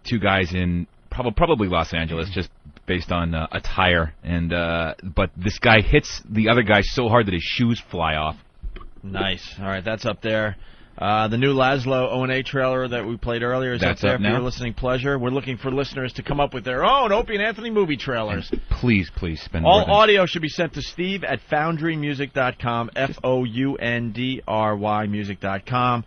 two guys in probably Los Angeles, just based on attire. And but this guy hits the other guy so hard that his shoes fly off. Nice. All right, that's up there. The new Laszlo O&A trailer that we played earlier is That's up there up for now. your listening pleasure. We're looking for listeners to come up with their own Opie and Anthony movie trailers. Please spend All more than audio should be sent to Steve at foundrymusic.com, FOUNDRY music.com.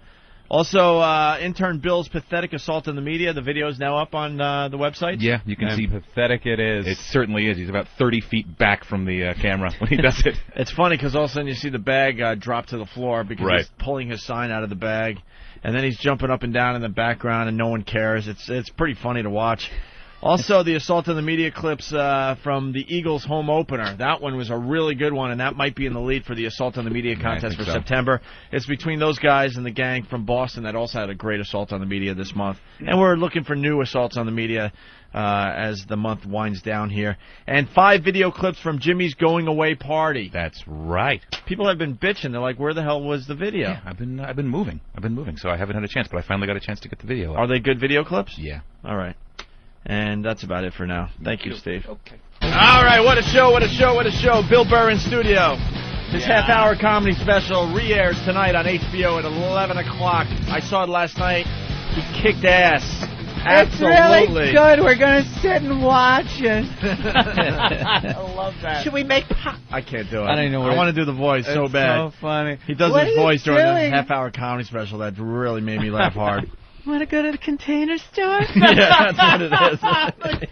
Also, intern Bill's pathetic assault on the media. The video is now up on the website. Yeah, you can see pathetic it is. It certainly is. He's about 30 feet back from the camera when he does it. It's funny because all of a sudden you see the bag drop to the floor because Right. he's pulling his sign out of the bag, and then he's jumping up and down in the background, and no one cares. It's pretty funny to watch. Also, the assault on the media clips from the Eagles home opener. That one was a really good one, and that might be in the lead for the assault on the media contest for so. September. It's between those guys and the gang from Boston that also had a great assault on the media this month. And we're looking for new assaults on the media as the month winds down here. And 5 video clips from Jimmy's going away party. That's right. People have been bitching. They're like, where the hell was the video? Yeah, I've been moving, so I haven't had a chance, but I finally got a chance to get the video up. Are they good video clips? Yeah. All right. And that's about it for now. Thank you, Steve. Okay. All right, what a show, what a show, what a show. Bill Burr in studio. His half-hour comedy special re-airs tonight on HBO at 11 o'clock. I saw it last night. He kicked ass. Absolutely. It's really good. We're going to sit and watch it. I love that. Should we make I can't do it. I don't know what I want to do the voice so It's bad. so funny. He does What his are you voice during the doing? half-hour comedy special. That really made me laugh hard. Want to go to the Container Store? Yeah, that's what it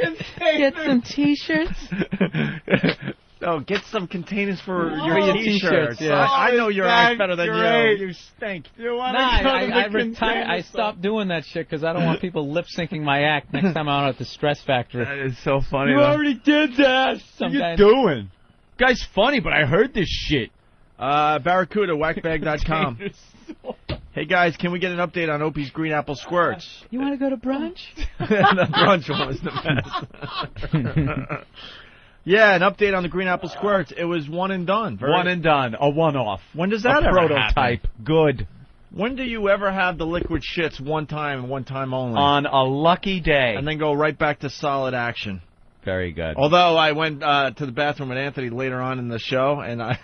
is. Get some T-shirts. Oh, get some containers for Oh, your your T-shirts. T-shirts, yeah. I know your Isn't act better than great? you. You stink. You Nah, I retired. I stopped doing that shit because I don't want people lip syncing my act next time I'm out at the Stress Factory. That is so funny. You though. already did that. Some What you guys- doing? Guy's funny, but I heard this shit. Barracuda, whackbag.com. Hey, guys, can we get an update on Opie's Green Apple Squirts? You want to go to brunch? The brunch one was the best. Yeah, an update on the Green Apple Squirts. It was one and done. One and done. A one-off. When does that a ever prototype. happen? Good. When do you ever have the liquid shits one time and one time only? On a lucky day. And then go right back to solid action. Very good. Although I went to the bathroom with Anthony later on in the show, and I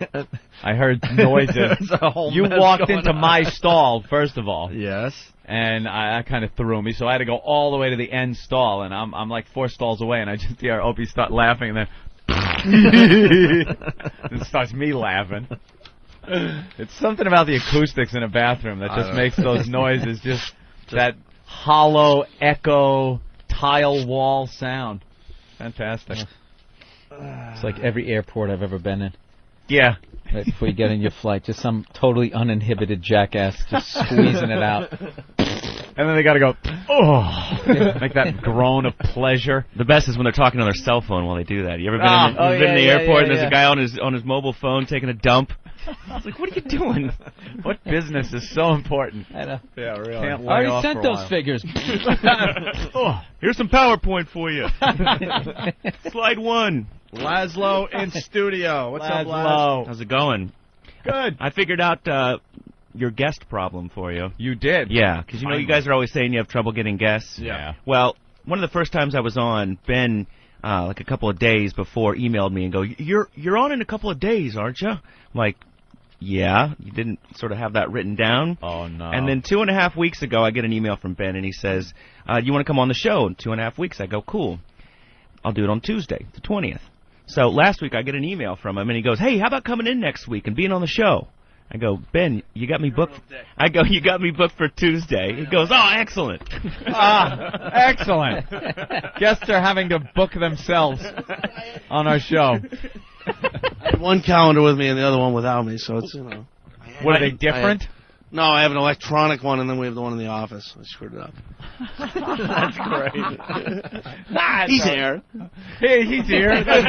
heard noises. There's a whole You mess walked going into on. my stall, first of all. Yes. And I kind of threw me, so I had to go all the way to the end stall, and I'm like 4 stalls away, and I just hear Opie start laughing, and then it starts me laughing. It's something about the acoustics in a bathroom that just makes those noises, just that hollow, echo, tile wall sound. Fantastic. It's like every airport I've ever been in. Yeah. Right before you get in your flight, just some totally uninhibited jackass just squeezing it out. And then they got to go, oh, make that groan of pleasure. The best is when they're talking on their cell phone while they do that. You ever been, in the airport and there's a guy on his mobile phone taking a dump? It's like, what are you doing? What business is so important? I know. Yeah, really. Can't lay I already off sent for a those while. figures. Oh, here's some PowerPoint for you. Slide 1. Laszlo in studio. What's up, Laz? Laszlo. How's it going? Good. I figured out your guest problem for you. You did? Yeah, because you know you guys are always saying you have trouble getting guests. Yeah. Well, one of the first times I was on, Ben, like a couple of days before, emailed me and go, "You're on in a couple of days, aren't you?" I'm like, yeah. You didn't sort of have that written down. Oh no. And then 2.5 weeks ago, I get an email from Ben, and he says, "You want to come on the show in 2.5 weeks?" I go, "Cool. I'll do it on Tuesday, the 20th." So last week I get an email from him, and he goes, "Hey, how about coming in next week and being on the show?" I go, Ben, you got me booked. I go, you got me booked for Tuesday. He goes, oh, excellent. Excellent. Guests are having to book themselves on our show. I had one calendar with me and the other one without me, so it's, What, are they different? No, I have an electronic one, and then we have the one in the office. I screwed it up. That's great. He's here. Hey, he's here. That's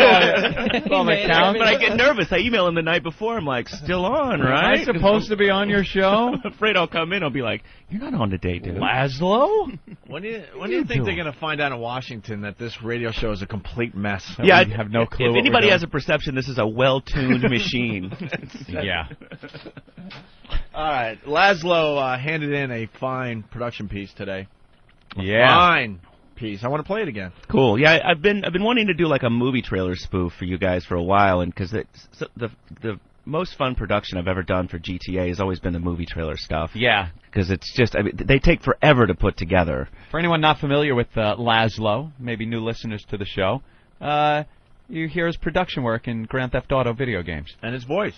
all that counts. But I get nervous. I email him the night before. I'm like, still on, right? Am I supposed to be on your show? I'm afraid I'll come in. I'll be like, you're not on today, dude. Laszlo? When do you think they're going to find out in Washington that this radio show is a complete mess? Yeah, We have no clue. If what anybody we're has a perception, this is a well-tuned machine. Yeah. All right, Laszlo handed in a fine production piece today. Yeah. Fine piece. I want to play it again. Cool. Yeah, I've been wanting to do like a movie trailer spoof for you guys for a while, and because the most fun production I've ever done for GTA has always been the movie trailer stuff. Yeah. Because it's just, I mean, they take forever to put together. For anyone not familiar with Laszlo, maybe new listeners to the show, you hear his production work in Grand Theft Auto video games. And his voice.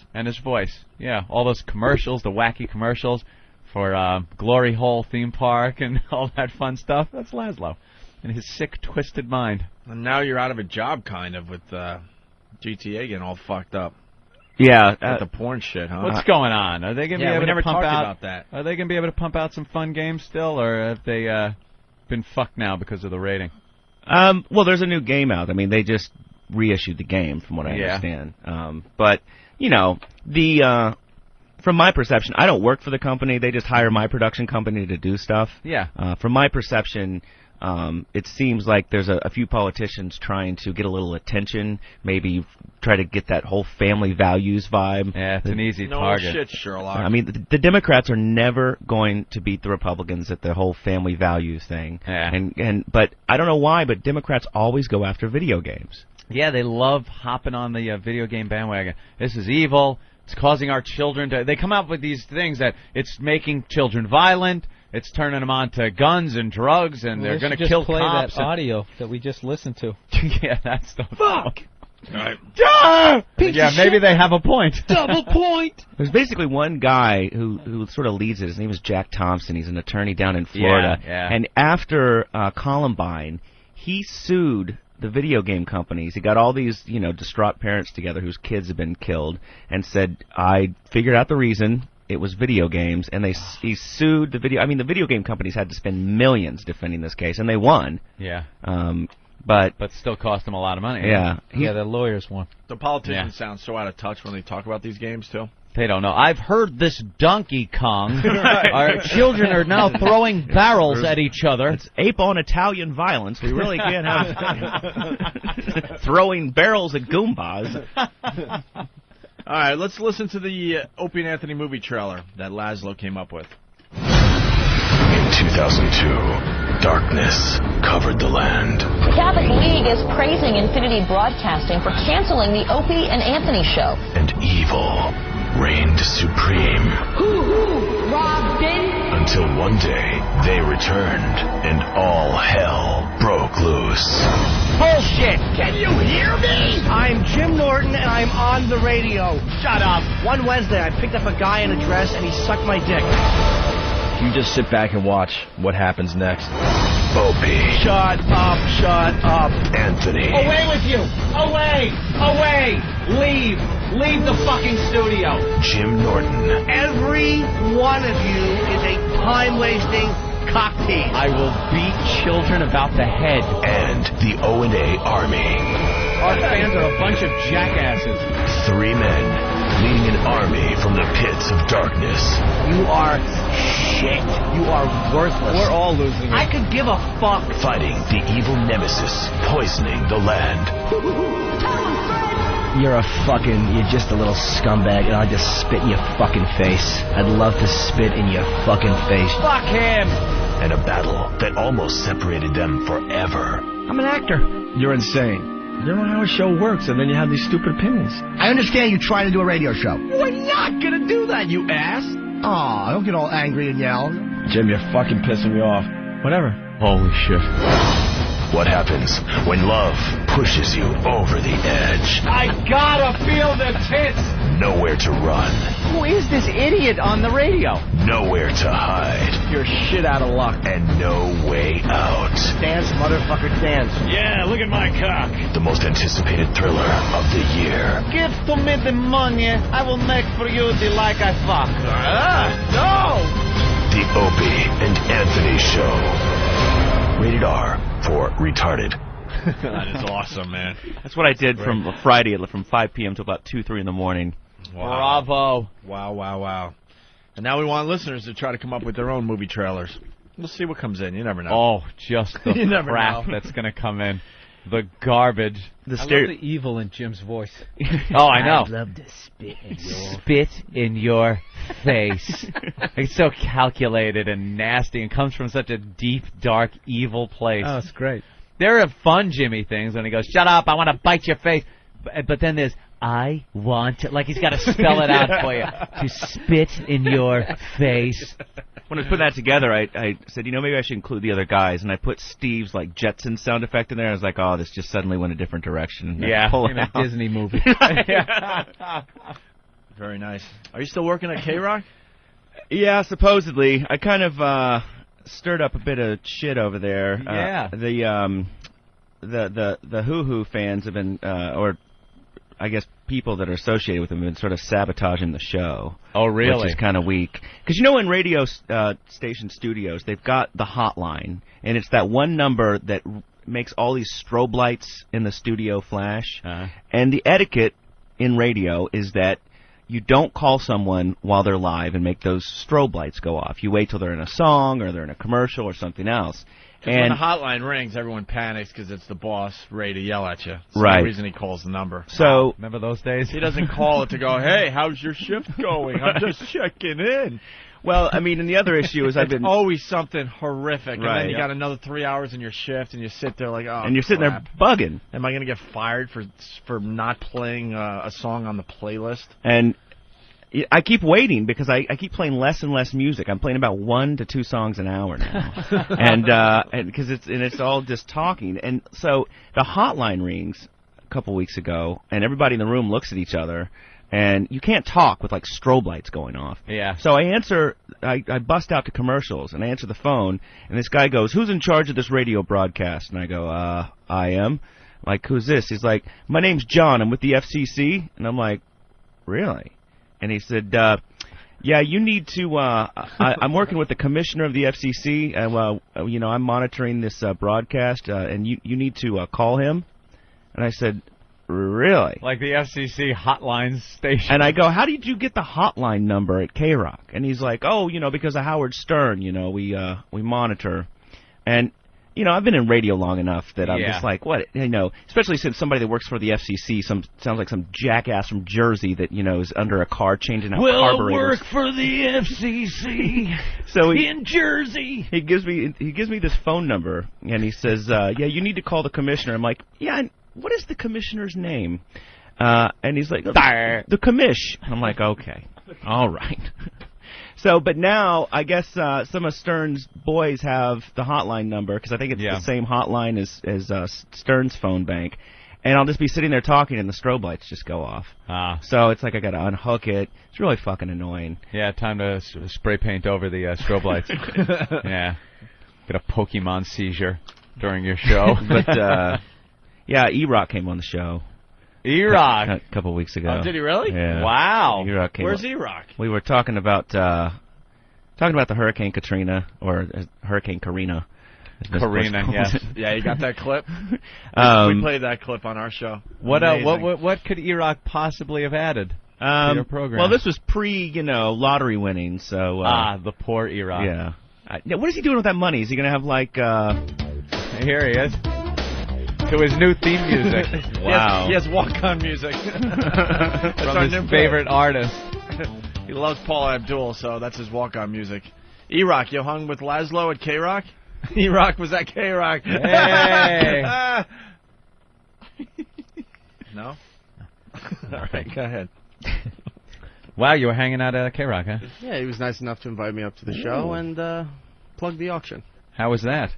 Yeah. All those commercials, the wacky commercials for Glory Hole theme park and all that fun stuff. That's Laszlo and his sick, twisted mind. And now you're out of a job, kind of, with GTA getting all fucked up. Yeah. With the porn shit, huh? What's going on? Are they going to be able to pump out about that. Are they going to be able to pump out some fun games still, or have they been fucked now because of the rating? Well, there's a new game out. I mean, they just reissued the game, from what I understand. But from my perception, I don't work for the company. They just hire my production company to do stuff. Yeah. From my perception, it seems like there's a few politicians trying to get a little attention, maybe try to get that whole family values vibe. Yeah, it's an easy target. No shit, Sherlock. I mean, the Democrats are never going to beat the Republicans at the whole family values thing. Yeah. But I don't know why, but Democrats always go after video games. Yeah, they love hopping on the video game bandwagon. This is evil. It's causing our children to... They come up with these things that it's making children violent. It's turning them on to guns and drugs, and they're going to kill play cops. That audio that we just listened to. Yeah, that's the... Fuck! Yeah, maybe they have a point. Double point! There's basically one guy who sort of leads it. His name is Jack Thompson. He's an attorney down in Florida. Yeah. And after Columbine, he sued the video game companies. He got all these, distraught parents together whose kids had been killed and said, I figured out the reason. It was video games, and he sued the video. I mean, the video game companies had to spend millions defending this case, and they won. Yeah. But still cost them a lot of money. Yeah. The lawyers won. The politicians sound so out of touch when they talk about these games, too. They don't know. I've heard this Donkey Kong. Our children are now throwing barrels at each other. It's ape on Italian violence. We really can't have throwing barrels at Goombas. All right, let's listen to the Opie and Anthony movie trailer that Laszlo came up with. In 2002, darkness covered the land. The Catholic League is praising Infinity Broadcasting for canceling the Opie and Anthony show. And evil reigned supreme. Robin? Until one day, they returned, and all hell broke loose. Bullshit! Can you hear me? I'm Jim Norton, and I'm on the radio. Shut up. One Wednesday, I picked up a guy in a dress, and he sucked my dick. You just sit back and watch what happens next. Opie. Shut up, shut up. Anthony. Away with you! Away! Away! Leave! Leave the fucking studio! Jim Norton. Every one of you is a time-wasting cock tease. I will beat children about the head. And the O&A Army. Our fans are a bunch of jackasses. 3 men leading an army from the pits of darkness. You are shit. You are worthless. We're all losing it. I could give a fuck. Fighting the evil nemesis, poisoning the land. You're just a little scumbag, and I'll just spit in your fucking face. I'd love to spit in your fucking face. Fuck him! And a battle that almost separated them forever. I'm an actor. You're insane. You don't know how a show works, and then you have these stupid opinions. I understand you're trying to do a radio show. We're not gonna do that, you ass! Aw, don't get all angry and yell. Jim, you're fucking pissing me off. Whatever. Holy shit. What happens when love pushes you over the edge? I gotta feel the tits. Nowhere to run. Who is this idiot on the radio? Nowhere to hide. You're shit out of luck. And no way out. Dance, motherfucker, dance. Yeah, look at my cock. The most anticipated thriller of the year. Give to me the money. I will make for you the like I fuck. No! The Opie and Anthony Show. Rated R for retarded. That is awesome, man. That's what I did from Friday from 5 p.m. to about 2, 3 in the morning. Wow. Bravo. Wow. And now we want listeners to try to come up with their own movie trailers. We'll see what comes in. You never know. Oh, just the You never crap know. that's going to come in. The garbage. I love the evil in Jim's voice. Oh, I know. I'd love to spit in your Spit in your face. It's so calculated and nasty and comes from such a deep, dark, evil place. Oh, it's great. There are fun Jimmy things when he goes, shut up, I want to bite your face. But then there's, I want to, like he's got to spell it out for you, to spit in your face. When I was putting that together, I said, maybe I should include the other guys, and I put Steve's like Jetson sound effect in there. I was like, oh, this just suddenly went a different direction. Yeah, pull In it a out. Disney movie. Very nice. Are you still working at K-Rock? Yeah, supposedly. I kind of stirred up a bit of shit over there. Yeah. The Hoo-Hoo fans have been, or I guess people that are associated with them have been sort of sabotaging the show. Oh, really? Which is kind of weak. Because in radio station studios, they've got the hotline, and it's that one number that makes all these strobe lights in the studio flash. And the etiquette in radio is that you don't call someone while they're live and make those strobe lights go off. You wait till they're in a song or they're in a commercial or something else. And when the hotline rings, everyone panics because it's the boss ready to yell at you. That's right. the reason he calls the number. So remember those days? He doesn't call it to go, hey, how's your shift going? I'm just checking in. Well, I mean, and the other issue is it's always something horrific. Right. And then you got another 3 hours in your shift, and you sit there like, oh, and you're sitting crap. there bugging. Am I going to get fired for not playing a song on the playlist? And I keep waiting because I keep playing less and less music. I'm playing about 1 to 2 songs an hour now, and because it's all just talking. And so the hotline rings a couple weeks ago, and everybody in the room looks at each other, and you can't talk with like strobe lights going off. Yeah. So I bust out to commercials, and I answer the phone, and this guy goes, "Who's in charge of this radio broadcast?" And I go, I am. Like, who's this? He's like, "My name's John. I'm with the FCC." And I'm like, really? And he said, yeah, you need to, I'm working with the commissioner of the FCC, and, I'm monitoring this broadcast, and you need to call him. And I said, really? Like the FCC hotline station. And I go, how did you get the hotline number at K-Rock? And he's like, oh, because of Howard Stern, we monitor. And I've been in radio long enough that I'm just like, what? Especially since somebody that works for the FCC sounds like some jackass from Jersey that, is under a car changing out carburetors. Work for the FCC So in Jersey. He gives me this phone number, and he says, yeah, you need to call the commissioner. I'm like, yeah, what is the commissioner's name? And he's like, the commish. I'm like, okay, all right. So, but now, I guess some of Stern's boys have the hotline number, because I think it's the same hotline as Stern's phone bank. And I'll just be sitting there talking, and the strobe lights just go off. So it's like I got to unhook it. It's really fucking annoying. Yeah, time to spray paint over the strobe lights. Yeah. Get a Pokemon seizure during your show. But, yeah, E-Rock came on the show. E-Rock? A couple weeks ago. Oh, did he really? Yeah. Wow. E-Rock came Where's on. E-Rock? We were talking about the Hurricane Katrina, or Hurricane Karina. Karina, yes. Yeah, you got that clip? We played that clip on our show. What could E-Rock possibly have added to your program? Well, this was lottery winning, so... the poor E-Rock. Yeah. What is he doing with that money? Is he going to have, like... Here he is. To his new theme music. Wow. He has walk-on music. That's From our his new favorite artist. He loves Paula Abdul, so that's his walk-on music. E-Rock, you hung with Laszlo at K-Rock? E-Rock was at K-Rock. Hey! No? All right, go ahead. Wow, you were hanging out at K-Rock, huh? Yeah, he was nice enough to invite me up to the show and plug the auction. How was that?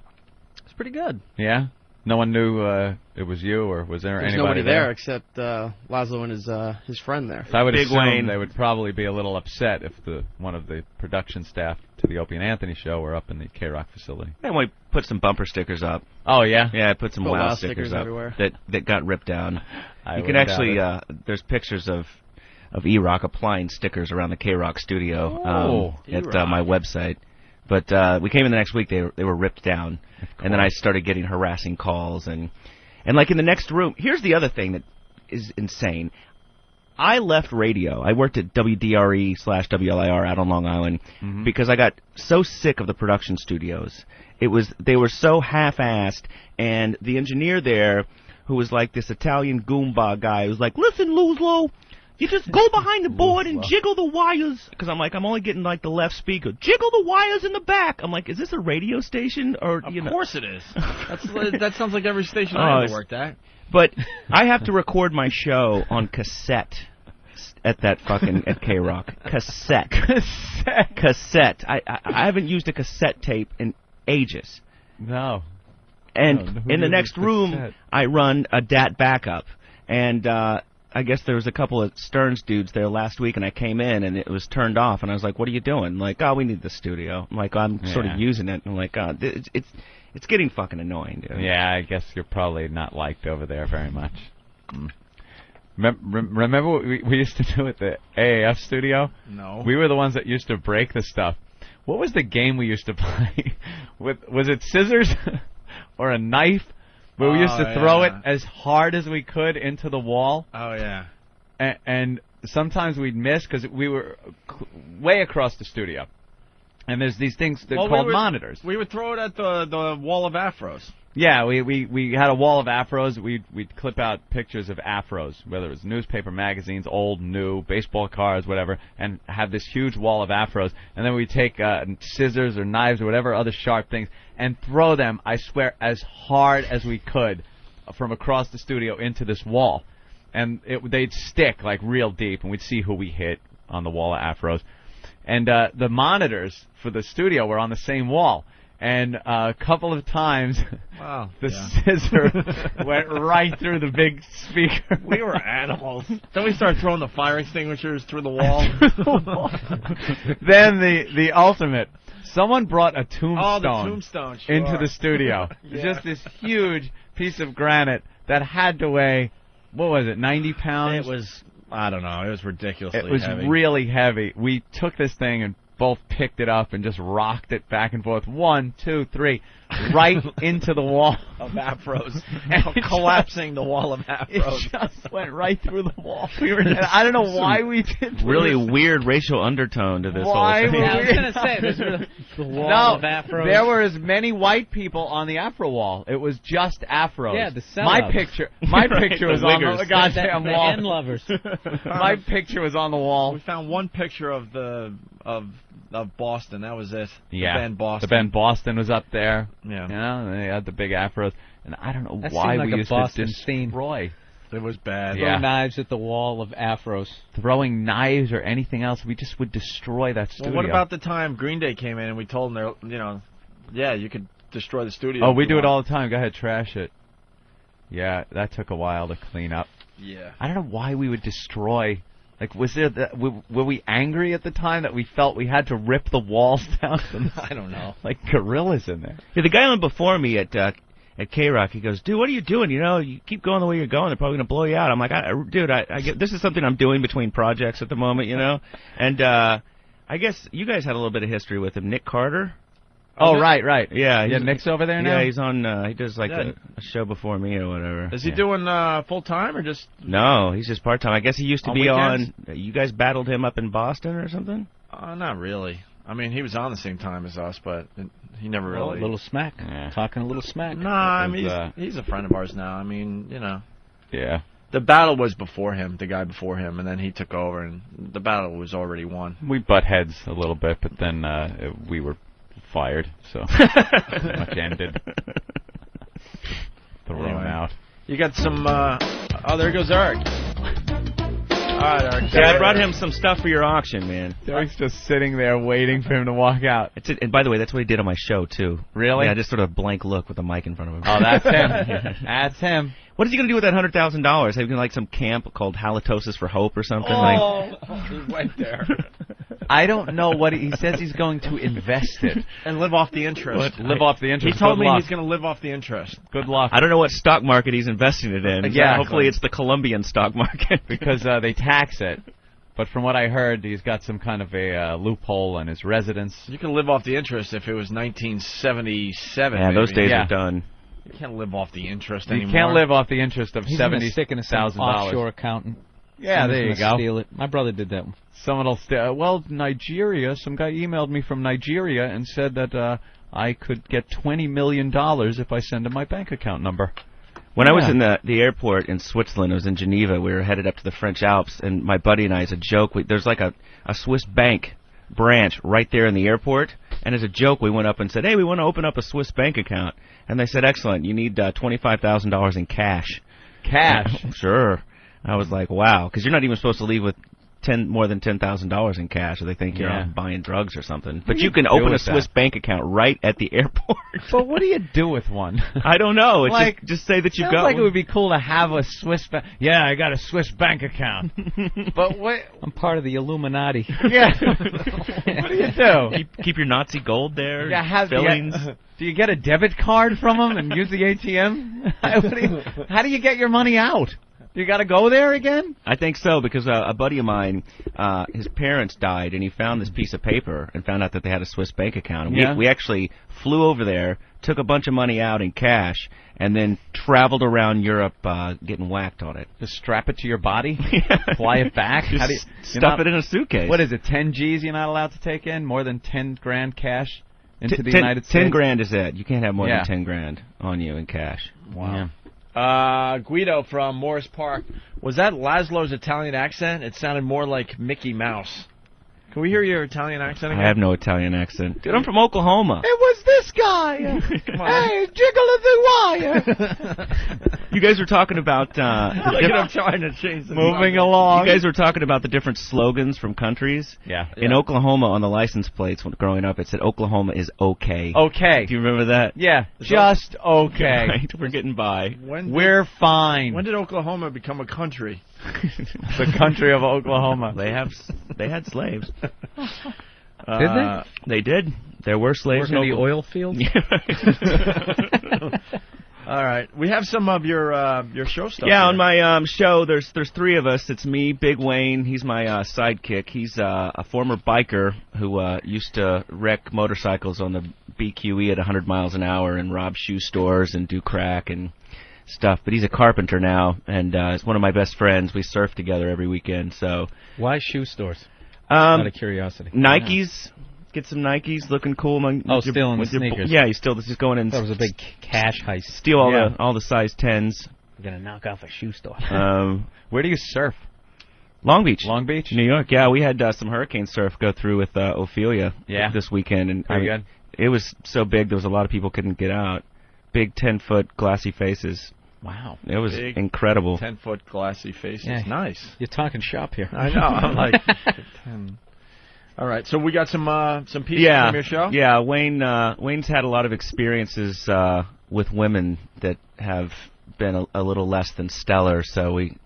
It's pretty good. Yeah? No one knew it was you, or was there There's anybody nobody there except Laszlo and his friend there. So I would Big assume Wayne. they would probably be a little upset if one of the production staff to the Opie and Anthony show were up in the K-Rock facility. And we put some bumper stickers up. Oh, yeah? Yeah, I put some Put WoW WoW stickers stickers up everywhere. that got ripped down. I You can wouldn't actually, doubt there's pictures of E-Rock applying stickers around the K-Rock studio at my website. But we came in the next week, they were ripped down. And then I started getting harassing calls. And like in the next room, here's the other thing that is insane. I left radio. I worked at WDRE/WLIR out on Long Island because I got so sick of the production studios. They were so half-assed, and the engineer there, who was like this Italian Goomba guy, was like, "Listen, Luzlo, you just go behind the board and jiggle the wires." Because I'm like, I'm only getting like the left speaker. Jiggle the wires in the back. I'm like, is this a radio station or Of course it is. That sounds like every station Oh, I it's- ever worked at. But I have to record my show on cassette at that fucking at K-Rock. Cassette. Cassette. I haven't used a cassette tape in ages. No. And No, who in the uses next room, cassette? I run a DAT backup. And I guess there was a couple of Stearns dudes there last week, and I came in, and it was turned off. And I was like, what are you doing? Like, oh, we need the studio. I'm like, I'm sort of using it. I'm like, oh, it's getting fucking annoying, dude. Yeah, I guess you're probably not liked over there very much. Remember what we used to do at the AAF studio? No. We were the ones that used to break the stuff. What was the game we used to play? Was it scissors or a knife? Where we used to throw it as hard as we could into the wall. Oh, yeah. And sometimes we'd miss because we were way across the studio. And there's these things that called monitors. We would throw it at the wall of afros. Yeah, we had a wall of afros. We'd clip out pictures of afros, whether it was newspaper, magazines, old, new, baseball cards, whatever, and have this huge wall of afros. And then we'd take scissors or knives or whatever other sharp things and throw them, I swear, as hard as we could from across the studio into this wall. And they'd stick like real deep, and we'd see who we hit on the wall of afros. And the monitors for the studio were on the same wall. And a couple of times, the scissor went right through the big speaker. We were animals. Then we started throwing the fire extinguishers through the wall. Then the ultimate. Someone brought a tombstone, the tombstone, sure. into the studio. Yeah. Just this huge piece of granite that had to weigh, what was it, 90 pounds? It was, I don't know, it was ridiculously It was heavy. really heavy. We took this thing and both picked it up and just rocked it back and forth. 1, 2, 3, right into the wall of afros. Collapsing the wall of afros. It just went right through the wall. And I don't know why we did Really this. weird racial undertone to this Why whole thing. Yeah, I was going to say, there's the wall of afros. There were as many white people on the afro wall. It was just afros. Yeah, the my setup. picture The was on wiggers. the goddamn the wall. N lovers. My picture was on the wall. We found one picture of of Boston. That was it. Yeah, The band Boston. The band Boston was up there. Yeah. You know, they had the big afros. And I don't know That why seemed like we a used Boston to destroy. It was bad. Yeah. Throw knives at the wall of afros. Throwing knives or anything else, we just would destroy that studio. Well, what about the time Green Day came in and we told them, you could destroy the studio. Oh, if we you do it want. all the time. Go ahead, trash it. Yeah, that took a while to clean up. Yeah. I don't know why we would destroy. Like, was there were we angry at the time that we felt we had to rip the walls down? I don't know. Like gorillas in there. Yeah, the guy on before me at K-Rock, he goes, dude, what are you doing? You keep going the way you're going, they're probably going to blow you out. I'm like, dude, I get this is something I'm doing between projects at the moment, And I guess you guys had a little bit of history with him. Nick Carter? Oh, right. Yeah, Nick's over there now? Yeah, he's on, he does like a show before me or whatever. Is he doing full-time or just... No, he's just part-time. I guess he used to On be weekends? on, you guys battled him up in Boston or something? Not really. I mean, he was on the same time as us, but he never really... A little smack. Yeah. Talking a little smack. Nah, I mean, he's a friend of ours now. I mean, Yeah. The battle was before him, the guy before him, and then he took over, and the battle was already won. We butt heads a little bit, but then we were fired, so much ended. Throw him out. You got some... oh, there goes Eric. right, Eric. Yeah, I brought him some stuff for your auction, man. Derek's just sitting there waiting for him to walk out. And by the way, that's what he did on my show, too. Really? Yeah, just sort of blank look with a mic in front of him. Oh, that's him. That's him. What is he going to do with that $100,000? Have you like some camp called Halitosis for Hope or something? He went there. I don't know what he says. He's going to invest it And live off the interest. Live off the interest. He told Good me luck. he's going to live off the interest. Good luck. I don't know what stock market he's investing it in. Yeah, hopefully it's the Colombian stock market. Because they tax it. But from what I heard, he's got some kind of a loophole in his residence. You can live off the interest if it was 1977. Yeah, those maybe. days are done. You can't live off the interest You anymore. can't live off the interest of $70,000 offshore accountant. Yeah, there you go. Steal it. My brother did that. Someone will steal. Well, Nigeria. Some guy emailed me from Nigeria and said that I could get $20 million if I send him my bank account number. When I was in the airport in Switzerland, I was in Geneva. We were headed up to the French Alps, and my buddy and I, as a joke, there's like a Swiss bank branch right there in the airport. And as a joke, we went up and said, "Hey, we want to open up a Swiss bank account." And they said, "Excellent. You need $25,000 in cash." Cash? Sure. I was like, wow, because you're not even supposed to leave with more than $10,000 in cash, or they think you're buying drugs or something. But you can open a Swiss bank account right at the airport. But what do you do with one? I don't know. It's like, just say that you sounds got like one. it would be cool to have a Swiss bank. Yeah, I got a Swiss bank account. But what? I'm part of the Illuminati. Yeah. What do you do? Keep your Nazi gold there. Yeah, fillings. Do you get a debit card from them and use the ATM? How do you get your money out? You got to go there again? I think so, because a buddy of mine, his parents died, and he found this piece of paper and found out that they had a Swiss bank account. And we actually flew over there, took a bunch of money out in cash, and then traveled around Europe getting whacked on it. Just strap it to your body? Fly it back? Just How do you, stuff it in a suitcase. What is it, 10 G's you're not allowed to take in? More than 10 grand cash into the United States? 10 grand is it. You can't have more than 10 grand on you in cash. Wow. Yeah. Guido from Morris Park. Was that Laszlo's Italian accent? It sounded more like Mickey Mouse. Can we hear your Italian accent again? I have no Italian accent. Dude, I'm from Oklahoma. It was this guy. Hey, jiggle of the wire. You guys were talking about... Look at him trying to change the moving along. You guys were talking about the different slogans from countries. Yeah. In Oklahoma, on the license plates when growing up, it said Oklahoma is okay. Okay. Do you remember that? Yeah, just okay. Right, we're getting by. We're fine. When did Oklahoma become a country? The country of Oklahoma. They had slaves. Did they? They did. There were slaves in the oil fields. All right, we have some of your show stuff. Yeah, here. on my show, there's three of us. It's me, Big Wayne. He's my sidekick. He's a former biker who used to wreck motorcycles on the BQE at 100 miles an hour and rob shoe stores and do crack and stuff. But he's a carpenter now, and he's one of my best friends. We surf together every weekend. So why shoe stores? Out of curiosity. Nikes. Get some Nikes, looking cool. Stealing the sneakers. Yeah, he's just going in. That was a big cash heist. Steal all the size 10s. We're gonna knock off a shoe store. Where do you surf? Long Beach. Long Beach? New York. Yeah, we had some hurricane surf go through with Ophelia this weekend. And Pretty good. It was so big, there was a lot of people couldn't get out. Big 10-foot glassy faces. Wow. It was big, incredible. 10-foot glassy faces. Yeah. Nice. You're talking shop here. I know. I'm like 10. All right, so we got some pieces from your show? Yeah, Wayne's had a lot of experiences with women that have been a little less than stellar, so we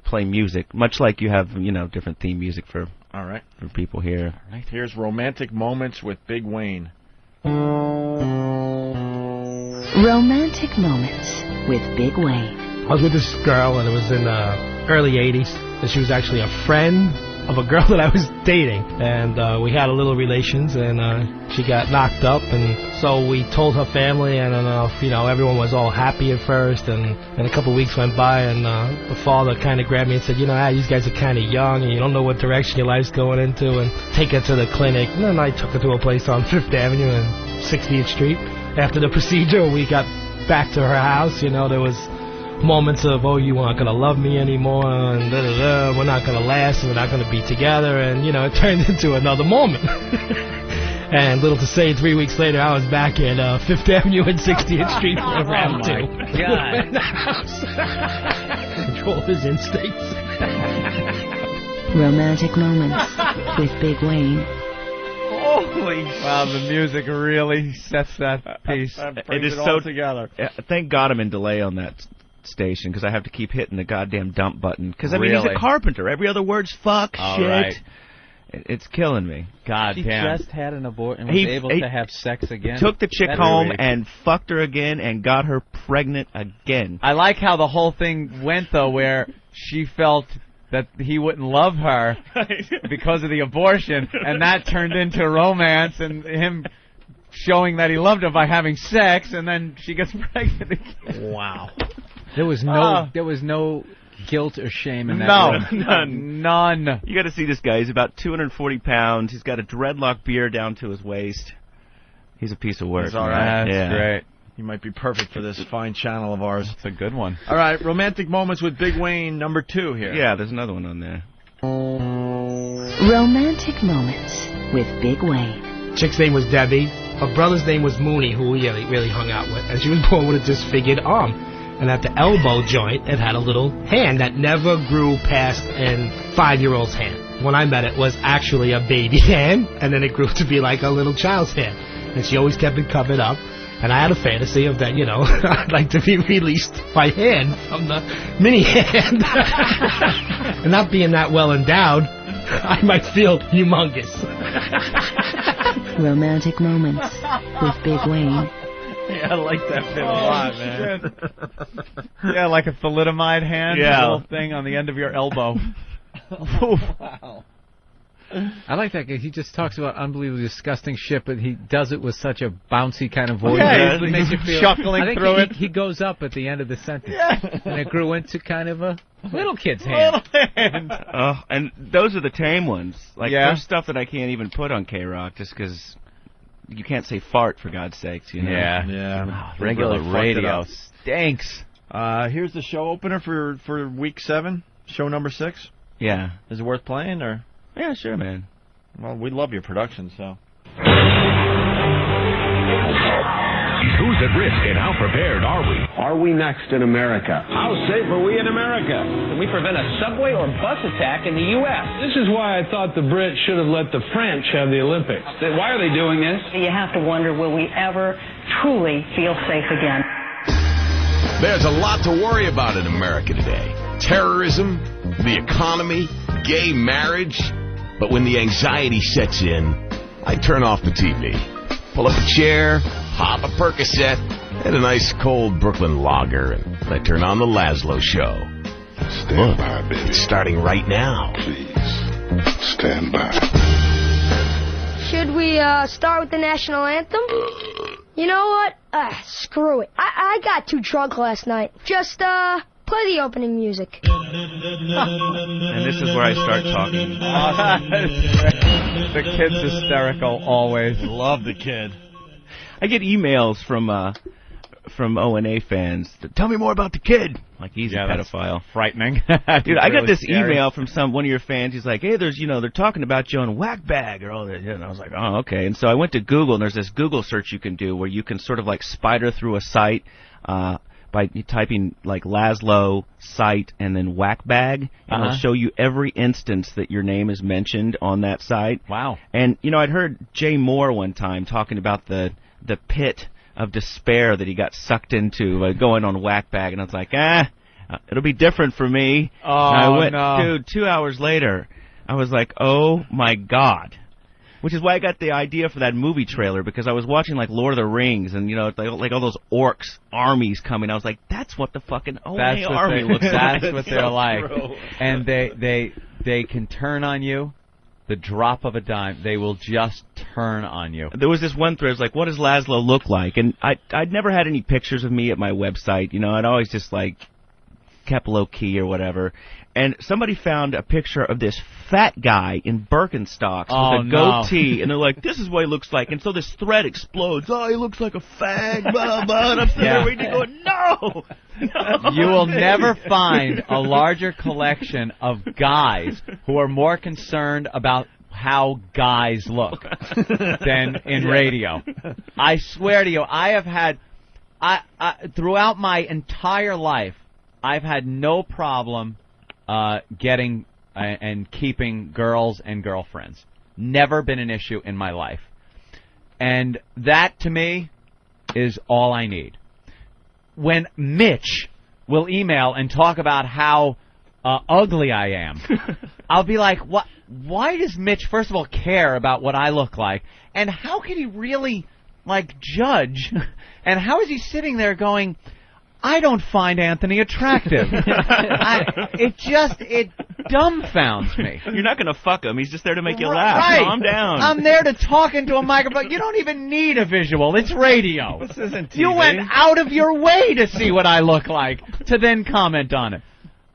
play music, much like you have, different theme music for people here. All right, here's Romantic Moments with Big Wayne. Romantic Moments with Big Wayne. I was with this girl, and it was in the early 80s, and she was actually a friend of a girl that I was dating, and we had a little relations, and she got knocked up, and so we told her family, and everyone was all happy at first, and a couple of weeks went by, and the father kind of grabbed me and said, you guys are kind of young, and you don't know what direction your life's going into, and take her to the clinic. And then I took her to a place on 5th Avenue and 60th Street. After the procedure, we got back to her house. There was moments of, you aren't going to love me anymore, and we're not going to last, and we're not going to be together, and, it turned into another moment. And little to say, 3 weeks later, I was back at 5th Avenue and 60th Street for round 2. God. In the house. Control his instincts. Romantic Moments with Big Wayne. Holy wow, the music really sets that piece. It is all so together. Thank God I'm in delay on that station because I have to keep hitting the goddamn dump button. Because I mean, Really? he's a carpenter. Every other word's fuck, All shit. right. It's killing me. God She damn. just had an abortion and was able to have sex again. Took the chick That's home weird. and fucked her again and got her pregnant again. I like how the whole thing went, though, where she felt that he wouldn't love her because of the abortion, and that turned into romance and him showing that he loved her by having sex, and then she gets pregnant again. Wow. There was no guilt or shame in that room. None. You got to see this guy. He's about 240 pounds. He's got a dreadlock beard down to his waist. He's a piece of work. He's all right. That's great. He might be perfect for this fine channel of ours. It's a good one. All right, Romantic Moments with Big Wayne, number 2 here. Yeah, there's another one on there. Romantic Moments with Big Wayne. Chick's name was Debbie. Her brother's name was Mooney, who we really hung out with. And she was born with a disfigured arm. And at the elbow joint, it had a little hand that never grew past a 5-year-old's hand. When I met it, was actually a baby hand, and then it grew to be like a little child's hand. And she always kept it covered up. And I had a fantasy of that, I'd like to be released by hand from the mini hand. And not being that well endowed, I might feel humongous. Romantic Moments with Big Wayne. Yeah, I like that bit a lot, man. Yeah, like a thalidomide hand, Yeah. a little thing on the end of your elbow. Wow. I like that guy. He just talks about unbelievably disgusting shit, but he does it with such a bouncy kind of voice. Yeah, It makes you feel chuckling I think through it. He goes up at the end of the sentence, and it grew into kind of a little kid's Little hand. hand. And those are the tame ones. Like, Yeah. there's stuff that I can't even put on K-Rock just because you can't say fart, for God's sakes, Yeah. Yeah. Regular Really fucked it radio up. stinks. Here's the show opener for week 7, show number 6. Yeah. Is it worth playing, or? Yeah, sure, man. Well, we love your production, so. Who's at risk and how prepared are we? Are we next in America? How safe are we in America? Can we prevent a subway or bus attack in the U.S.? This is why I thought the Brits should have let the French have the Olympics. Why are they doing this? You have to wonder, will we ever truly feel safe again? There's a lot to worry about in America today. Terrorism, the economy, gay marriage. But when the anxiety sets in, I turn off the TV. Pull up a chair, pop a Percocet, and a nice cold Brooklyn lager, and I turn on the Laszlo Show. Look, it's starting right now. Please, stand by. Should we start with the national anthem? You know what? Screw it. I got too drunk last night. Just play the opening music. And this is where I start talking. The kid's hysterical always. Love the kid. I get emails from O&A fans. Tell me more about the kid. Like, he's a pedophile. Frightening. Dude, I got really this scary. email from one of your fans. He's like, hey, they're talking about you on Whackbag or all that. And I was like, oh, okay. And so I went to Google, and there's this Google search you can do where you can sort of like spider through a site by typing like Laszlo site and then Whackbag, and it'll show you every instance that your name is mentioned on that site. Wow. And, I'd heard Jay Moore one time talking about the pit of despair that he got sucked into going on Whackbag, and I was like, it'll be different for me. Oh, and I went, no. Dude, 2 hours later, I was like, oh my God. Which is why I got the idea for that movie trailer, because I was watching like Lord of the Rings, and like all those orcs armies coming. I was like, that's what the fucking O&A army looks like. That's what they're like. And they can turn on you. The drop of a dime, they will just turn on you. There was this one thread, it was like, what does Laszlo look like? And I'd never had any pictures of me at my website. I'd always just like kept low key or whatever. And somebody found a picture of this fat guy in Birkenstocks with a goatee, and they're like, this is what he looks like. And so this thread explodes. Oh, he looks like a fag, blah, blah. And I'm sitting there waiting to go, no! You will never find a larger collection of guys who are more concerned about how guys look than in radio. I swear to you, I have had, throughout my entire life, I've had no problem getting and keeping girls and girlfriends. Never been an issue in my life. And that, to me, is all I need. When Mitch will email and talk about how ugly I am, I'll be like, what? Why does Mitch, first of all, care about what I look like? And how can he really, judge? And how is he sitting there going, I don't find Anthony attractive? It dumbfounds me. You're not going to fuck him. He's just there to make you laugh. Right. Calm down. I'm there to talk into a microphone. You don't even need a visual. It's radio. This isn't TV. You went out of your way to see what I look like, to then comment on it.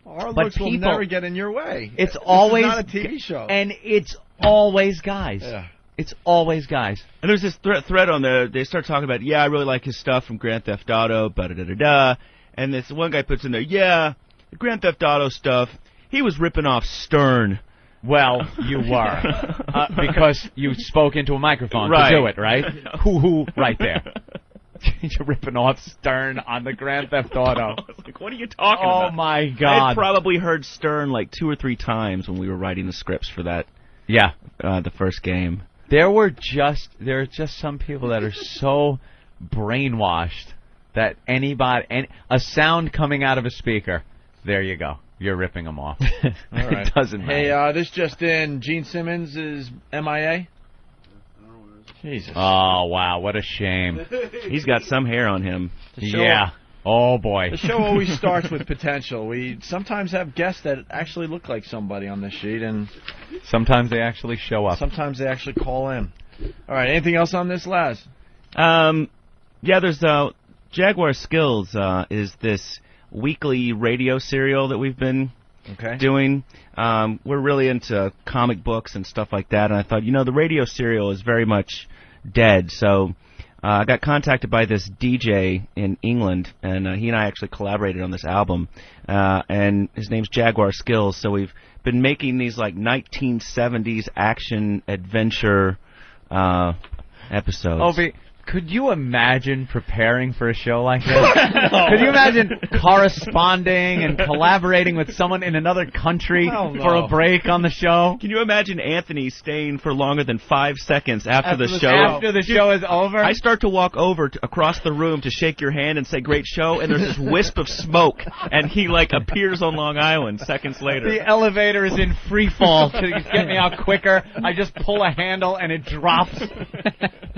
Our But looks will people- never get in your way. It's always not a TV show. And it's always guys. Yeah. It's always guys. And there's this thread on there. They start talking about, I really like his stuff from Grand Theft Auto, da-da-da-da-da. And this one guy puts in there, the Grand Theft Auto stuff, he was ripping off Stern. Well, you were. Because you spoke into a microphone Right. to do it, right? Hoo-hoo, right there. You're ripping off Stern on the Grand Theft Auto. What are you talking about? Oh, my I God. had probably heard Stern 2 or 3 times when we were writing the scripts for that. Yeah. The first game. There are just some people that are so brainwashed that a sound coming out of a speaker, there you go. You're ripping them off. All right. It doesn't matter. Hey, this just in, Gene Simmons is MIA? Jesus. Oh, wow, what a shame. He's got some hair on him. Yeah. Oh, boy. The show always starts with potential. We sometimes have guests that actually look like somebody on this sheet, and sometimes they actually show up. Sometimes they actually call in. All right, anything else on this, Laz? There's Jaguar Skills is this weekly radio serial that we've been doing. We're really into comic books and stuff like that, and I thought, the radio serial is very much dead, so I got contacted by this DJ in England, and he and I actually collaborated on this album, and his name's Jaguar Skills, so we've been making these 1970s action adventure episodes. Opie, could you imagine preparing for a show like this? Could you imagine corresponding and collaborating with someone in another country for a break on the show? Can you imagine Anthony staying for longer than 5 seconds after the show? After the show is over? I start to walk over across the room to shake your hand and say, great show, and there's this wisp of smoke, and he, appears on Long Island seconds later. The elevator is in free fall to get me out quicker. I just pull a handle and it drops.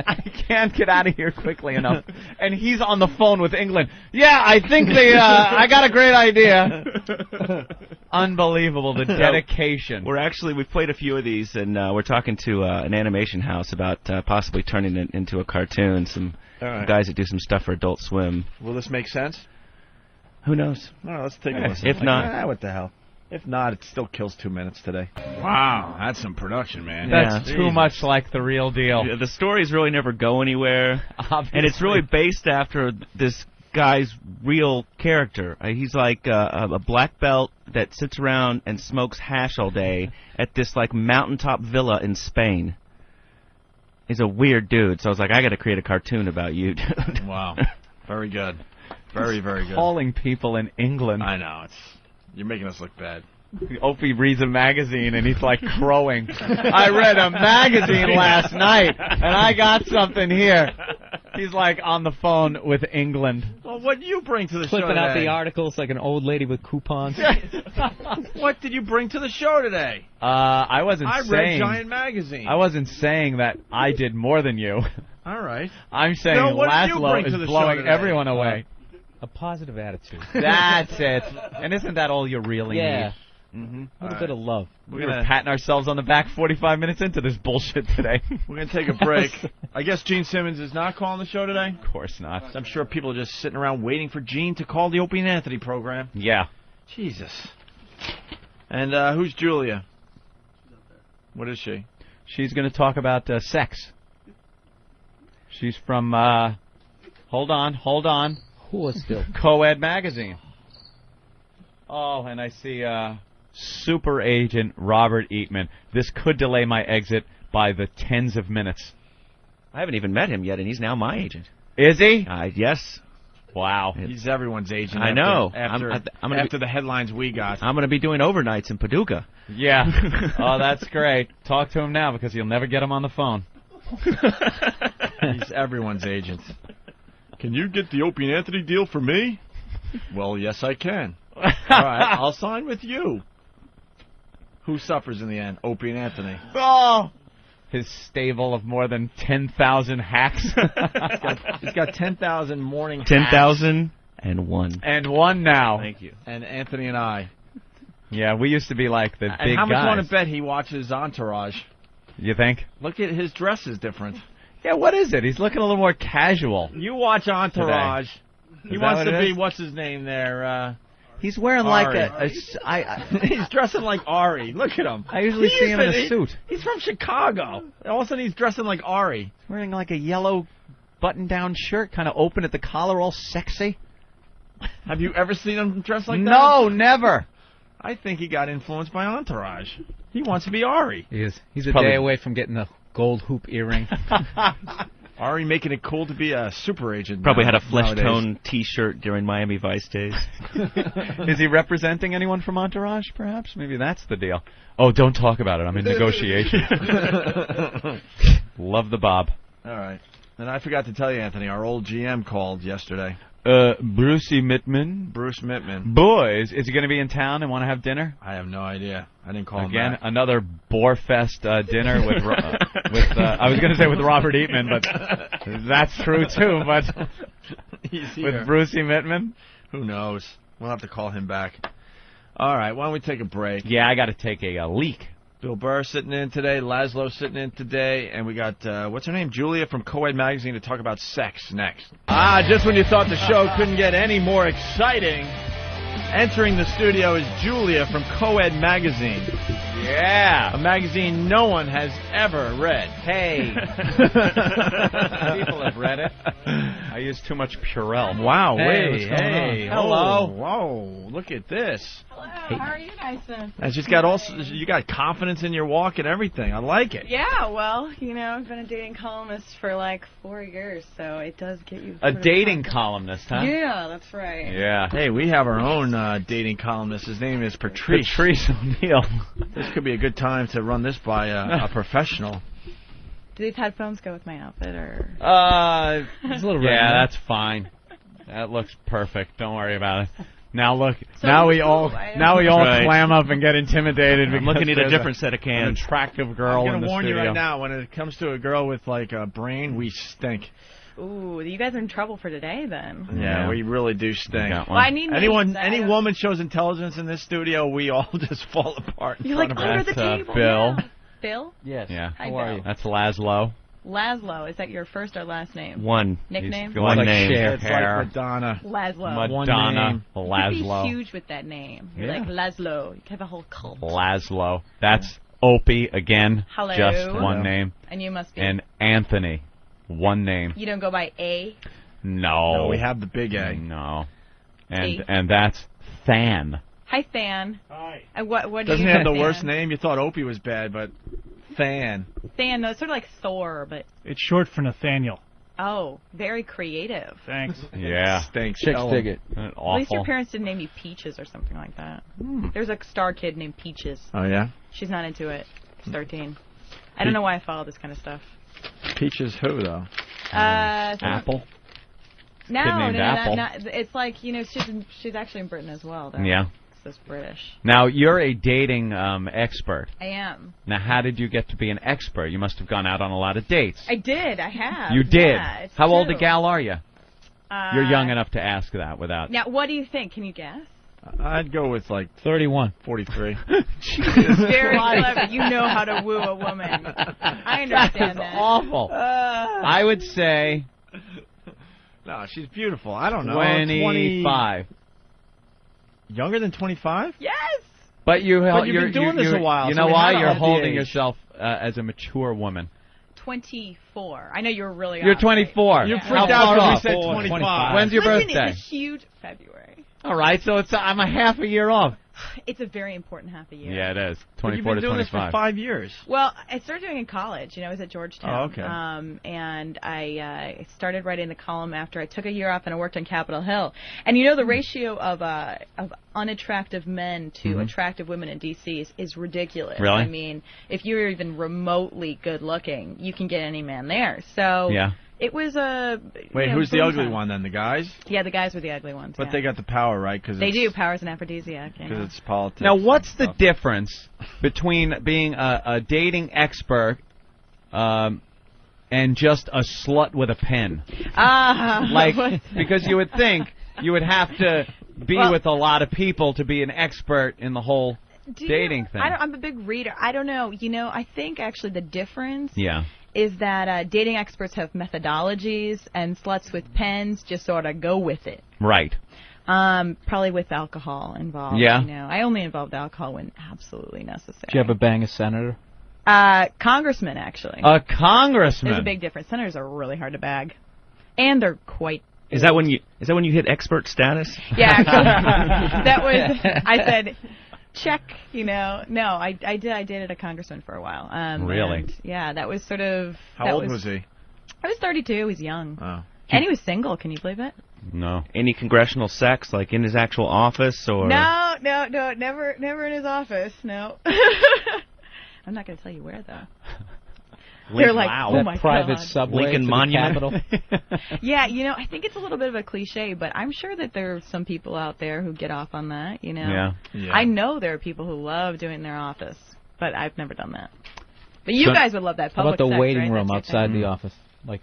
I can't get out of here quickly enough. And he's on the phone with England. Yeah, I think I got a great idea. Unbelievable, the dedication. We've played a few of these, and we're talking to an animation house about possibly turning it into a cartoon. Some guys that do some stuff for Adult Swim. Will this make sense? Who knows? All right, let's take a listen. If not, what the hell? If not, it still kills 2 minutes today. Wow, that's some production, man. That's too much like the real deal. Yeah, the stories really never go anywhere. Obviously. And it's really based after this guy's real character. He's like a black belt that sits around and smokes hash all day at this mountaintop villa in Spain. He's a weird dude, so I was like, I got to create a cartoon about you, dude. Wow, very good, very good. Calling people in England. I know you're making us look bad. Opie reads a magazine and he's crowing. I read a magazine last night and I got something here. He's on the phone with England. Well, what do you bring to the show Flipping today? out the articles like an old lady with coupons. What did you bring to the show today? I read Giant Magazine. I wasn't saying that I did more than you. All right. I'm saying Bill, what did you Laszlo bring to is the show blowing today? everyone away. A positive attitude. That's it. And isn't that all you really Yeah. need? Mm-hmm. A little bit of love. We were patting ourselves on the back 45 minutes into this bullshit today. We're going to take a break. I guess Gene Simmons is not calling the show today? Of course not. I'm sure people are just sitting around waiting for Gene to call the Opie and Anthony program. Yeah. Jesus. And who's Julia? What is she? She's going to talk about sex. She's from, hold on. Who is still? Co-Ed Magazine. Oh, and I see Super Agent Robert Eatman. This could delay my exit by the tens of minutes. I haven't even met him yet, and he's now my agent. Is he? Yes. Wow. He's everyone's agent. I know. After the headlines we got. I'm going to be doing overnights in Paducah. Yeah. Oh, that's great. Talk to him now because you'll never get him on the phone. He's everyone's agent. Can you get the Opie and Anthony deal for me? Well, yes, I can. All right, I'll sign with you. Who suffers in the end? Opie and Anthony. Oh! His stable of more than 10,000 hacks. He's got 10,000 morning hacks. 10,001. And one now. Thank you. And Anthony and I. Yeah, we used to be like the big guys. And how much you want to bet he watches Entourage? You think? Look at his dress is different. Yeah, what is it? He's looking a little more casual. You watch Entourage. Today. He wants to be, what's his name there? He's wearing Ari. like he's dressing like Ari. Look at him. I usually see him in a suit. He's from Chicago. And all of a sudden he's dressing like Ari. He's wearing like a yellow button-down shirt, kind of open at the collar, all sexy. Have you ever seen him dressed like that? No, never. I think he got influenced by Entourage. He wants to be Ari. He is. He's a day away from getting a gold hoop earring. Ari making it cool to be a super agent. Probably had a flesh-tone T-shirt during Miami Vice days. Is he representing anyone from Entourage, perhaps? Maybe that's the deal. Oh, don't talk about it. I'm in negotiations. Love the Bob. All right. And I forgot to tell you, Anthony, our old GM called yesterday. Brucey Mittman. Bruce Mittman. Boys, is he going to be in town and want to have dinner? I have no idea. I didn't call him again. back. Another Boarfest dinner with I was going to say with Robert Eatman, but that's true too. But with Brucey Mittman, who knows? We'll have to call him back. All right. Why don't we take a break? Yeah, I got to take a leak. Bill Burr sitting in today, Laszlo sitting in today, and we got, what's her name, Julia from Co-Ed Magazine to talk about sex next. Just when you thought the show couldn't get any more exciting, entering the studio is Julia from Co-Ed Magazine. Yeah. A magazine no one has ever read. Hey. People have read it. I use too much Purell. Wow, hey, what's going on? Hello. Whoa, look at this. Hello, how are you guys then? And she's got you got confidence in your walk and everything. I like it. Yeah, well, I've been a dating columnist for like 4 years, so it does get you... A dating columnist, huh? Yeah, that's right. Yeah. Hey, we have our own dating columnist. His name is Patrice. Patrice O'Neill. This could be a good time to run this by a professional. Do these headphones go with my outfit, or...? It's a little that's fine. That looks perfect. Don't worry about it. Now look, so now we all Right. clam up and get intimidated. I'm looking at a different set of An cans. attractive girl I'm in going the to warn studio. you right now, when it comes to a girl with like a brain, we stink. Ooh, you guys are in trouble for today, then. Yeah, we really do stink. Well, I need any woman shows intelligence in this studio, we all just fall apart in You're front like of her. under the That's, table. Bill. Yeah. Bill? Yes. Yeah. Hi, How are Bill. you? That's Laszlo. Laszlo, is that your first or last name? One. Nickname? He's going like name. Cher It's hair. like Madonna. Laszlo. Madonna. You'd Laszlo. be huge with that name. You're Yeah. like Laszlo. You have a whole cult. Laszlo. That's Opie again. Hello. Just one Hello. name. And you must be. And Anthony. One name. You don't go by A? No. We have the big A. No. A. And that's Than. Hi, Than. Hi. And what do Doesn't you he have do, the worst Than? name? You thought Opie was bad, but Than. Than, no, it's sort of like Thor, but... It's short for Nathaniel. Oh, very creative. Thanks. Yeah. Stinks. Chicks dig it. Awful. At least your parents didn't name you Peaches or something like that. There's a star kid named Peaches. Oh, yeah? She's not into it. She's 13. I don't know why I follow this kind of stuff. Peaches who, though? Apple. No, Kid named Apple. it's like, she's actually in Britain as well, though. Yeah. It's British. Now, you're a dating expert. I am. Now, how did you get to be an expert? You must have gone out on a lot of dates. I did. I have. You did? Yeah, it's How old a true. gal are you? You're young enough to ask that without... Now, what do you think? Can you guess? I'd go with, 31. 43. Very clever. You know how to woo a woman. I understand that. Awful. I would say... No, she's beautiful. I don't know. 25. Younger than 25? Yes. But you've been doing this a while. You so know we why? had You're all the holding age. yourself as a mature woman. 24. I know you're really You're off, 24. Right? You Yeah. freaked out when we said 25. When's your Listen, birthday? it's a huge February. All right, so I'm a half a year off. It's a very important half a year. Yeah, it is. But 24 you've been to doing 25. this for 5 years. Well, I started doing it in college. I was at Georgetown. Oh, okay. And I started writing the column after I took a year off and I worked on Capitol Hill. And the ratio of unattractive men to attractive women in D.C. is ridiculous. Really? I mean, if you're even remotely good looking, you can get any man there. So yeah. It was a... Wait, who's the ugly one then? The guys? Yeah, the guys were the ugly ones. But they got the power, right? Cause they do. Power's an aphrodisiac. Because it's politics. Now, what's the difference between being a dating expert and just a slut with a pen? Because you would think you would have to be with a lot of people to be an expert in the whole dating thing. I'm a big reader. I don't know. I think actually the difference is that dating experts have methodologies and sluts with pens just sort of go with it. Right. Probably with alcohol involved. Yeah. I only involved alcohol when absolutely necessary. Did you ever bang a senator? Congressman, actually. A congressman? There's a big difference. Senators are really hard to bag. And they're quite... Is that when you hit expert status? Yeah. That was... I said... Check, No, I dated a congressman for a while. Really? And, yeah, that was sort of... How old was he? I was 32. He was young. Oh. And he was single. Can you believe it? No. Any congressional sex, like in his actual office, or? No, never in his office. No. I'm not going to tell you where though. They're like, oh my private God. subway Lincoln to Monument. the Capitol. Yeah, I think it's a little bit of a cliche, but I'm sure that there are some people out there who get off on that. Yeah. I know there are people who love doing their office, but I've never done that. But you guys would love that How public about the sex, waiting right? room outside the office? Like,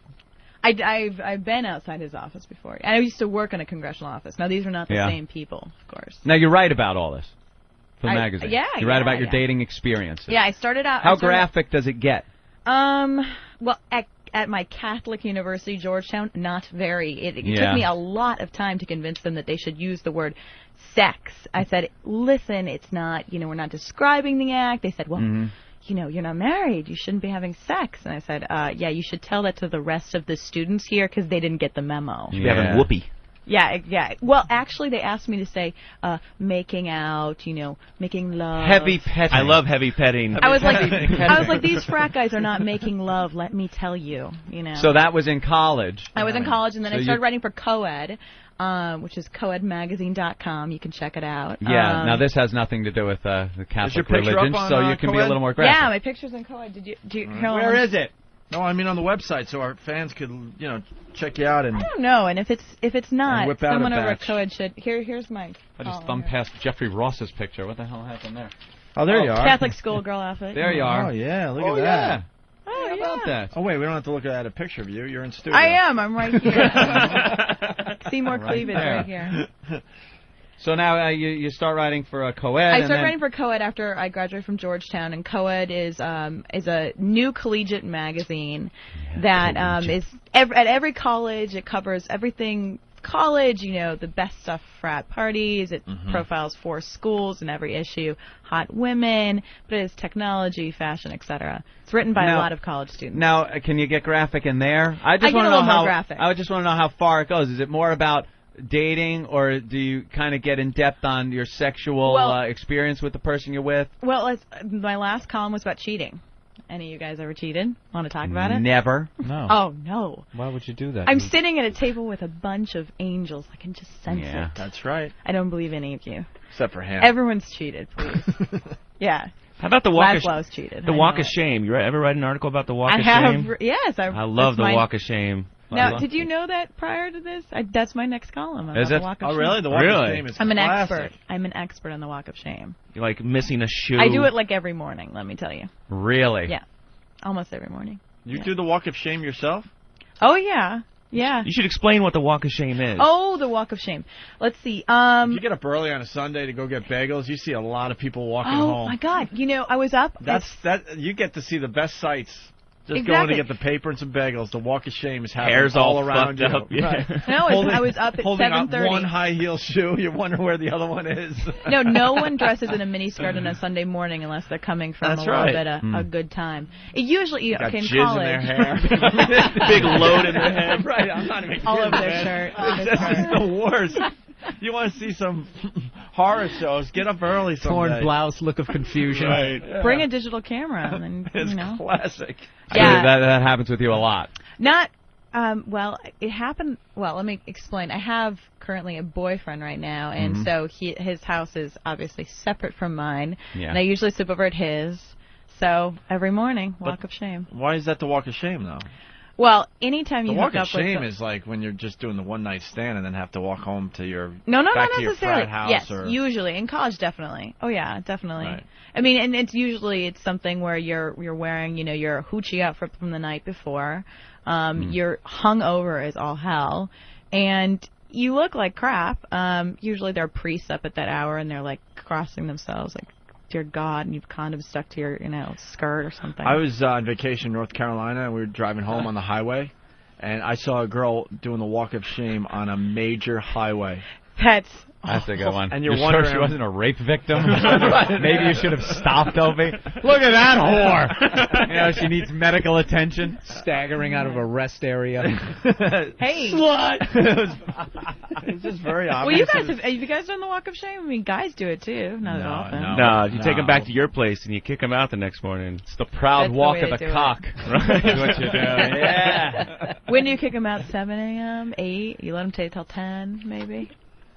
I've been outside his office before. I used to work in a congressional office. Now these were not the same people, of course. Now you write about all this for the magazine. Yeah, you write about your dating experiences. Yeah, I started out. How graphic does it get? Well, at my Catholic university, Georgetown, not very. It took me a lot of time to convince them that they should use the word sex. I said, listen, it's not, we're not describing the act. They said, well, you're not married. You shouldn't be having sex. And I said, yeah, you should tell that to the rest of the students here because they didn't get the memo. You should be having whoopee. Yeah. Well, actually, they asked me to say making out, making love. Heavy petting. I love heavy petting. I was like, these frat guys are not making love. Let me tell you, So that was in college. I was in college, and then I started writing for Coed, which is coedmagazine.com. You can check it out. Yeah. Now this has nothing to do with the Catholic religion, on, so you can Coed? be a little more graphic. Yeah, my picture's in Coed. Where is it? No, I mean on the website, so our fans could, check you out and. I don't know, and if it's not, whip out someone a over at batch. Coed should. Here's my. I just thumbed past Jeffrey Ross's picture. What the hell happened there? Oh, there you are. Catholic schoolgirl outfit. There you are. Oh yeah, look at that. Yeah. Oh, How about that? Oh wait, we don't have to look at a picture of you. You're in studio. I am. I'm right here. See more cleavage right here. So now you start writing for Coed. I started writing for Coed after I graduated from Georgetown, and Coed is a new collegiate magazine that is at every college. It covers everything college, the best stuff, frat parties. It profiles 4 schools in every issue, hot women, but it is technology, fashion, etc. It's written by a lot of college students. Now, can you get graphic in there? I just want to know how graphic. I just want to know how far it goes. Is it more about dating, or do you kind of get in depth on your sexual experience with the person you're with? Well, my last column was about cheating. Any of you guys ever cheated? Want to talk about it? Never. No. Oh, no. Why would you do that? I'm sitting at a table with a bunch of angels. I can just sense it. That's right. I don't believe any of you. Except for him. Everyone's cheated, please. Yeah. How about the walk Laszlo's cheated. The walk of shame. You ever write an article about the walk of shame? Yes. I love the walk of shame. Now, did you know that prior to this? That's my next column. Is it? The walk of shame. Really? The walk of shame is I'm an classic. expert. I'm an expert on the walk of shame. You're like missing a shoe. I do it like every morning, let me tell you. Really? Yeah. Almost every morning. You do the walk of shame yourself? Oh, yeah. Yeah. You should explain what the walk of shame is. Oh, the walk of shame. Let's see. If you get up early on a Sunday to go get bagels, you see a lot of people walking home. Oh, my God. I was up. You get to see the best sights. Just Exactly. going to get the paper and some bagels. The walk of shame is happening Hair's all all around you. fucked up, yeah. Right. No, I was up at 7:30. Holding up one high heel shoe. You wonder where the other one is. No one dresses in a miniskirt on a Sunday morning unless they're coming from a little bit a good time. It usually, got in jizz college. in their hair. Big load in their head. Right, I'm not even all kidding, over their man. shirt. This is the worst. You want to see some horror shows. Get up early someday. Torn blouse, look of confusion. Right. Yeah. Bring a digital camera. And then, It's classic. Yeah. That happens with you a lot. Not, well, it happened, well, let me explain. I have currently a boyfriend right now, and so his house is obviously separate from mine. Yeah. And I usually sleep over at his. So every morning, walk of shame. Why is that the walk of shame, though? Well, anytime you The walk hook of up with shame is like when you're just doing the one-night stand and then have to walk home to your not to your necessarily. frat house. Yes, or... usually in college, definitely. Oh yeah, definitely. Right. I mean, and it's something where you're wearing your hoochie outfit from the night before. You're hungover as all hell, and you look like crap. Usually there are priests up at that hour, and they're like crossing themselves, like, dear God, and you've condoms stuck to your skirt or something. I was on vacation in North Carolina, and we were driving home on the highway, and I saw a girl doing the walk of shame on a major highway. That's a good one. And you're sure wondering, she wasn't a rape victim? Maybe you should have stopped, Opie. Look at that whore! She needs medical attention. Staggering out of a rest area. Hey, slut! It's just very obvious. Well, have you guys done the walk of shame? I mean, guys do it too. Not often. No, you take them back to your place and you kick them out the next morning. It's the proud That's walk the way of to the do cock. Right? That's what you do. Yeah. When do you kick them out? 7 a.m., 8? You let them stay till 10, maybe?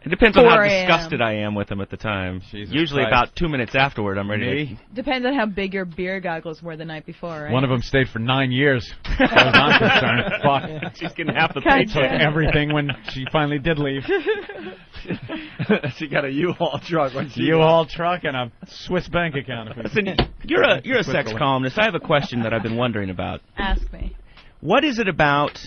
It depends on how 4 a.m. disgusted I am with them at the time. Usually Christ. about 2 minutes afterward, I'm ready to... Depends on how big your beer goggles were the night before, right? One of them stayed for 9 years. As far as I'm concerned. Fuck. She's getting half the They paycheck. took everything when she finally did leave. She got a U-Haul truck. U-Haul truck and a Swiss bank account. Listen, you're a sex columnist. I have a question that I've been wondering about. Ask me. What is it about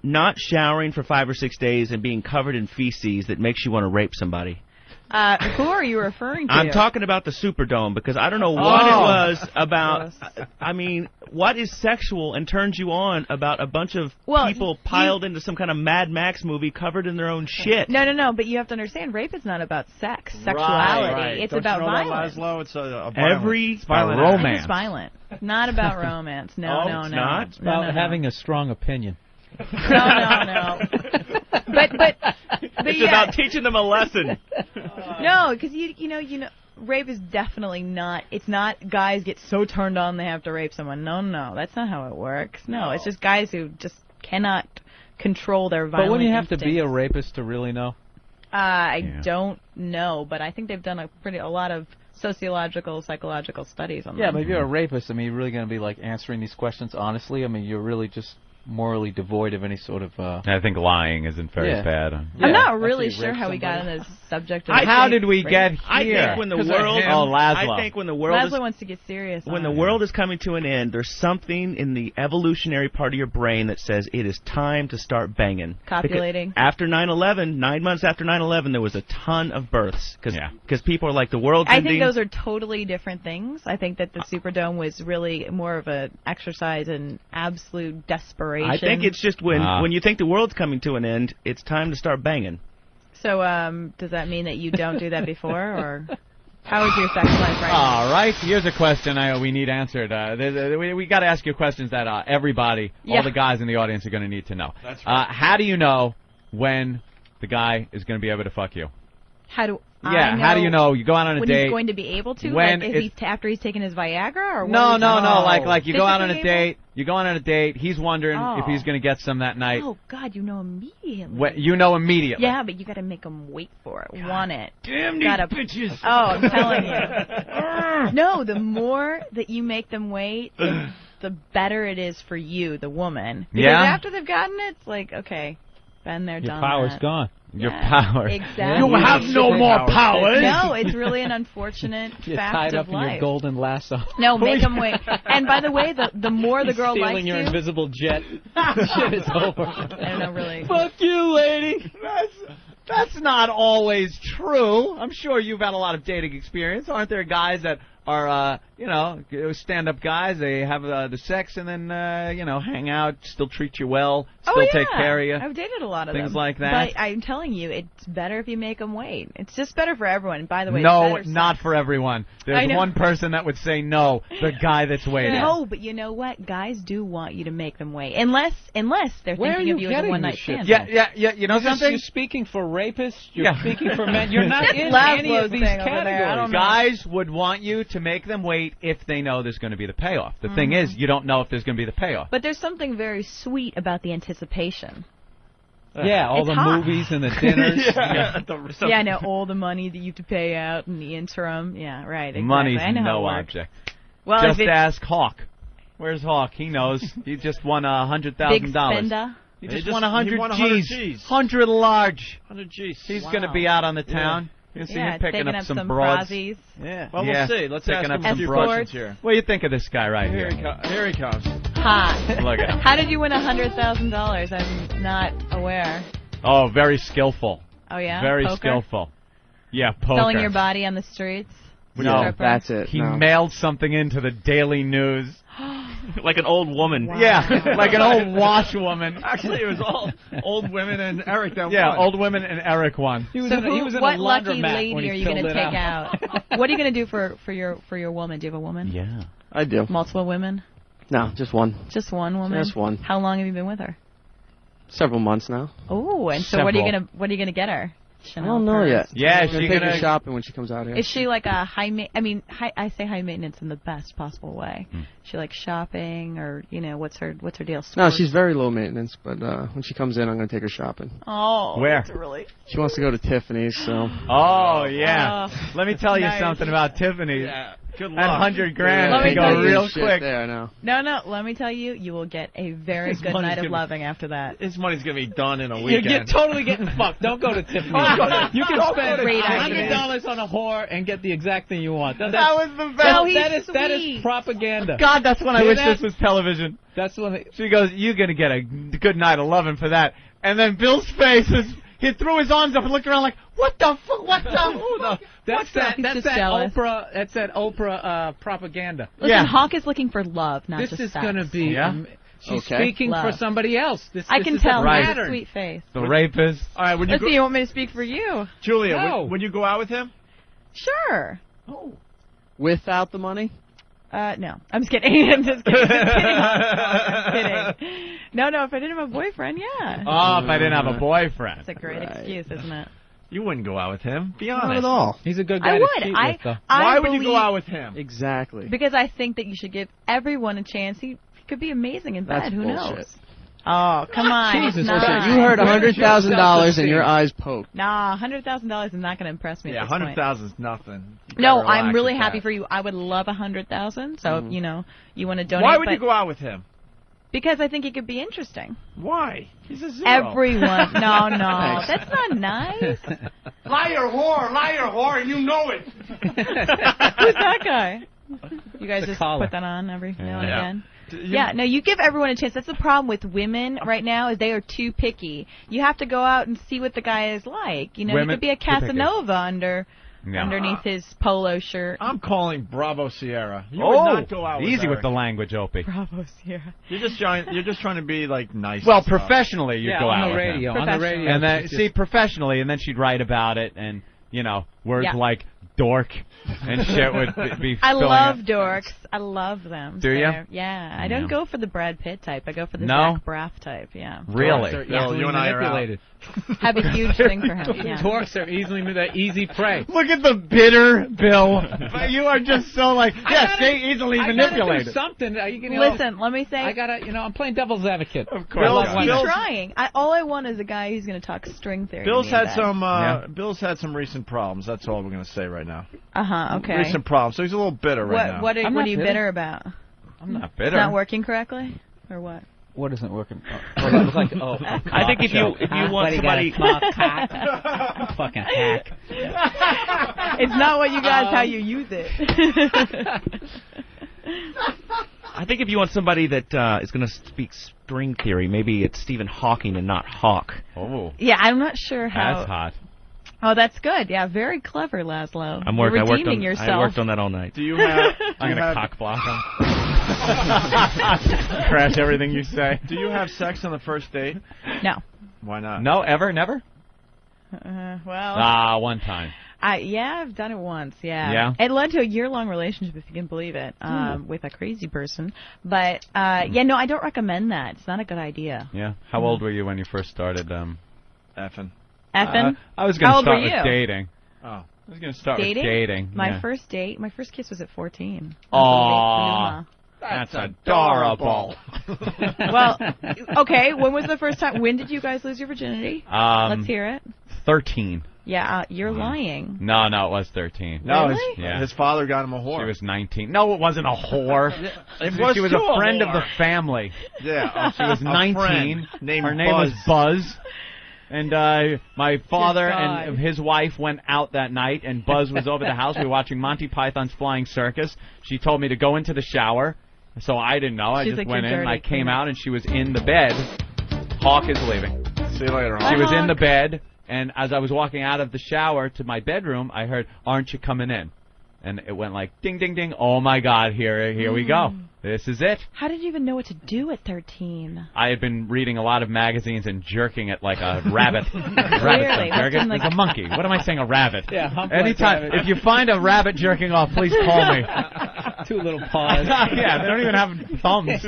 not showering for 5 or 6 days and being covered in feces that makes you want to rape somebody? Who are you referring to? I'm talking about the Superdome because I don't know what it was about. I mean, what is sexual and turns you on about a bunch of people piled into some kind of Mad Max movie covered in their own shit? No, but you have to understand, rape is not about sex, sexuality. Right. It's Don't about you know violence. That, Laszlo? It's a violent, It's violent romance. It's violent. Not about romance. No. It's not? It's about having a strong opinion. No. But it's about teaching them a lesson. No, because you know, rape is definitely not. It's not guys get so turned on they have to rape someone. No, that's not how it works. No, it's just guys who just cannot control their violent. But wouldn't you have instincts. to be a rapist to really know? I don't know, but I think they've done a lot of sociological, psychological studies on that. Yeah, but if you're a rapist, I mean, you're really going to be like answering these questions honestly. I mean, you're really just morally devoid of any sort of. I think lying isn't very bad. I'm not really sure how we got on this subject. How did we get here? I think when the world. Laszlo. I think when the world Laszlo wants to get serious. When the world is coming to an end, there's something in the evolutionary part of your brain that says it is time to start banging. Copulating. Because after 9/11, 9 months after 9/11, there was a ton of births because people are like the world's ending. I think those are totally different things. I think that the Superdome was really more of an exercise in absolute desperation. I think it's just when you think the world's coming to an end, it's time to start banging. So, does that mean that you don't do that before, or how is your sex life right now? All right, here's a question we need answered. We got to ask you questions that everybody, all the guys in the audience are going to need to know. That's right. How do you know when the guy is going to be able to fuck you? How do how do you know? You go out on a when date. He's going to be able to? When like after he's taken his Viagra, or no. Like you go out on a able? date. You go on a date. He's wondering if he's going to get some that night. Oh God, you know immediately. You know immediately. Yeah, but you got to make him wait for it, want it. Damn these bitches! Oh, I'm telling you. No, the more that you make them wait, the better it is for you, the woman. Because after they've gotten it, it's like, okay, been there, done that. Your power's gone. Your power. Exactly. You have no more powers. No, it's really an unfortunate You're fact tied up of life. in your golden lasso. No, make them wait. And by the way, the more the girl likes stealing your you, invisible jet. Shit, it's over. I don't know, really. Fuck you, lady. That's not always true. I'm sure you've had a lot of dating experience. Aren't there guys that are, stand-up guys. They have the sex and then, hang out, still treat you well, still take care of you. I've dated a lot of them. Things like that. But I'm telling you, it's better if you make them wait. It's just better for everyone. By the way, no, it's not for everyone. There's one person that would say no, the guy that's waiting. No, but you know what? Guys do want you to make them wait. Unless they're thinking of you as a one-night stand. Yeah. You know something? You're speaking for rapists. You're speaking for men. You're not in Laszlo's any of these thing over there. categories. I don't know. Guys would want you to make them wait if they know there's going to be the payoff. The thing is, you don't know if there's going to be the payoff. But there's something very sweet about the anticipation. Yeah, all It's the hot. movies and the dinners. Yeah, I know all the money that you have to pay out in the interim. Yeah, right. Exactly. Money's I know how it no works. object. Well, just if it's ask Hawk. Where's Hawk? He knows. He just won big $100,000. spender. He just won 100 G's. 100 100 large. 100 G's. He's going to be out on the town. You'll see him picking taking up some broads. Yeah. Well, we'll see. Let's ask him a few questions here. What do you think of this guy right here? Here he comes. Hot. Look at him. How did you win $100,000? I'm not aware. Oh, very skillful. Oh yeah. Very Poker? skillful. Yeah, poker. Selling your body on the streets. No, that's it. He no. mailed something into the Daily News. Like an old woman. Wow. Yeah, like an old washwoman. Actually, it was all old women and Eric that Yeah, won. old women and Eric won. He was So in a what lucky laundromat lady when he are you filled going to it take out? What are you going to do for your woman? Do you have a woman? Yeah. I do. Multiple women? No, just one. Just one woman? Just one. How long have you been with her? Several months now. Oh, and so what are you gonna get her? I don't know yet. Yeah, I'm she's take gonna her shopping when she comes out here. Is she like a I say high maintenance in the best possible way. She like shopping or what's her deal? No, Sports? she's very low maintenance, but when she comes in, I'm going to take her shopping. Oh, Where? that's really. She wants to go to Tiffany's, so. Oh, yeah. Let me tell you nice. something about Tiffany's. Yeah. Good luck. That $100,000 Let me can go tell you- real Shit quick. there now. No. Let me tell you, you will get a very His good money's night of gonna- loving after that. His money's going to be done in a You're weekend. totally getting fucked. Don't go to Tiffany's. You can spend Great idea. $100 on a whore and get the exact thing you want. That was the best. No, he's that is sweet. propaganda. God, that's when I Hear wish that? this was television. That's when She goes, "You're gonna get a good night of loving for that." And then Bill's face was—he threw his arms up and looked around like, "What the fuck? What the? Who the? That's that. He's That's just that jealous. Oprah. That's that Oprah propaganda. Listen, Yeah. Hawk is looking for love, not This just is sex. going to be. Yeah? She's Okay. speaking for Love. somebody else. This I can is the tell. right. He has a pattern. sweet face. The rapist." All right, would you Let's go, see. You want me to speak for you? Julia, No. would you go out with him? Sure. Without the money? No. I'm just kidding. I'm just kidding. I'm kidding. No, if I didn't have a boyfriend, yeah. Oh, if I didn't have a boyfriend. That's a great excuse, isn't it? You wouldn't go out with him. Be honest. Not at all. He's a good guy I to would. cheat I with, though. Why would you believe- go out with him? Exactly. Because I think that you should give everyone a chance. He could be amazing in bed. That's Who bullshit. knows? Oh, come on. Jesus It's not. Christ. You heard Where did you $100,000 and your eyes poked. Nah, $100,000 is not going to impress me. Yeah, at this point. 100,000 is nothing. You No, gotta I'm relax really with happy that. for you. I would love $100,000. So if, you want to donate. Why would but you go out with him? Because I think it could be interesting. Why? He's a zero. Everyone. No, that's not nice. Liar whore, and you know it. Who's that guy? You guys The just collar. put that on every now and Yeah. again. Yeah, no, you give everyone a chance. That's the problem with women right now is they are too picky. You have to go out and see what the guy is like. He Women could be a too picky. Casanova underneath his polo shirt. I'm calling Bravo Sierra. You Oh, would not go out with easy her. with the language, Opie. Bravo, Sierra. You're just trying to be like nice. Well, and stuff. professionally, you'd Yeah, go on out the with him. radio. On the radio. And then, she's see, professionally, and then she'd write about it, and, words Yeah. like dork and shit would be I filling love up. dorks. I love them. Do ya? They're- Yeah, I don't Yeah. go for the Brad Pitt type. I go for the No? Zach Braff type. Yeah. Really? They're Bill, you and I are out. manipulated. Have a huge thing for him. Yeah. Dorks are easy prey. Look at the bitter Bill. You are just so like, easily I gotta manipulated. do something. Listen, let me say. I'm playing devil's advocate. Of Bill- course. I'm Bill's- trying. All I want is a guy who's going to talk string theory. to Bill's me in had bed. some. Bill's had some recent problems. That's all we're gonna say right now. Okay. Recent problems. So he's a little bitter right now. What I'm are not you bitter. bitter about? I'm not It's bitter. not working correctly, or what? What isn't working? It was like, I think if you want somebody, fucking hack. It's not what you guys how you use it. I think if you want somebody that is going to speak string theory, maybe it's Stephen Hawking and not Hawk. Oh, Yeah, I'm not sure how. that's hot. Oh, that's good. Yeah, very clever, Laszlo. You're redeeming yourself. I worked on that all night. Do you have? I'm gonna cock block him. Crash everything you say. Do you have sex on the first date? No. Why not? No, ever, never. Well. One time. Yeah, I've done it once. Yeah. Yeah. It led to a year-long relationship, if you can believe it, with a crazy person. But yeah, no, I don't recommend that. It's not a good idea. Yeah. How old were you when you first started? Effing. Effing? I was going to start with you? dating. Oh. I was going to start Dating? with dating. My first date, my first kiss was at 14. Aww. That's adorable. Well, okay, when was the first time? When did you guys lose your virginity? Let's hear it. 13. Yeah, you're lying. No, it was 13. No, Really? his father got him a whore. She was 19. No, it wasn't a whore. She was still a friend of whore. the family. Yeah, She was 19. Her name was Buzz. And my father and his wife went out that night, and Buzz was over the house. We were watching Monty Python's Flying Circus. She told me to go into the shower, so I didn't know. I just went in, and I came out, and she was in the bed. Hawk is leaving. See you later, Hawk. She was in the bed, and as I was walking out of the shower to my bedroom, I heard, "Aren't you coming in?" And it went like, ding, ding, ding. Oh, my God, here we go. This is it. How did you even know what to do at 13? I had been reading a lot of magazines and jerking it like a rabbit. Clearly. It's a monkey. What am I saying, a rabbit? Yeah, hump Anytime. like rabbit. If you find a rabbit jerking off, please call me. Two little paws. Yeah, they don't even have thumbs.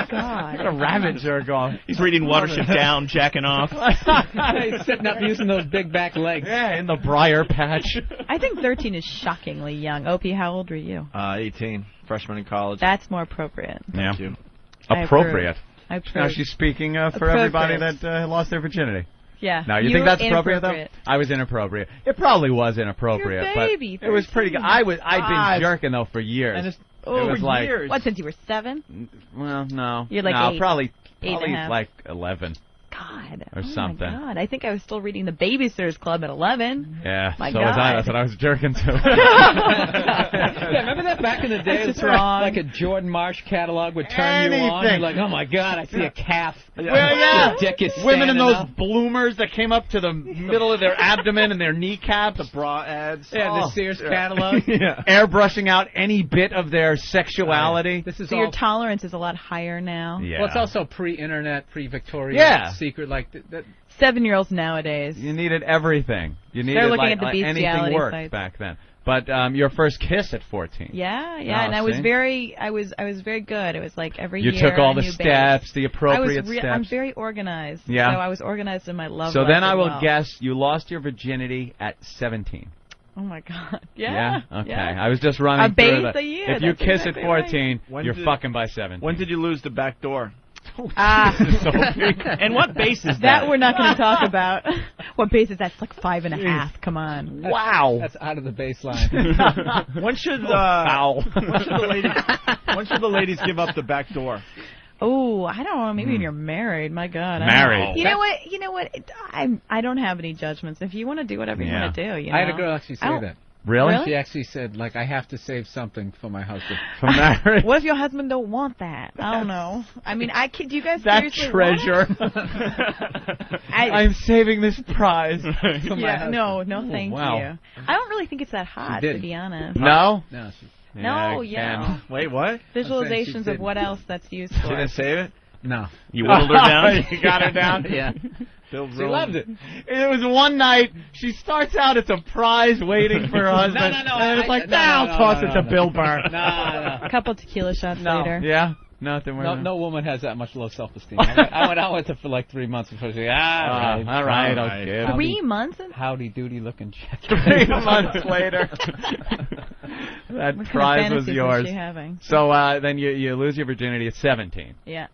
God. What a rabbit jerk off. He's reading Watership Down, jacking off. He's sitting up using those big back legs. Yeah, in the briar patch. I think 13 is shockingly young. Opie, how old were you? 18. Freshman in college. That's more appropriate. Yeah. Thank you. Appropriate. I approve. Now she's speaking for everybody that lost their virginity. Yeah. Now, you think that's appropriate, though? I was inappropriate. It probably was inappropriate, You're a baby, but it was pretty good. I'd been jerking, though, for years. And it's it was like, years. What, since you were 7? Well, no. You're like no, 8. probably 8 and a half. like 11. God. Or something. My God. I think I was still reading the Babysitters Club at 11. Yeah, My so God. was I. That's what I was jerking to. Yeah, remember that back in the day? That's wrong. Like a Jordan Marsh catalog would turn you on. You're like, oh my God, I see a calf. Well, yeah. Your dick is Women in standing those up. bloomers that came up to the middle of their abdomen and their kneecaps. The bra ads. Yeah, the Sears catalog. Yeah. Airbrushing out any bit of their sexuality. This is So all. your tolerance is a lot higher now. Yeah. Well, it's also pre-internet, pre-Victorian Yeah. secret. Like that. 7-year-olds nowadays. You needed everything. You needed looking like at the anything bestiality worked sites. back then. But your first kiss at 14. Yeah, Oh, and I was see? very good. It was like every year. You took all a the new steps, base. the appropriate steps. I'm very organized. Yeah. So I was organized in my love So life then I as will well. guess you lost your virginity at 17. Oh my God. Yeah. Okay. Yeah. I was just running A through base the. a year, If you that's kiss exactly at 14, right. you're fucking by 17. When did you lose the back door? And what base is that? That we're not going to talk about. What base is that? It's like 5.5. Come on. Wow. That's out of the baseline. When should Foul. when should the ladies give up the back door? Oh, I don't know. Maybe when you're married. My God. Married. You know what? I don't have any judgments. If you want to do whatever you want to do, you know. I had a girl actually say that. Really? She actually said, like, I have to save something for my husband. For marriage? What if your husband don't want that? I don't know. I mean, do you guys That seriously treasure. want it? I'm saving this prize. Yeah, no, thank wow. you. I don't really think it's that hot, to be honest. No? No. No, yeah. Wait, what? Visualizations of what else that's used for. She didn't save it? No. You whittled her down? You got her down? Yeah. She loved it. It was one night. She starts out as a prize waiting for her husband. No. And it's like, I'll toss it to Bill Burr. No. A couple tequila shots later. Yeah? Nothing. No woman has that much low self-esteem. I went out with her for like 3 months before she said, all right, okay. 3 months? Howdy doody looking chick. 3 months later. That What prize kind of was fantasies yours. Was she having? So then you lose your virginity at 17. Yeah.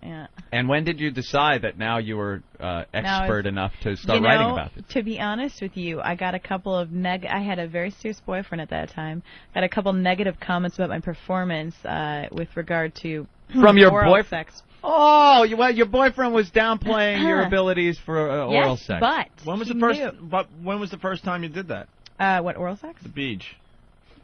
And when did you decide that now you were expert enough to start writing about it? To be honest with you, I got a couple of I had a very serious boyfriend at that time. Got a couple negative comments about my performance with regard to From your oral boyfriend? sex. Oh, your boyfriend was downplaying your abilities for oral yes, sex. but when was the first time you did that? What, oral sex? The beach.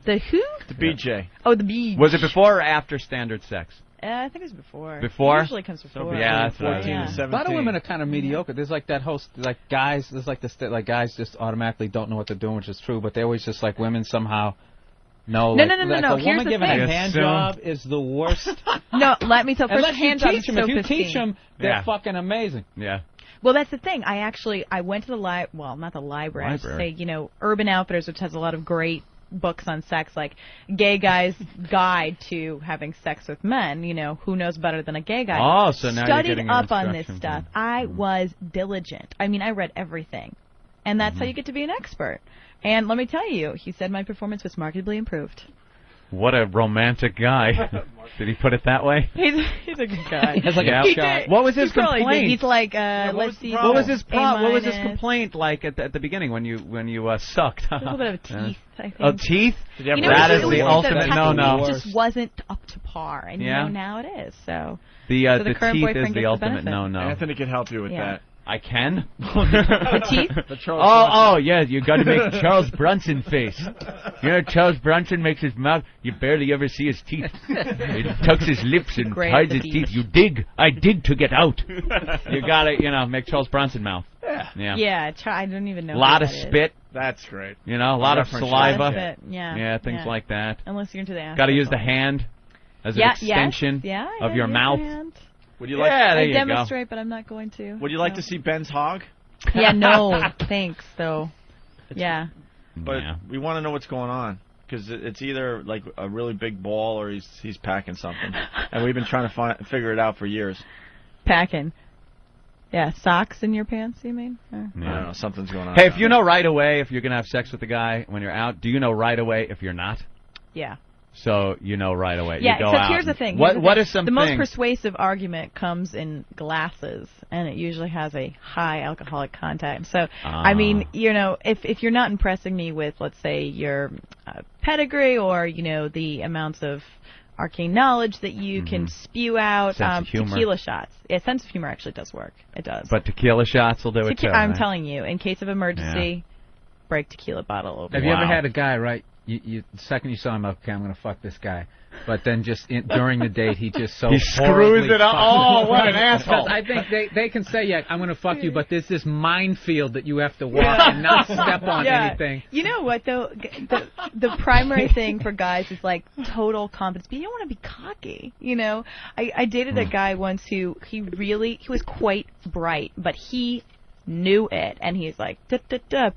The who? The BJ. Oh, the beach. Was it before or after standard sex? I think it was before. Before? It usually comes before. Yeah, that's what 14 to 17. A lot of women are kind of mediocre. There's like that host, like guys. There's like this, like guys just automatically don't know what they're doing, which is true. But they always just like women somehow. No. No. A Here's woman the giving thing. a hand job is the worst. No, let me tell. First, Unless you hand job teach is them. so If you 15. teach them, they're fucking amazing. Yeah. Well, that's the thing. I went to the well, not the library. I should say, Urban Outfitters, which has a lot of great books on sex, like Gay Guy's Guide to Having Sex with Men. Who knows better than a gay guy? Oh, so now Studied you're getting up on this instruction. stuff. I was diligent. I mean, I read everything, and that's how you get to be an expert. And let me tell you, he said my performance was markedly improved. What a romantic guy. Did he put it that way? He's a good guy. He has like a shot. What was his He probably did. complaint? He's like, let's see. What was his A-. What was his complaint like at the beginning when you sucked? A little bit of teeth, I think. Oh, teeth? That is the ultimate no-no. It just wasn't up to par, and now it is. So the current teeth boyfriend is gets the ultimate no-no. Anthony can help you with that. I can? The teeth? Yeah, you got to make Charles Bronson face. Charles Bronson makes his mouth, you barely ever see his teeth. He tucks his lips and hides his teeth. You dig. I dig to get out. You got to, make Charles Bronson mouth. Yeah. I don't even know. A lot of spit. That's great. A lot of saliva. Spit. Yeah, things like that. Unless you're into the ass. Got to use the hand as an extension of your mouth. Would you like? Yeah, there I you demonstrate, but I'm not going to. Would you like to see Ben's hog? Yeah, no, thanks, though. Yeah. But we want to know what's going on, because it's either like a really big ball or he's packing something, and we've been trying to figure it out for years. Packing. Yeah, socks in your pants, you mean? I don't know, something's going on. Hey, if you know right away if you're going to have sex with the guy when you're out, do you know right away if you're not? Yeah. So you know right away. Yeah, you go except out. here's the thing. What is something? The most persuasive argument comes in glasses, and it usually has a high alcoholic content. So, I mean, if you're not impressing me with, let's say, your pedigree or, the amounts of arcane knowledge that you can spew out, tequila shots. Yeah, sense of humor actually does work. It does. But tequila shots will do it too. I'm telling you, in case of emergency, break tequila bottle open. Have you ever had a guy, right? The second you saw him, okay, I'm going to fuck this guy. But then just during the date, he just so he screws it up. Oh, what an asshole. I think they can say, yeah, I'm going to fuck you, but there's this minefield that you have to walk and not step on anything. You know what, though? The primary thing for guys is, like, total confidence. But you don't want to be cocky, I dated a guy once who he was quite bright, but he knew it, and he's like,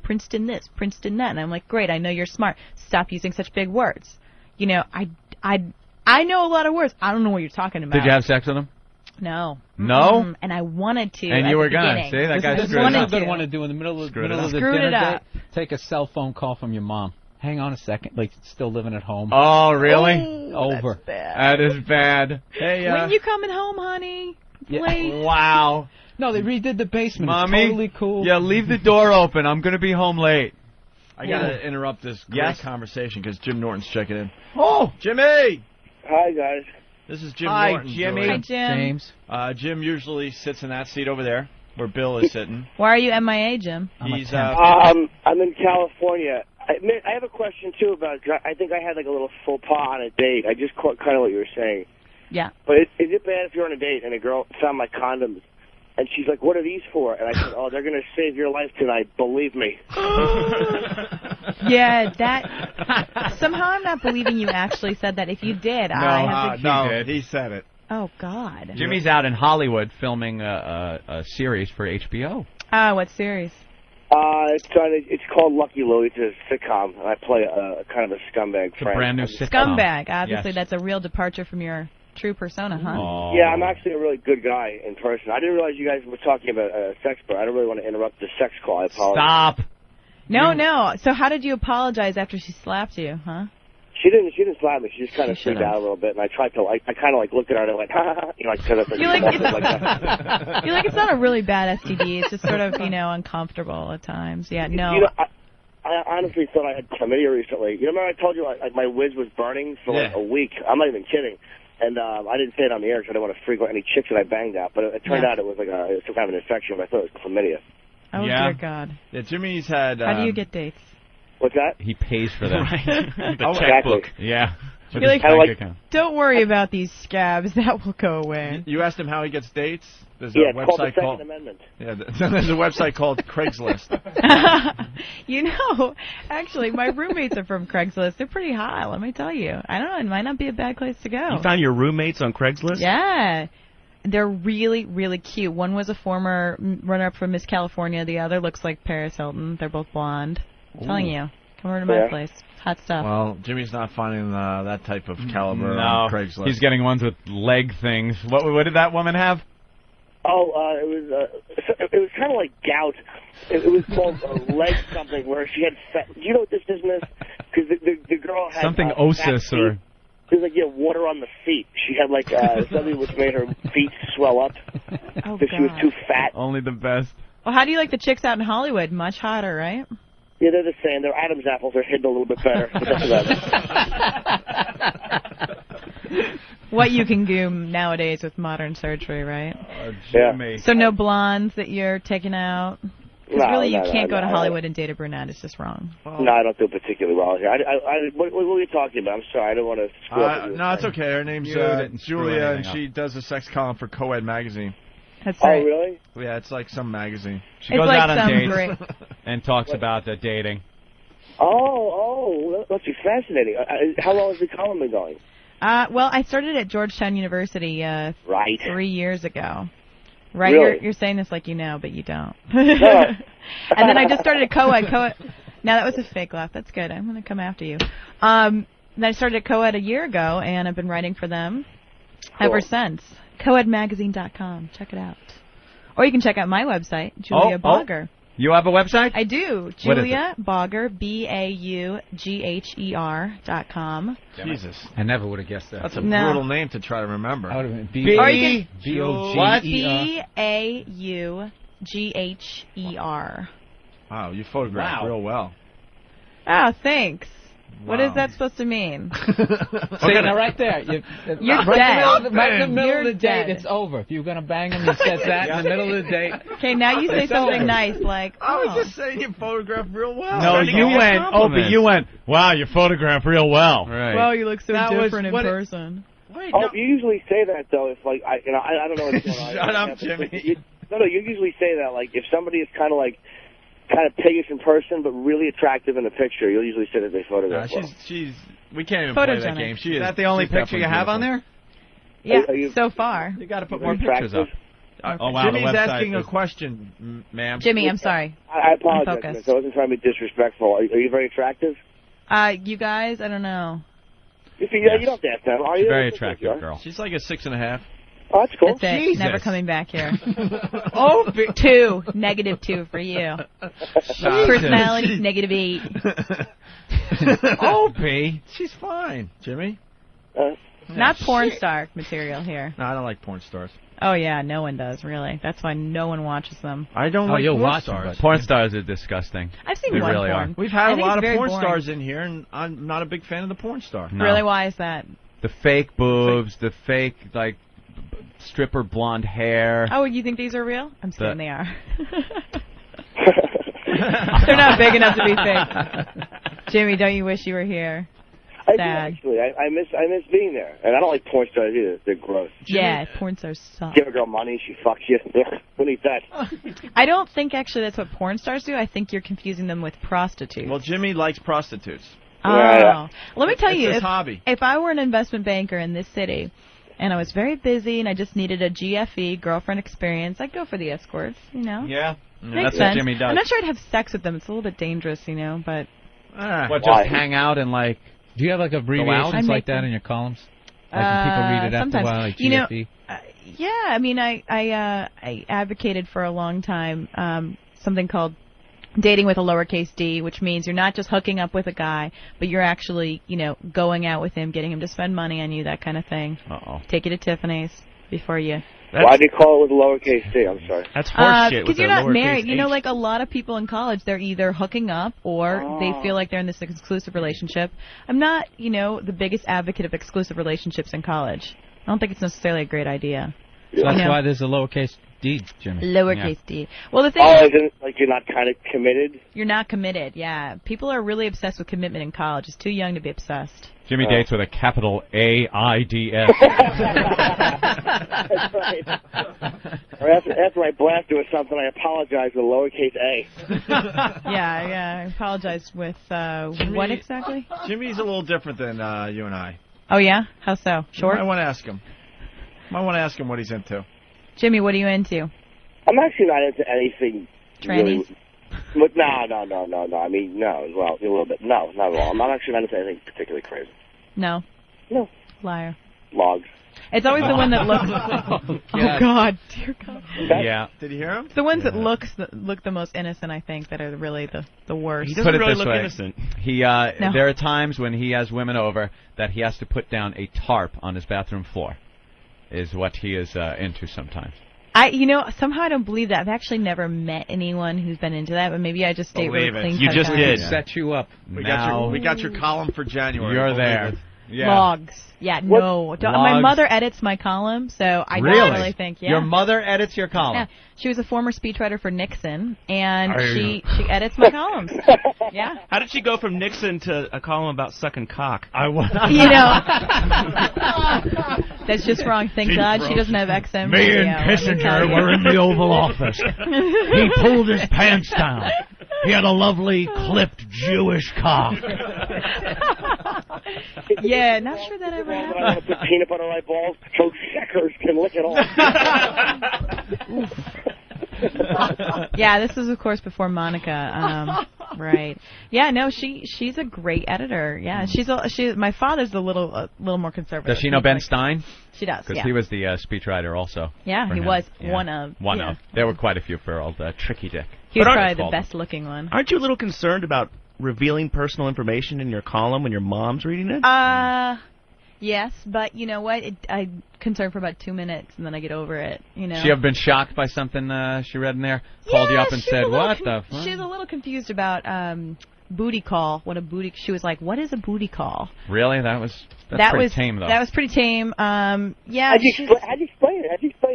Princeton this, Princeton that, and I'm like, great, I know you're smart. Stop using such big words. I know a lot of words. I don't know what you're talking about. Did you have sex with him? No. No? And I wanted to. And you were gone. See, that guy screwed it up. What I want to do in the middle of the dinner date, take a cell phone call from your mom. Hang on a second, like still living at home. Oh, really? Over. That's bad. That is bad. Hey, when you coming home, honey? Late. Wow. No, they redid the basement. Mommy, it's totally cool. Yeah, leave the door open. I'm going to be home late. I got to interrupt this great conversation because Jim Norton's checking in. Oh, Jimmy! Hi, guys. This is Jim Hi, Norton. Jimmy. Hi, Jim. James. Jim usually sits in that seat over there where Bill is sitting. Why are you MIA, Jim? He's I'm in California. I have a question, too, about, I think I had like a little faux pas on a date. I just caught kind of what you were saying. Yeah. But is it bad if you're on a date and a girl found my condoms and she's like, what are these for? And I said, oh, they're going to save your life tonight, believe me. Yeah, that... Somehow I'm not believing you actually said that. If you did, I have to... No, he said it. Oh, God. Jimmy's out in Hollywood filming a series for HBO. What series? It's called Lucky Louie. It's a sitcom. And I play a kind of a scumbag friend. A brand new sitcom. Scumbag. Obviously, that's a real departure from your true persona, huh? Oh. Yeah, I'm actually a really good guy in person. I didn't realize you guys were talking about sex, but I don't really want to interrupt the sex call. I apologize. Stop. No. So how did you apologize after she slapped you, huh? She didn't slap me. She just kind of freaked out a little bit, and I tried to I kind of looked at her and I went, ha ha ha, You're like, it's not a really bad STD. It's just sort of, uncomfortable at times. Yeah, no. I honestly thought I had chlamydia recently. You remember I told you my whiz was burning for like a week? I'm not even kidding. And I didn't say it on the air because I didn't want to freak out any chicks that I banged out. But it turned out it was like some kind of an infection. But I thought it was chlamydia. Oh, dear God. Yeah, Jimmy's had... How do you get dates? What's that? He pays for them. The checkbook. Yeah. With You're his like, bank account. don't worry about these scabs. That will go away. You asked him how he gets dates? There's a Yeah, it's called the website Second Amendment. Yeah, there's a website called Craigslist. You know, actually, my roommates are from Craigslist. They're pretty hot, let me tell you. I don't know, it might not be a bad place to go. You found your roommates on Craigslist? Yeah. They're really, really cute. One was a former runner-up for Miss California. The other looks like Paris Hilton. They're both blonde. I'm telling you. Come over to my place. Hot stuff. Well, Jimmy's not finding that type of caliber No, on Craigslist. he's getting ones with leg things. What did that woman have? Oh, it was kind of like gout. It was called leg something, where she had fat. Do you know what this is, miss? Because the girl had Something fat osis feet. or... It was like, water on the feet. She had like something which made her feet swell up because she was too fat. Only the best. Well, how do you like the chicks out in Hollywood? Much hotter, right? Yeah, they're the same. Their Adam's apples are hidden a little bit better. But that's about it. What you can do nowadays with modern surgery, right? Jimmy. So no blondes that you're taking out? Because No, really you no, can't no, go to no. Hollywood and date a brunette. It's just wrong. No, I don't do particularly well here. What are you talking about? I'm sorry. I don't want to screw up with you. No, it's okay. Her name's You didn't screw Julia, and anything she does a sex column for Co-Ed magazine. That's Oh, right. really? Yeah, it's like some magazine. She It's goes like out on some dates great- and talks about dating. Oh, that must be fascinating. How long has the column been going? Well, I started at Georgetown University Right. 3 years ago. Right, Really? you're saying this like you know, but you don't. No. And then I just started at Co-Ed. Now that was a fake laugh. That's good. I'm going to come after you. Then I started at Co-Ed a year ago, and I've been writing for them ever since. coedmagazine.com. Check it out. Or you can check out my website, Julia Bogger. You have a website? I do. What is Julia Bogger, BAUGHER.com. Jesus. I never would have guessed that. That's a No. brutal name to try to remember. I would have been Or you can B-O-G-E-R. BAUGHER. Wow, you photographed real well. Oh, thanks. What Wow. is that supposed to mean? See, now right there. You're Right dead. in the Right in the middle You're of the date, dead. it's over. If you're going to bang him, you said that in the middle of the date. Okay, now you say It's something over. nice like, I was oh. just saying you photographed real well. No, you went, Opie, you went, wow, you photograph real well. Right. Wow, you look so That was different in what it- person. Wait, Oh, you usually say that though. If like I don't know what's going on. Shut up, Jimmy. No, you usually say that like if somebody is kind of piggish in person but really attractive in the picture, you'll usually say that they photograph well. We can't even play that Photogenic. game. She Is is that the only she's picture you definitely have on beautiful. there? Yeah, Are you- so far. You got to put Very more pictures up. attractive. Oh, wow, the Jimmy's website asking a is- question, ma'am. Jimmy, I'm sorry. I apologize, focused. miss. I wasn't trying to be disrespectful. Are you very attractive? You guys, I don't know. You don't have to ask them, are you? She's a very I think you attractive are. girl. She's like a 6.5. Oh, that's cool. That's it. Jesus. Never coming back here. Oh, 2. -2 for you. Personality, -8. Opie, she's fine. Jimmy? Not porn star material here. No, I don't like porn stars. Oh, yeah, no one does, really. That's why no one watches them. I don't Oh, like you'll porn watch them, stars. but- Porn stars are disgusting. I've seen They one really porn. We've had I a think lot it's of very porn boring. stars in here, and I'm not a big fan of the porn star. No. Really, why is that? The fake boobs, the fake, stripper blonde hair. Oh, you think these are real? I'm saying The- they are. They're not big enough to be fake. Jimmy, don't you wish you were here? I do, Sad. actually. I miss being there. And I don't like porn stars either. They're gross. Yeah, porn stars suck. Give a girl money, she fucks you. Who needs that? I don't think actually that's what porn stars do. I think you're confusing them with prostitutes. Well, Jimmy likes prostitutes. Oh. Yeah. Let me tell It's you, his hobby. if I were an investment banker in this city and I was very busy and I just needed a GFE, girlfriend experience, I'd go for the escorts, you know? Yeah. Makes That's sense. what Jimmy does. I'm not sure I'd have sex with them. It's a little bit dangerous, you know, but... What, Why? just hang out and Do you have like I abbreviations make like that them. in your columns? Like when people read it after a sometimes. while, like You know, GFE? Yeah, I mean, I advocated for a long time something called dating with a lowercase d, which means you're not just hooking up with a guy, but you're actually, going out with him, getting him to spend money on you, that kind of thing. Uh-oh. Take you to Tiffany's before you... Why do you call it with a lowercase c? I'm sorry. That's horseshit. Because you're not married. Like a lot of people in college, they're either hooking up or they feel like they're in this exclusive relationship. I'm not, the biggest advocate of exclusive relationships in college. I don't think it's necessarily a great idea. So that's You know. why there's a lowercase D, Jimmy. Lowercase d. Well, the thing Oh, is, isn't it like you're not kind of committed? you're not committed. Yeah, people are really obsessed with commitment in college. It's too young to be obsessed. Jimmy dates with a capital AIDS. That's right. Or after I blast her with something, I apologize with lowercase a. Yeah. I apologize with what exactly? Jimmy's a little different than you and I. Oh yeah, how so? Short? I want to ask him. Might want to ask him what he's into. Jimmy, what are you into? I'm actually not into anything. Trannies? Really, no. I mean, no. Well, a little bit. No, not at all. I'm not actually not into anything particularly crazy. No. No. Liar. Logs. It's always the one that looks. Oh God, dear God. Yeah. Did you hear him? It's the ones that look the most innocent, I think, that are really the worst. He doesn't Put it really this look way. innocent. He No. there are times when he has women over that he has to put down a tarp on his bathroom floor. Is what he is into sometimes. Somehow I don't believe that. I've actually never met anyone who's been into that, but maybe I just stay really clean. You just did. Set you up. We got your column for January. You're Believe there. it. Yeah. Logs. Yeah, no. My mother edits my column, so I don't really think. Yeah. Your mother edits your column. Yeah. She was a former speechwriter for Nixon, and she edits my columns. Yeah. How did she go from Nixon to a column about sucking cock? That's just wrong. Thank God she doesn't have XM. Me and Kissinger were in the Oval Office. He pulled his pants down. He had a lovely clipped Jewish cock. Yeah, not sure that ever I happened. want to put peanut butter on my balls so checkers can lick it off. Yeah, this is of course before Monica. Right. Yeah, no, she's a great editor. Yeah, my father's a little more conservative. Does she know Ben Stein? She does. Because yeah. he was the speechwriter also. Yeah, he him. was Yeah. one of. One yeah. of. There were quite a few for old Tricky Dick. He was probably the best looking one. Aren't you a little concerned about revealing personal information in your column when your mom's reading it? Yes, but you know what? I'm concerned for about 2 minutes, and then I get over it. She have been shocked by something she read in there? Called you up and said, "What the fuck?" She's a little confused about booty call. She was like, "What is a booty call?" Really? That's pretty tame, though. That was pretty tame. Yeah. How'd you explain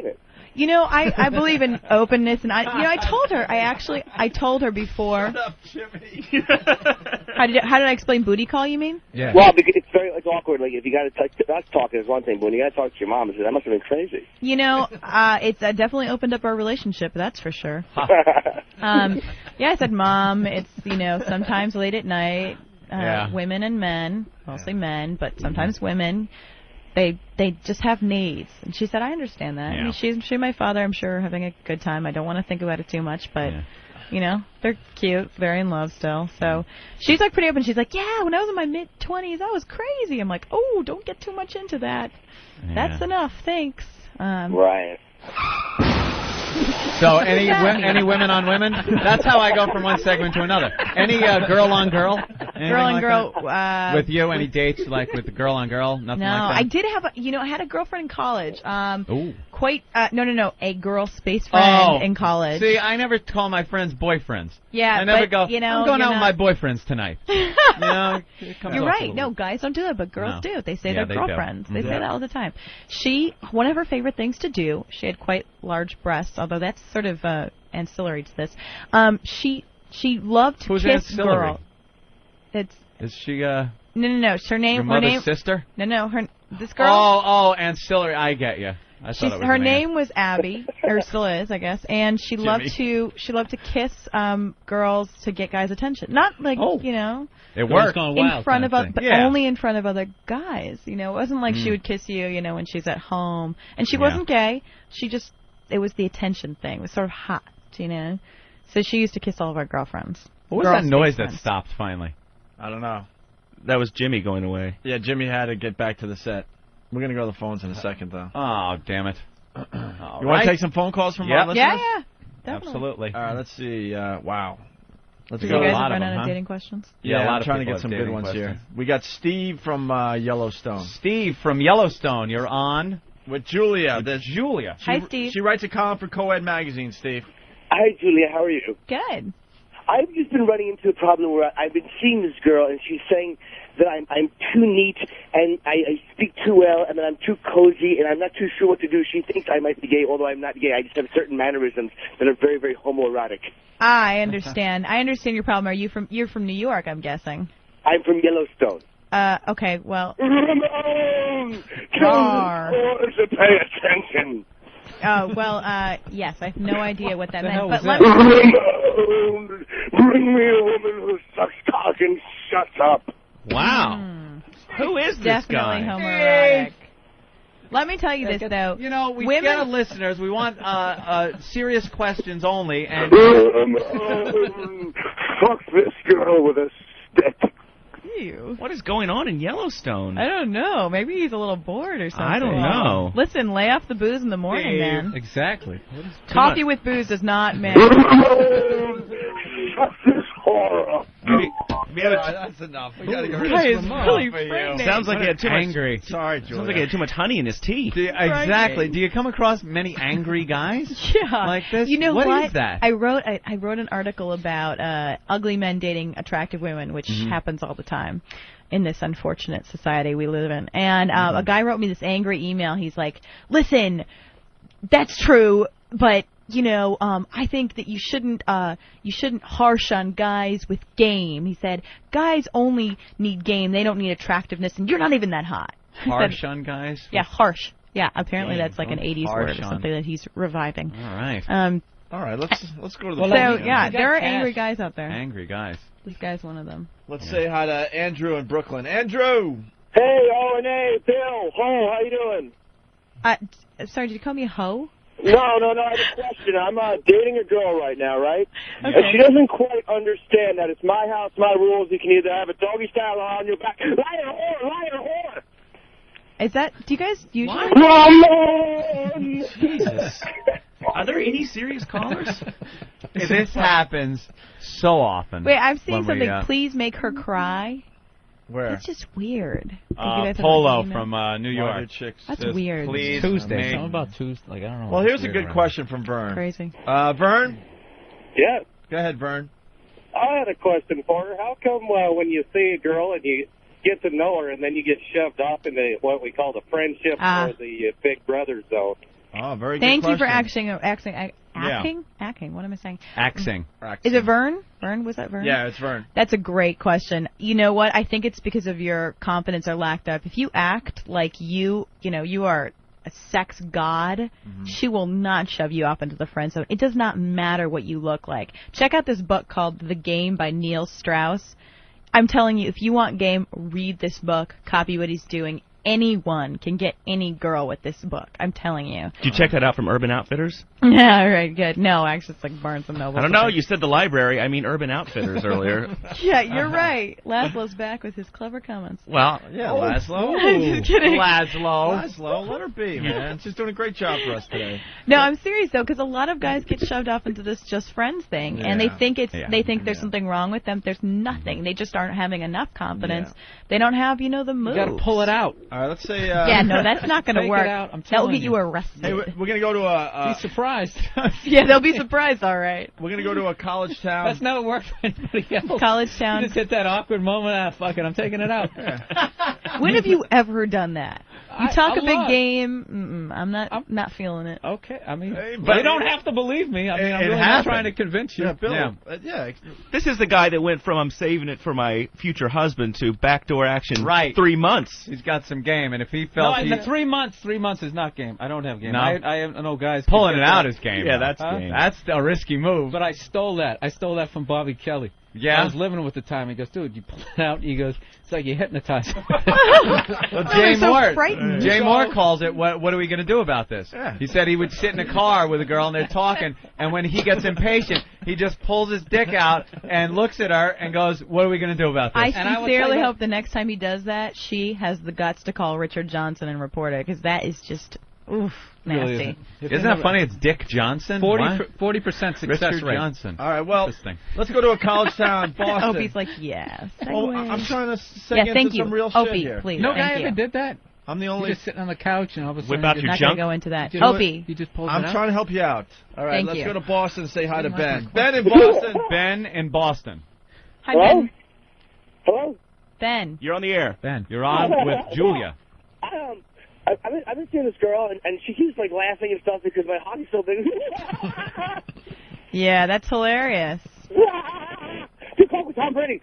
it? I believe in openness, and I told her. I told her before. Shut up, Jimmy. How did I explain booty call? You mean? Yeah. Well, because it's awkward. Like if you got to us talking is one thing, but when you got to talk to your mom, that must have been crazy. It's definitely opened up our relationship. That's for sure. Yeah, I said, Mom, it's sometimes late at night. Women and men, mostly men, but sometimes women. They just have needs, and she said, I understand that. Yeah. I mean, she and my father, I'm sure, are having a good time. I don't want to think about it too much, but they're cute, very in love still. So she's like pretty open. She's like, yeah, when I was in my mid-20s, I was crazy. I'm like, oh, don't get too much into that. Yeah. That's enough, thanks. Right. So any women on women? That's how I go from one segment to another. Any girl on girl? Girl on girl. With you, any dates like with the girl on girl? Nothing no, like that? I did have I had a girlfriend in college. Ooh. A girl space friend in college. See, I never call my friends boyfriends. Yeah, I never go, I'm going out with my boyfriends tonight. It comes You're off right. No, guys don't do that, but girls do. They say they're they girlfriends. do. They say that all the time. One of her favorite things to do, she had quite large breasts, although that's sort of ancillary to this. She loved to Who's kiss ancillary? girl. Is she No. Her name. your mother's sister? No. This girl. Oh, ancillary. I get you. I thought it was her an name was Abby, or still is, I guess, and she loved to kiss girls to get guys' attention. Not like It worked in front of but only in front of other guys. It wasn't like she would kiss you, when she's at home. And she wasn't gay. It was the attention thing. It was sort of hot, So she used to kiss all of our girlfriends. What was that noise that stopped finally? I don't know. That was Jimmy going away. Yeah, Jimmy had to get back to the set. We're going to go to the phones in a second, though. Oh, damn it. You want to take some phone calls from our listeners? Yeah, definitely. Absolutely. All right, let's see. Wow. Let's Did go. you guys run out of dating questions? Yeah, a lot I'm of trying to people get some have good dating ones questions. here. We got Steve from Yellowstone. Steve from Yellowstone, you're on. With Julia. Julia. Hi, Steve. She writes a column for Co-Ed Magazine, Steve. Hi, Julia. How are you? Good. I've just been running into a problem where I've been seeing this girl, and she's saying that I'm too neat and I speak too well and that I'm too cozy and I'm not too sure what to do. She thinks I might be gay, although I'm not gay. I just have certain mannerisms that are very, very homoerotic. I understand. I understand your problem. You're from New York, I'm guessing. I'm from Yellowstone. Okay, well. Ramon! Pay attention. Well, yes, I have no idea what that meant. But Ramon, bring me a woman who sucks cock and shuts up. Wow. Who is this definitely guy? homoerotic. Let me tell you this, though. You know, we women... get listeners. We want serious questions only. And fuck this girl with a stick. Ew. What is going on in Yellowstone? I don't know. Maybe he's a little bored or something. I don't know. Listen, lay off the booze in the morning, man. Exactly. Coffee with booze does not make. Shut this whore up. That's enough. We gotta get rid of Guy is Ramon really for you. frightening. Sounds like he had too angry. much. Sorry, Julia. Sounds like he had too much honey in his tea. Exactly. Do you come across many angry guys? Yeah. Like this? You know what is that? I wrote an article about ugly men dating attractive women, which happens all the time in this unfortunate society we live in. And a guy wrote me this angry email. He's like, "Listen, that's true, but you know, I think that you shouldn't harsh on guys with game." He said, "Guys only need game; they don't need attractiveness, and you're not even that hot." Harsh on guys? Yeah, harsh. Yeah, apparently Game. that's like an 80s Harsh word or on. something that he's reviving. All right. All right, let's go to the So phone. yeah, there are angry guys out there. Angry guys. This guy's one of them. Let's say hi to Andrew in Brooklyn. Andrew. Hey, O&A, Bill, Ho, how you doing? Sorry, did you call me a hoe? No, I have a question. I'm dating a girl right now, right? Okay. And she doesn't quite understand that it's my house, my rules. You can either have a doggy style or on your back. Liar, whore! Is that? Do you guys usually? Ramon! Jesus. Are there any serious callers? This happens so often. Wait, I've seen when something. we, Please make her cry. Where? It's just weird. Did you guys have Polo an email? from New York. That's says, weird. Please, Tuesday. make- Something about Tuesday. Like, I don't know. Well, here's a Weird good around. question from Vern. Crazy. Vern? Yeah. Go ahead, Vern. I had a question for her. How come when you see a girl and you get to know her and then you get shoved off into what we call the friendship or the big brother zone? Oh, very good Thank you for question. acting. What am I saying? Axing. Is it Vern? Vern? Was that Vern? Yeah, it's Vern. That's a great question. You know what? I think it's because of your confidence or lack thereof. If you act like you are a sex god, she will not shove you off into the friend zone. It does not matter what you look like. Check out this book called The Game by Neil Strauss. I'm telling you, if you want game, read this book, copy what he's doing. Anyone can get any girl with this book. I'm telling you. Did you check that out from Urban Outfitters? Yeah, all right, good. No, actually, it's like Barnes & Noble. I don't know. You said the library. I mean Urban Outfitters earlier. Yeah, you're right. Laszlo's back with his clever comments. Well, yeah, Laszlo. I'm just kidding. Laszlo, let her be, man. She's doing a great job for us today. No, I'm serious though, because a lot of guys get shoved off into this just friends thing, and they think there's something wrong with them. There's nothing. They just aren't having enough confidence. Yeah. They don't have, the moves. You got to pull it out. All right, let's say. Yeah, no, that's not going to Take work. it out, I'm That will telling get you arrested. Hey, we're going to go to a. Be surprised. Yeah, they'll be surprised. All right. We're going to go to a college town. That's never worked for anybody else. College town. You just hit that awkward moment. Fuck it, I'm taking it out. When have you ever done that? You talk a a big lot. game. I'm not feeling it. Okay, I mean, but you don't have to believe me. I mean, I'm really not trying to convince you. Yeah, Bill. Yeah. This is the guy that went from I'm saving it for my future husband to backdoor action. Right. 3 months. He's got some game, and if he felt No, in the 3 months, 3 months is not game. I don't have game. No. I know guys pulling can it get out that. is game. Yeah, though. that's game. That's a risky move. But I stole that. I stole that from Bobby Kelly. Yeah. I was living with the time. He goes, dude, you pull it out. He goes, it's like you hypnotized him. Well, Jay so Moore. frightened. Jay Moore calls it. What are we going to do about this? Yeah. He said he would sit in a car with a girl and they're talking, and when he gets impatient, he just pulls his dick out and looks at her and goes, "What are we going to do about this?" I And I will sincerely tell you- hope the next time he does that, she has the guts to call Richard Johnson and report it, because that is just nasty. Isn't that funny? It's Dick Johnson. 40% success Richard rate. Johnson. All right, well, Interesting. let's go to a college town, Boston. Opie's like, yeah. Oh, segue. I'm trying to Yeah, seg thank into you. some real Opie, shit here. please. No thank guy you. ever did that. I'm the You're only. just sitting on the couch and all of a sudden Whip out you your Not just- going junk. to go into that. You know what? Opie. You just pulled it I'm out. trying to help you out. All right, Thank let's you. go to Boston and say hi to Didn't like Ben. my Ben in Boston. Ben in Boston. Hi, Hello? Ben. Hello? Ben. You're on the air. Ben. You're on with Julia. I've been seeing this girl, and she keeps like laughing and stuff because my hockey's so big. Yeah, that's hilarious. You call me Tom Brady.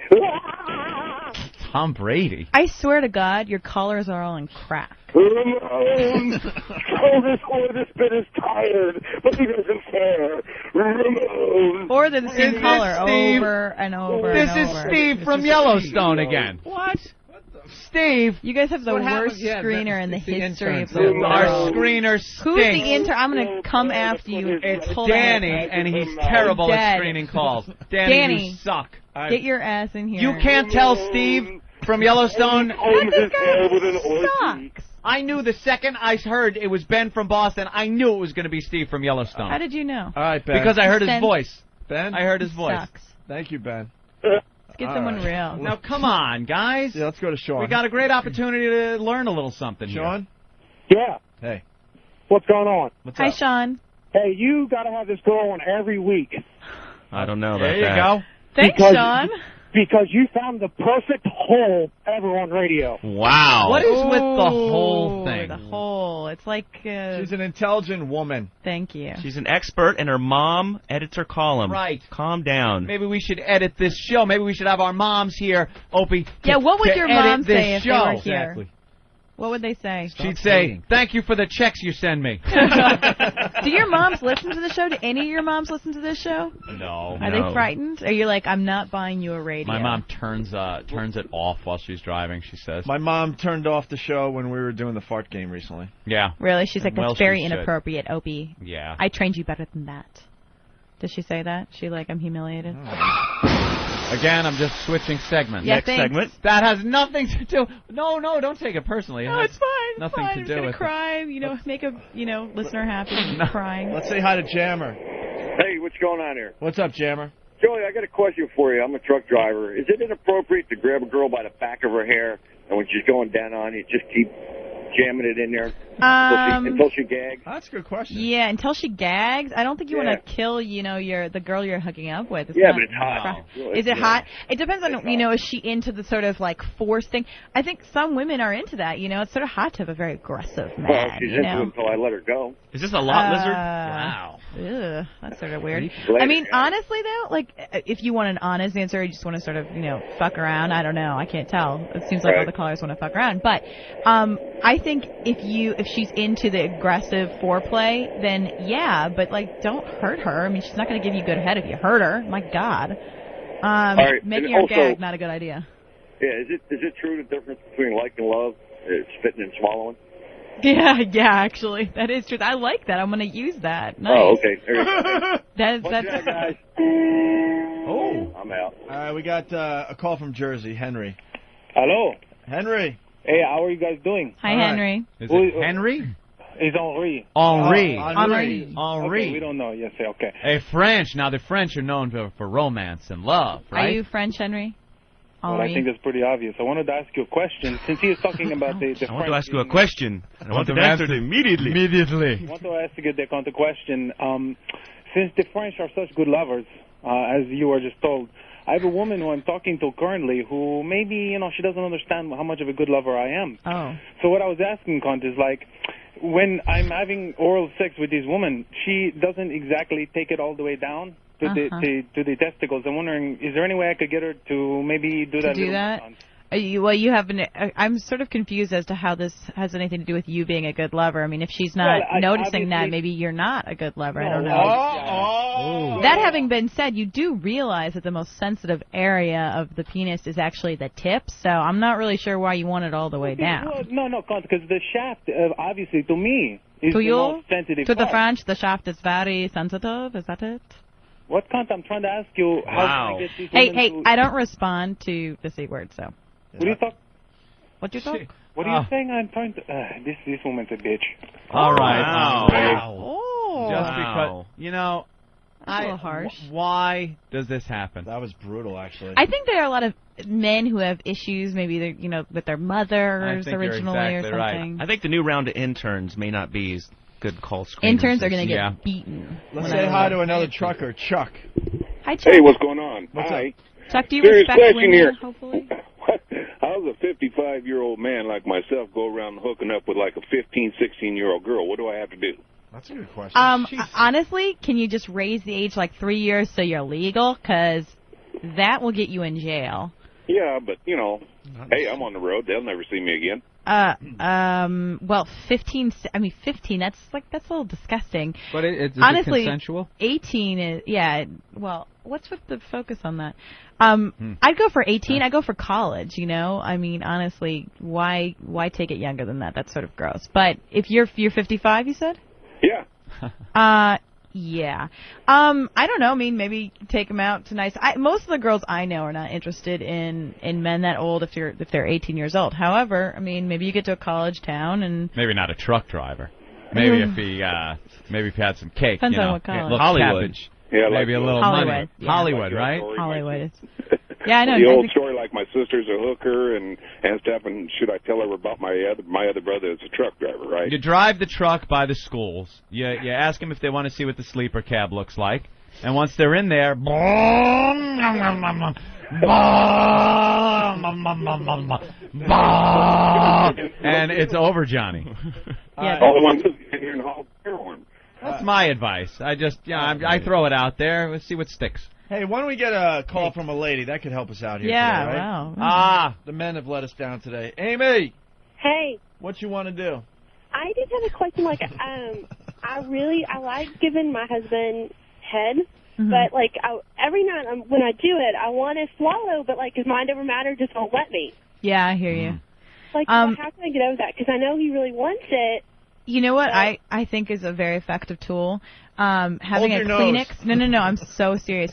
Tom Brady. I swear to God, your collars are all in crack. Ramon, this bit is tired, but he doesn't care. Ramon. Or they're the same Is color this Steve? over and over This and is over. Steve from Yellowstone again. What? Steve. You guys have the What worst happened? Yeah, screener in the history of the Our world. screener stinks. Who's the intern? I'm going to come after you. It's Hold Danny, on. and he's terrible at Dead. screening calls. Danny, you suck. Get your ass in here. You can't tell Steve from Yellowstone. This guy sucks. I knew the second I heard it was Ben from Boston, I knew it was going to be Steve from Yellowstone. How did you know? All right, Ben. Because I heard his Ben. voice. Ben? I heard his voice. Sucks. Thank you, Ben. Let's get All someone right. real. Now, come on, guys. Yeah, let's go to Sean. We got a great opportunity to learn a little something Sean? here. Yeah. Hey. What's going on? Hi, Sean. Hey, you got to have this girl on every week. I don't know about There you that. go. Thanks, Sean. Because you found the perfect hole ever on radio. Wow. What is with the whole thing? The whole. It's like... She's an intelligent woman. Thank you. She's an expert, and her mom edits her column. Right. Calm down. Maybe we should edit this show. Maybe we should have our moms here, Opie. Yeah, what would to your edit mom this say if they show. were here? Exactly. What would they say? She'd say, "Thank you for the checks you send me." Do your moms listen to the show? Do any of your moms listen to this show? No. Are they frightened? Are you like, I'm not buying you a radio? My mom turns it off while she's driving, she says. My mom turned off the show when we were doing the fart game recently. Yeah. Really? She's like, Well, that's very she should. inappropriate, Opie. Yeah. I trained you better than that. Did she say that? She like, I'm humiliated? Again, I'm just switching segments. Yeah, Next thanks. segment. That has nothing to do. No, don't take it personally. It No, has it's fine. It's nothing fine. to I'm do gonna with cry. You know, make a listener happy. Crying. Let's say hi to Jammer. Hey, what's going on here? What's up, Jammer? Joey, I got a question for you. I'm a truck driver. Is it inappropriate to grab a girl by the back of her hair, and when she's going down on you, just keep jamming it in there until she gags? That's a good question. Yeah, until she gags. I don't think you want to kill, the girl you're hooking up with. It's Yeah, not- but it's hot. Is it hot? It depends on, is she into the sort of like force thing? I think some women are into that. It's sort of hot to have a very aggressive man. Well, she's into it until I let her go. Is this a lot lizard? Wow. Ugh, that's sort of weird. Later, I mean, guys. honestly though, like if you want an honest answer, you just want to sort of, fuck around. I don't know. I can't tell. It seems like all the callers want to fuck around. But I think if she's into the aggressive foreplay, then yeah. But like, don't hurt her. I mean, she's not going to give you good head if you hurt her. My God. right, Making and her also- gag, not a good idea. Yeah, is it true the difference between like and love is spitting and swallowing? Yeah, actually, that is true. I like that. I'm going to use that. Nice. Oh, okay. There you go. That's guys. Oh. I'm out. All right, we got a call from Jersey, Henry. Hello. Henry. Hey, how are you guys doing? Hi, Henry. Is it Henry? It's Henri. Henri. Henri. Henri. Okay, we don't know. Yes, okay. Hey, French. Now, the French are known for romance and love, right? Are you French, Henry? Well, I think that's pretty obvious. I wanted to ask you a question. Since he is talking about the I want to ask you a question. I want to answer it immediately. I want to ask you the question. Since the French are such good lovers, as you were just told, I have a woman who I'm talking to currently who maybe, she doesn't understand how much of a good lover I am. Oh. So what I was asking, Kant, is like, when I'm having oral sex with this woman, she doesn't exactly take it all the way down to the testicles. I'm wondering, is there any way I could get her to maybe do that? To do that? You have I'm sort of confused as to how this has anything to do with you being a good lover. I mean, if she's not noticing that, maybe you're not a good lover. I don't know. That having been said, you do realize that the most sensitive area of the penis is actually the tip, so I'm not really sure why you want it all the way down. Well, no, because the shaft, obviously, to me, is To the you? most sensitive To the part. French, the shaft is very sensitive. Is that it? What, Kant? I'm trying to ask you, how can I get these women to... I don't respond to the C word, so. What do you talk? What do you talk? What are you saying? I'm trying to... this woman's a bitch. All right. Oh. Just because, That's a little harsh. Why does this happen? That was brutal, actually. I think there are a lot of men who have issues, maybe they're, with their mothers originally or something. Right. I think the new round of interns may not be as good call screeners. Interns are going to get beaten. Let's say hi to another trucker, Chuck. Hi, Chuck. Hey, what's going on? What's Hi. up? Chuck, do you Serious respect question women, here. hopefully? How 55-year-old man like myself go around hooking up with like a 15, 16-year-old girl? What do I have to do? That's a good question. Honestly, can you just raise the age like 3 years so you're legal? Because that will get you in jail. Yeah, but, you know, hey, I'm on the road. They'll never see me again. Well, 15, that's a little disgusting. But is honestly, it consensual? 18 is, yeah, well, what's with the focus on that? I'd go for 18. I'd go for college, you know? I mean, honestly, why take it younger than that? That's sort of gross. But if you're 55, you said? Yeah. Yeah. I don't know. I mean, maybe take them out to nice. Most of the girls I know are not interested in men that old if they're 18 years old. However, I mean, maybe you get to a college town and maybe not a truck driver. Maybe if he had some cake. Depends you know, on what college. Hollywood. Cabbage. Yeah, maybe a little Hollywood. money. Yeah. Hollywood, right? Hollywood. Yeah, I know. The old story, like my sister's a hooker and stuff, and should I tell her about my other brother that's a truck driver, right? You drive the truck by the schools. You ask them if they want to see what the sleeper cab looks like, and once they're in there, and it's over, Johnny. Yeah. All the ones in here and haul heroin. That's my advice. I throw it out there. Let's see what sticks. Hey, why don't we get a call from a lady? That could help us out here Yeah, today, right? wow. The men have let us down today. Amy! Hey. What you want to do? I just have a question. Like, I like giving my husband head, but like every night when I do it, I want to swallow, but like his mind over matter just won't let me. Yeah, I hear you. Like, how can I get over that? Because I know he really wants it. You know what I think is a very effective tool? Having Hold a your Kleenex. nose. No, I'm so serious.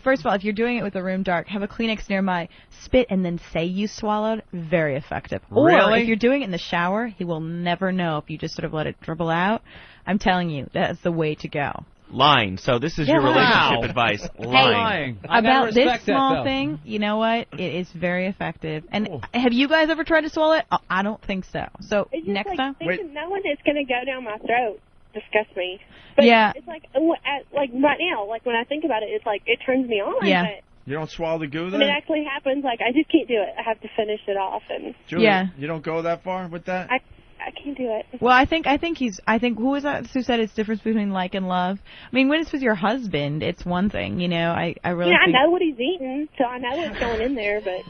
First of all, if you're doing it with the room dark, have a Kleenex nearby. Spit and then say you swallowed. Very effective. Or Really? if you're doing it in the shower, he will never know if you just sort of let it dribble out. I'm telling you, that's the way to go. Lying. So this is your relationship advice. Lying. About this small thing, you know what? It is very effective. And have you guys ever tried to swallow it? I don't think so. So It's just next like time? knowing it's going to go down my throat disgusts me. But Yeah. it's like right now, like when I think about it, it's like it turns me on. Yeah. But You don't swallow the goo when then? it actually happens, like I just can't do it. I have to finish it off, and Julie, Yeah. You don't go that far with that? I can't do it. Well, I think who was that who said it's difference between like and love? I mean, when it's with your husband, it's one thing, you know. I really I think... know what he's eating, so I know what's going in there, but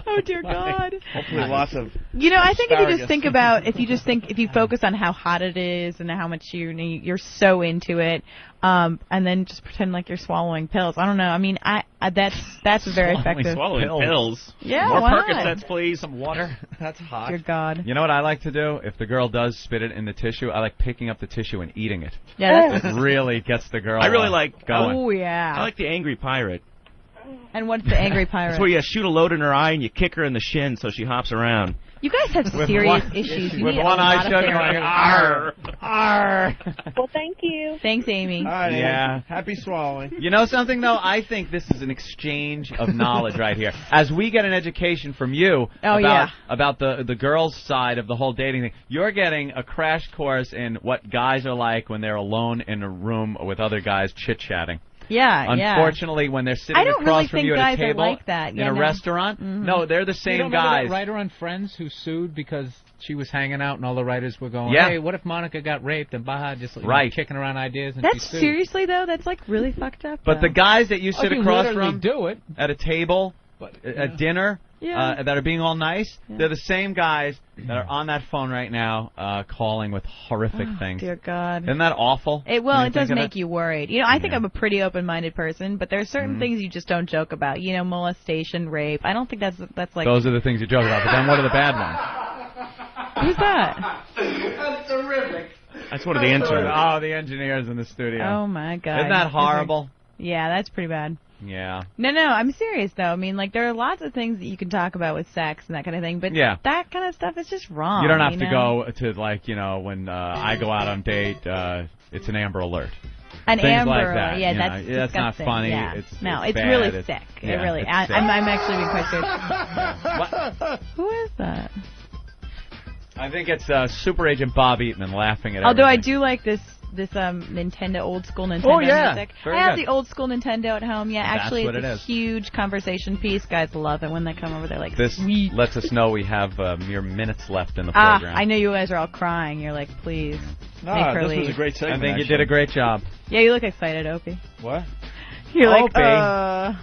Oh dear God. Hopefully lots of You know, I think if you just asparagus. think if you focus on how hot it is and how much you're so into it, and then just pretend like you're swallowing pills. I don't know. I mean, that's very effective. Swallowing pills. Yeah, More why not? Percocets, please. Some water. That's hot. Dear God. You know what I like to do? If the girl does spit it in the tissue, I like picking up the tissue and eating it. Yeah, It really gets the girl I really like going. Oh yeah. I like the angry pirate. And what's the angry pirate? That's where you shoot a load in her eye and you kick her in the shin so she hops around. You guys have With serious one- issues. You with need one a eye lot of shut, you're therapy. like, "Arr, arr." well, thank you. Thanks, Amy. All right, Yeah. Amy. Happy swallowing. You know something, though? I think this is an exchange of knowledge right here. As we get an education from you about the girls' side of the whole dating thing, you're getting a crash course in what guys are like when they're alone in a room with other guys chit-chatting. Yeah, Unfortunately, when they're sitting I don't across really from think you at guys a table are like that. in a restaurant, no, they're the You same don't remember guys. that writer on Friends who sued because she was hanging out and all the writers were going, Yeah. hey, what if Monica got raped and Baja just kicking around ideas and That's she sued. seriously though. That's like really fucked up. But the guys that you sit you across literally from do it. at a table, at dinner, that are being all nice, they're the same guys that are on that phone right now calling with horrific things. Dear God. Isn't that awful? It does make you worried. You know, I think I'm a pretty open-minded person, but there are certain Mm-hmm. things you just don't joke about. You know, molestation, rape. I don't think that's like. Those are the things you joke about, but then what are the bad ones? Who's that? That's terrific. That's one of the interns. Oh, the engineers in the studio. Oh my God. Isn't that horrible? Yeah, that's pretty bad. Yeah. No, I'm serious though. I mean, like there are lots of things that you can talk about with sex and that kind of thing, but that kind of stuff is just wrong. You don't have to know? go to when I go out on date, it's an Amber Alert. An Things Amber like Alert, that. yeah, you that's know. That's not disgusting. funny. Yeah. It's really bad. sick. Yeah, It really. it's sick. I'm actually being quite serious. Who is that? I think it's Super Agent Bob Eatman laughing at Although I everything. do like this this Nintendo, old school Nintendo music. I have the old school Nintendo at home. Yeah, actually, it's a huge conversation piece. Guys love it when they come over. They're like, this sweet. Lets us know we have mere minutes left in the program. I know you guys are all crying. You're like, please. No, this was a great segment. I think you did a great job. Yeah, you look excited, Opie. What? You're like, Opie.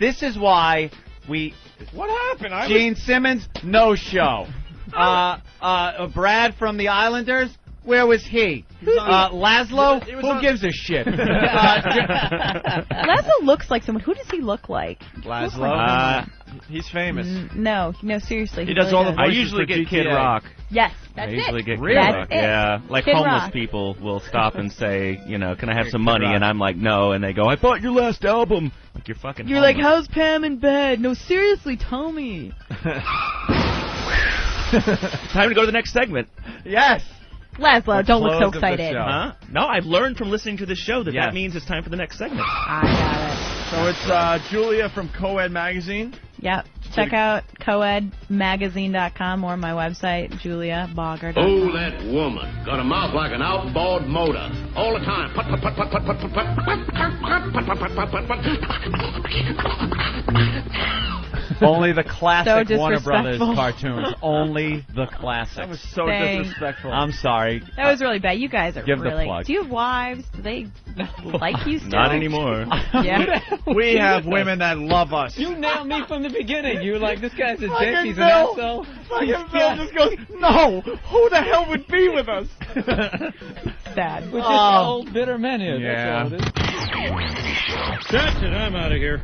This is why we... What happened? Gene Simmons, no show. Brad from the Islanders, where was he? Laszlo, who gives a shit? Laszlo looks like someone. Who does he look like? Laszlo? He's famous. No, seriously. He does all the voices. I usually get Kid Rock. Yes, that's I usually get Kid Rock. It. Yeah, like Kid homeless Rock. people will stop and say, you know, can I have some money? And I'm like, no. And they go, I bought your last album. Like, you're fucking You're homeless. like, how's Pam in bed? No, seriously, tell me. Time to go to the next segment. Yes. Laszlo, don't look so excited. Huh? No, I've learned from listening to this show that means it's time for the next segment. I got it. So it's Julia from Coed Magazine. Yep. Check out coedmagazine.com or my website, juliabogger.com. Oh, that woman. Got a mouth like an outboard motor. All the time. Put, put, put, put, put, put, put, put, Only the classic So Warner Brothers disrespectful. cartoons. Only the classics. That was so Thanks. disrespectful. I'm sorry. That was really bad. You guys are Give the really... plug. Do you have wives? Do they like you still? Not anymore. Yeah. We have women that love us. You nailed me from the beginning. You were like, this guy's a dick. Fucking He's Bill. an asshole. Fucking Bill just goes, no. Who the hell would be with us? Sad. We're just old, bitter men here. Yeah. That's all it is. That's it. I'm out of here.